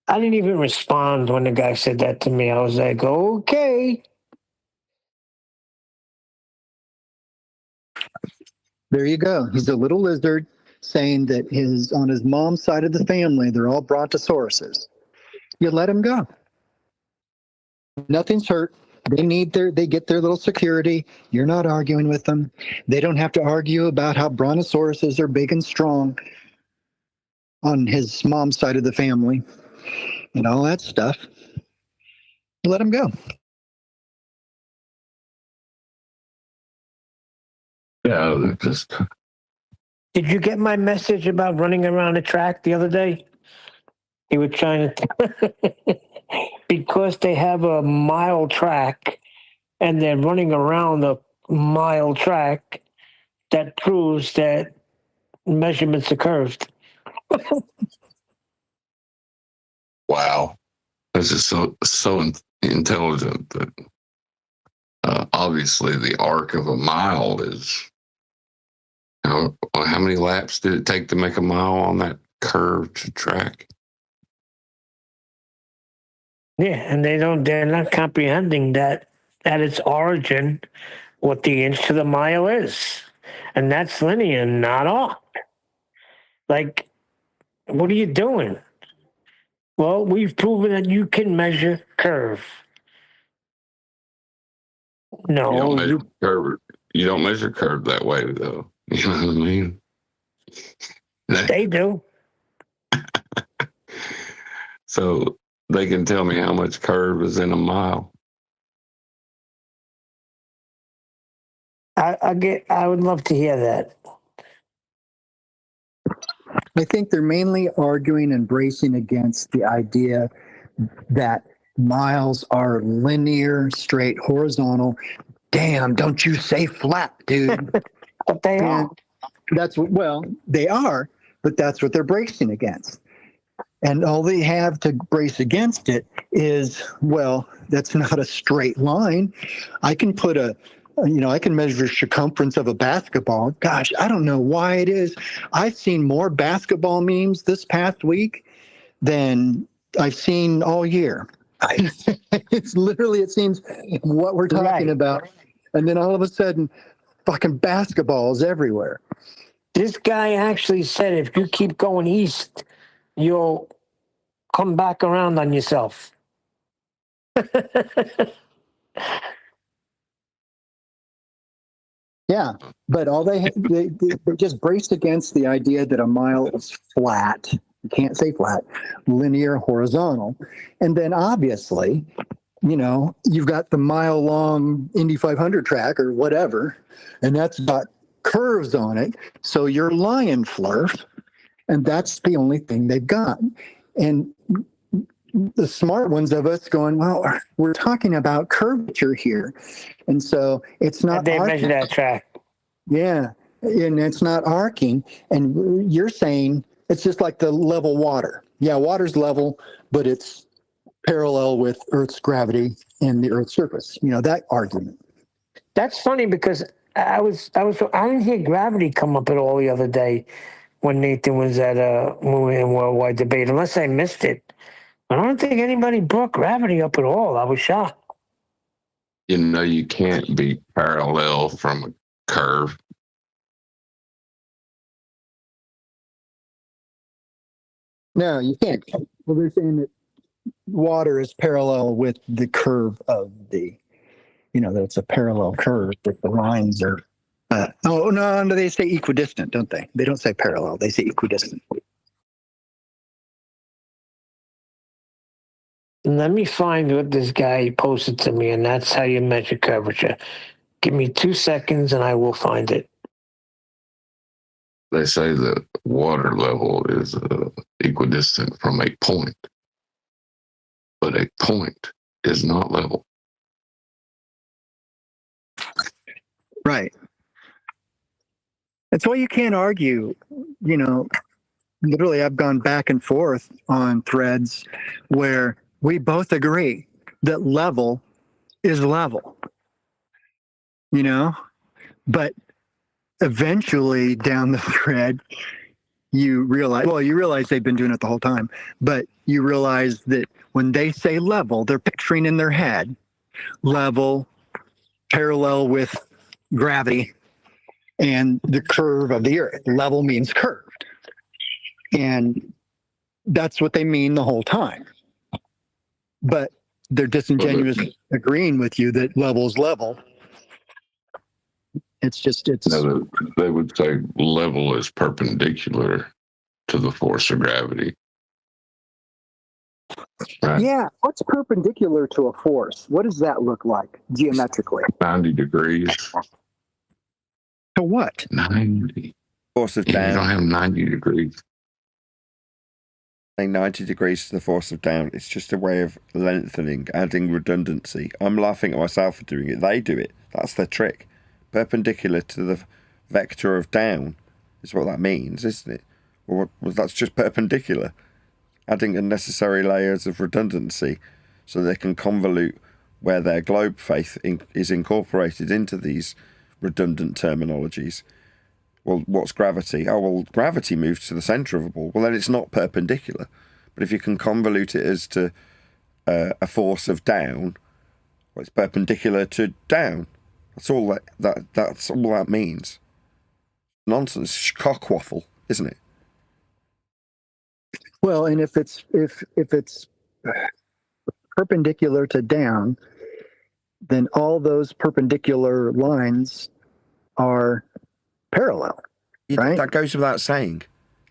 I didn't even respond when the guy said that to me. I was like, okay. There you go. He's a little lizard saying that on his mom's side of the family, they're all brontosauruses. You let him go. Nothing's hurt. They get their little security. You're not arguing with them. They don't have to argue about how brontosauruses are big and strong on his mom's side of the family and all that stuff. Let him go. Yeah, just. Did you get my message about running around the track the other day? He was trying to, because they have a mile track and they're running around a mile track, that proves that measurements are curved. Wow. This is so intelligent that obviously the arc of a mile is, how many laps did it take to make a mile on that curved track? Yeah, and they're not comprehending that at its origin, what the inch to the mile is. And that's linear, not arc. Like, what are you doing? Well, we've proven that you can measure curve. No, You don't measure curve that way, though. You know what I mean? They do. So they can tell me how much curve is in a mile. I would love to hear that. I think they're mainly arguing and bracing against the idea that miles are linear, straight, horizontal. Damn, don't you say flat, dude. But they are. They are, but that's what they're bracing against. And all they have to brace against it is, well, that's not a straight line. I can put I can measure circumference of a basketball. Gosh, I don't know why it is. I've seen more basketball memes this past week than I've seen all year. It's literally, it seems, what we're talking about. And then all of a sudden, fucking basketballs everywhere. This guy actually said if you keep going east, you'll come back around on yourself. Yeah, but all they just braced against the idea that a mile is flat. You can't say flat, linear, horizontal. And then obviously, you've got the mile long Indy 500 track or whatever, and that's got curves on it. So you're lion flurf, and that's the only thing they've got. And the smart ones of us going, well, we're talking about curvature here. And so it's not. They measure that track. Yeah. And it's not arcing. And you're saying it's just like the level water. Yeah, water's level, but it's parallel with Earth's gravity and the Earth's surface. That argument. That's funny because I didn't hear gravity come up at all the other day when Nathan was at when we were in Worldwide Debate, unless I missed it. I don't think anybody brought gravity up at all. I was shocked. You can't be parallel from a curve. No, you can't. Well, they're saying that water is parallel with the curve of the that it's a parallel curve, that the lines are. No, they say equidistant, don't they? They don't say parallel; they say equidistant. Let me find what this guy posted to me, and that's how you measure curvature. Give me 2 seconds, and I will find it. They say that water level is equidistant from a point, but a point is not level. Right. That's why you can't argue. Literally, I've gone back and forth on threads where we both agree that level is level. But eventually down the thread, you realize they've been doing it the whole time, but you realize that when they say level, they're picturing in their head level parallel with gravity and the curve of the earth. Level means curved. And that's what they mean the whole time. But they're disingenuous agreeing with you that level's level. No, they would say level is perpendicular to the force of gravity. Right? Yeah. What's perpendicular to a force? What does that look like geometrically? 90 degrees. To what? 90. Force of down. You don't have 90 degrees. Saying 90 degrees to the force of down. It's just a way of lengthening, adding redundancy. I'm laughing at myself for doing it. They do it. That's their trick. Perpendicular to the vector of down is what that means, isn't it? Well, that's just perpendicular. Adding unnecessary layers of redundancy so they can convolute where their globe faith is incorporated into these redundant terminologies. Well, what's gravity? Oh, well, gravity moves to the centre of a ball. Well, then it's not perpendicular. But if you can convolute it as to a force of down, well, it's perpendicular to down. That's all that's all that means. Nonsense, cockwaffle, isn't it? Well, and if it's perpendicular to down, then all those perpendicular lines are parallel, right? That goes without saying.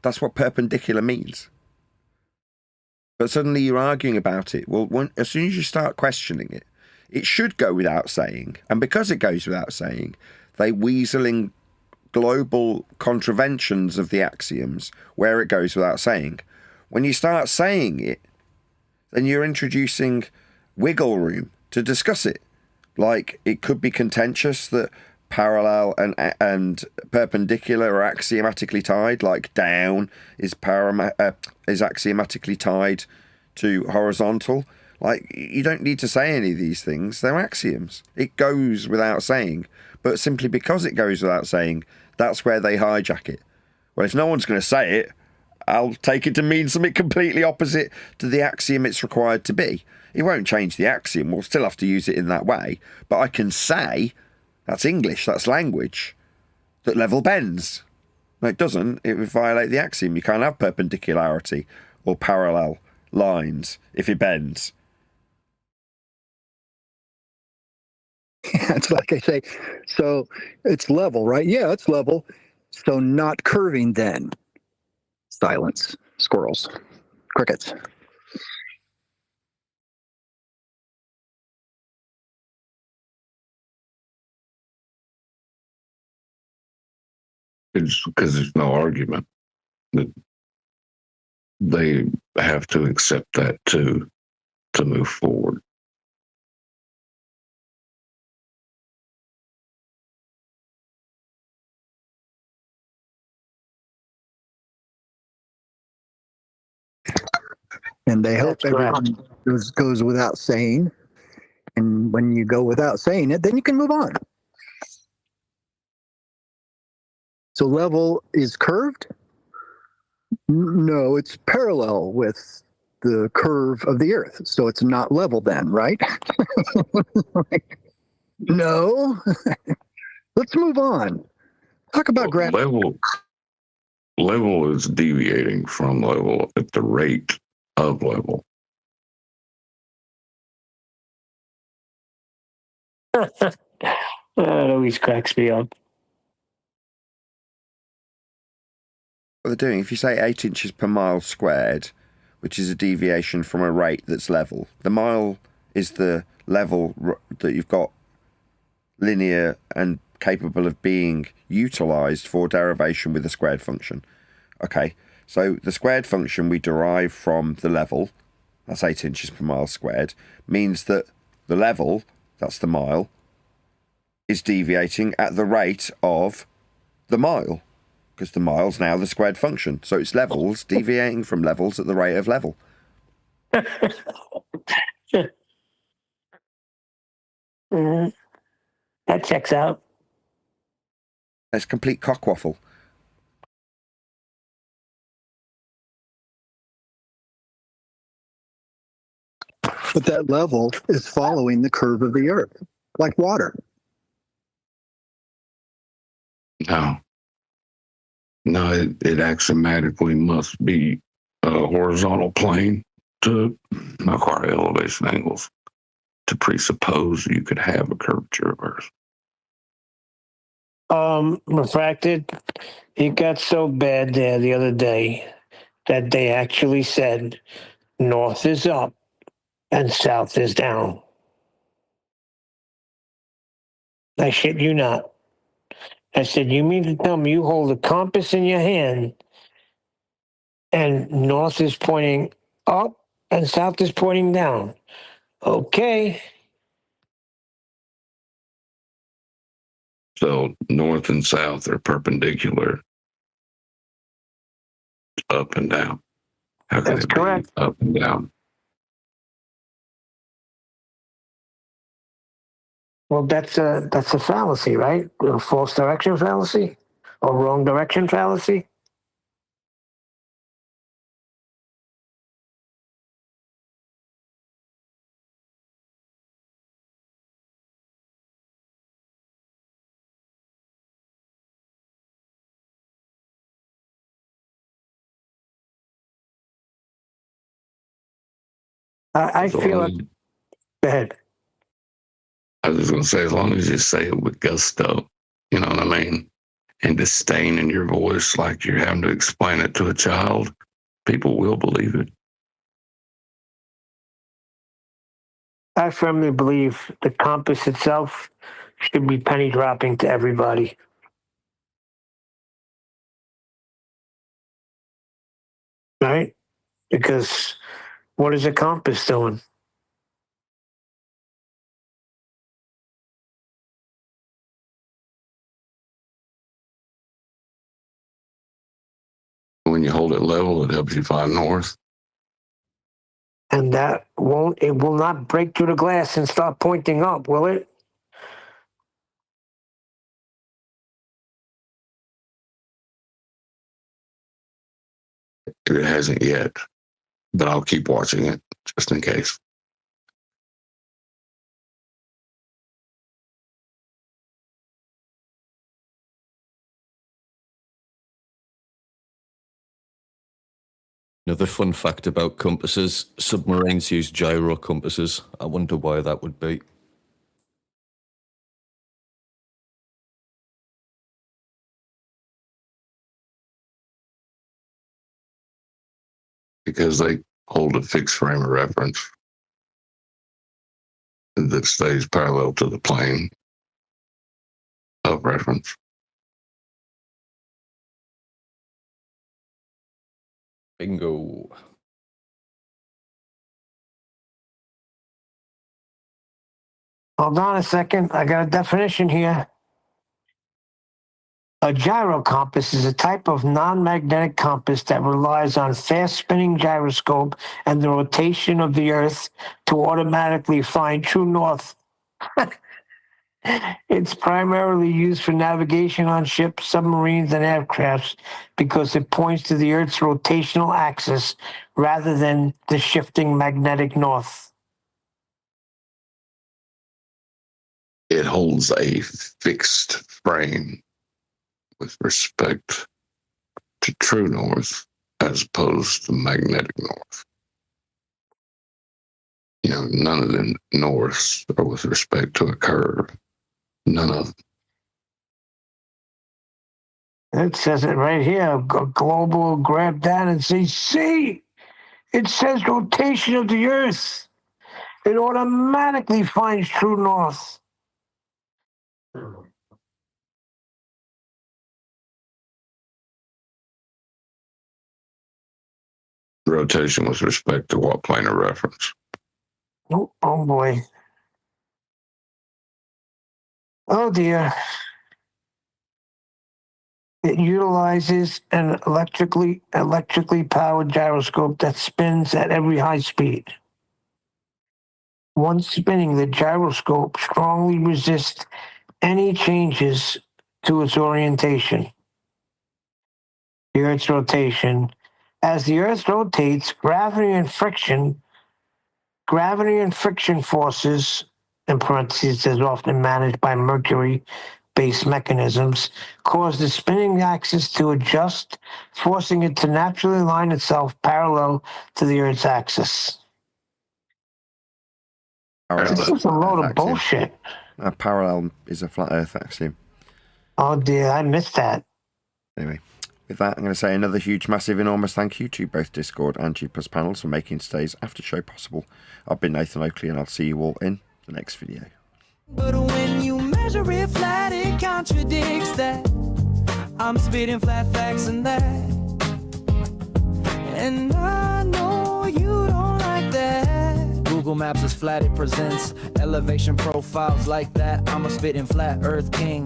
That's what perpendicular means. But suddenly you're arguing about it. Well, as soon as you start questioning it, it should go without saying. And because it goes without saying, they weasel in global contraventions of the axioms where it goes without saying. When you start saying it, then you're introducing wiggle room to discuss it. Like, it could be contentious that parallel and perpendicular are axiomatically tied, like down is axiomatically tied to horizontal. Like, you don't need to say any of these things. They're axioms. It goes without saying. But simply because it goes without saying, that's where they hijack it. Well, if no one's going to say it, I'll take it to mean something completely opposite to the axiom it's required to be. It won't change the axiom. We'll still have to use it in that way. But I can say, that's English, that's language, that level bends. No, it doesn't. It would violate the axiom. You can't have perpendicularity or parallel lines if it bends. It's like I say, so it's level, right? Yeah, it's level. So not curving then. Silence. Squirrels. Crickets. It's because there's no argument. They have to accept that too to move forward. And they hope everyone goes without saying. And when you go without saying it, then you can move on. So level is curved? No, it's parallel with the curve of the earth. So it's not level then, right? No. Let's move on. Talk about gravity. Level is deviating from level at the rate of level. It always cracks me up. What they're doing, if you say 8 inches per mile squared, which is a deviation from a rate that's level, the mile is the level that you've got linear and capable of being utilised for derivation with the squared function. Okay, so the squared function we derive from the level, that's 8 inches per mile squared, means that the level, that's the mile, is deviating at the rate of the mile, because the mile's now the squared function. So it's levels deviating from levels at the rate of level. That checks out. It's complete cockwaffle. But that level is following the curve of the earth, like water. No. No, it axiomatically must be a horizontal plane to acquire elevation angles to presuppose you could have a curvature of Earth. Refracted, it got so bad there the other day that they actually said north is up and south is down. I shit you not. I said, you mean to tell me you hold a compass in your hand and north is pointing up and south is pointing down? Okay. So north and south are perpendicular up and down. How can That's it correct. be up and down? Well, that's a fallacy, right? A false direction fallacy or wrong direction fallacy. I feel like. Go ahead. I was just going to say, as long as you say it with gusto, you know what I mean? And disdain in your voice, like you're having to explain it to a child, people will believe it. I firmly believe the compass itself should be penny dropping to everybody. Right? Because what is a compass doing? When you hold it level, it helps you find north. And that it will not break through the glass and start pointing up, will it? It hasn't yet, but I'll keep watching it just in case. Another fun fact about compasses, submarines use gyro compasses. I wonder why that would be. Because they hold a fixed frame of reference that stays parallel to the plane of reference. Bingo. Hold on a second. I got a definition here. A gyro compass is a type of non-magnetic compass that relies on fast-spinning gyroscope and the rotation of the Earth to automatically find true north. It's primarily used for navigation on ships, submarines, and aircrafts because it points to the Earth's rotational axis rather than the shifting magnetic north. It holds a fixed frame with respect to true north as opposed to magnetic north. none of them north or with respect to a curve. None of them. It says it right here. Global, grab that and say, see, it says rotation of the Earth. It automatically finds true north. Rotation with respect to what plane of reference? Oh boy. Oh dear. It utilizes an electrically powered gyroscope that spins at every high speed. Once spinning, the gyroscope strongly resists any changes to its orientation. The Earth's rotation. As the Earth rotates, gravity and friction forces, in parentheses, is often managed by Mercury-based mechanisms, cause the spinning axis to adjust, forcing it to naturally align itself parallel to the Earth's axis. This is a load of bullshit. A parallel is a flat Earth axiom. Oh dear, I missed that. Anyway, with that, I'm going to say another huge, massive, enormous thank you to both Discord and G Plus panels for making today's after show possible. I've been Nathan Oakley, and I'll see you all in the next video. But when you measure it flat, it contradicts that. I'm spitting flat facts and that. And I know you don't like that. Google Maps is flat, it presents elevation profiles like that. I'm a spitting flat earth king.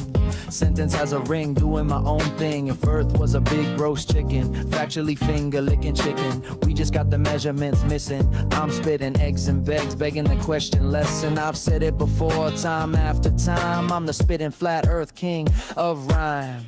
Sentence has a ring, doing my own thing. If Earth was a big roast chicken, factually finger licking chicken. We just got the measurements missing. I'm spitting eggs and begs, begging the question lesson. I've said it before, time after time. I'm the spitting flat earth king of rhyme.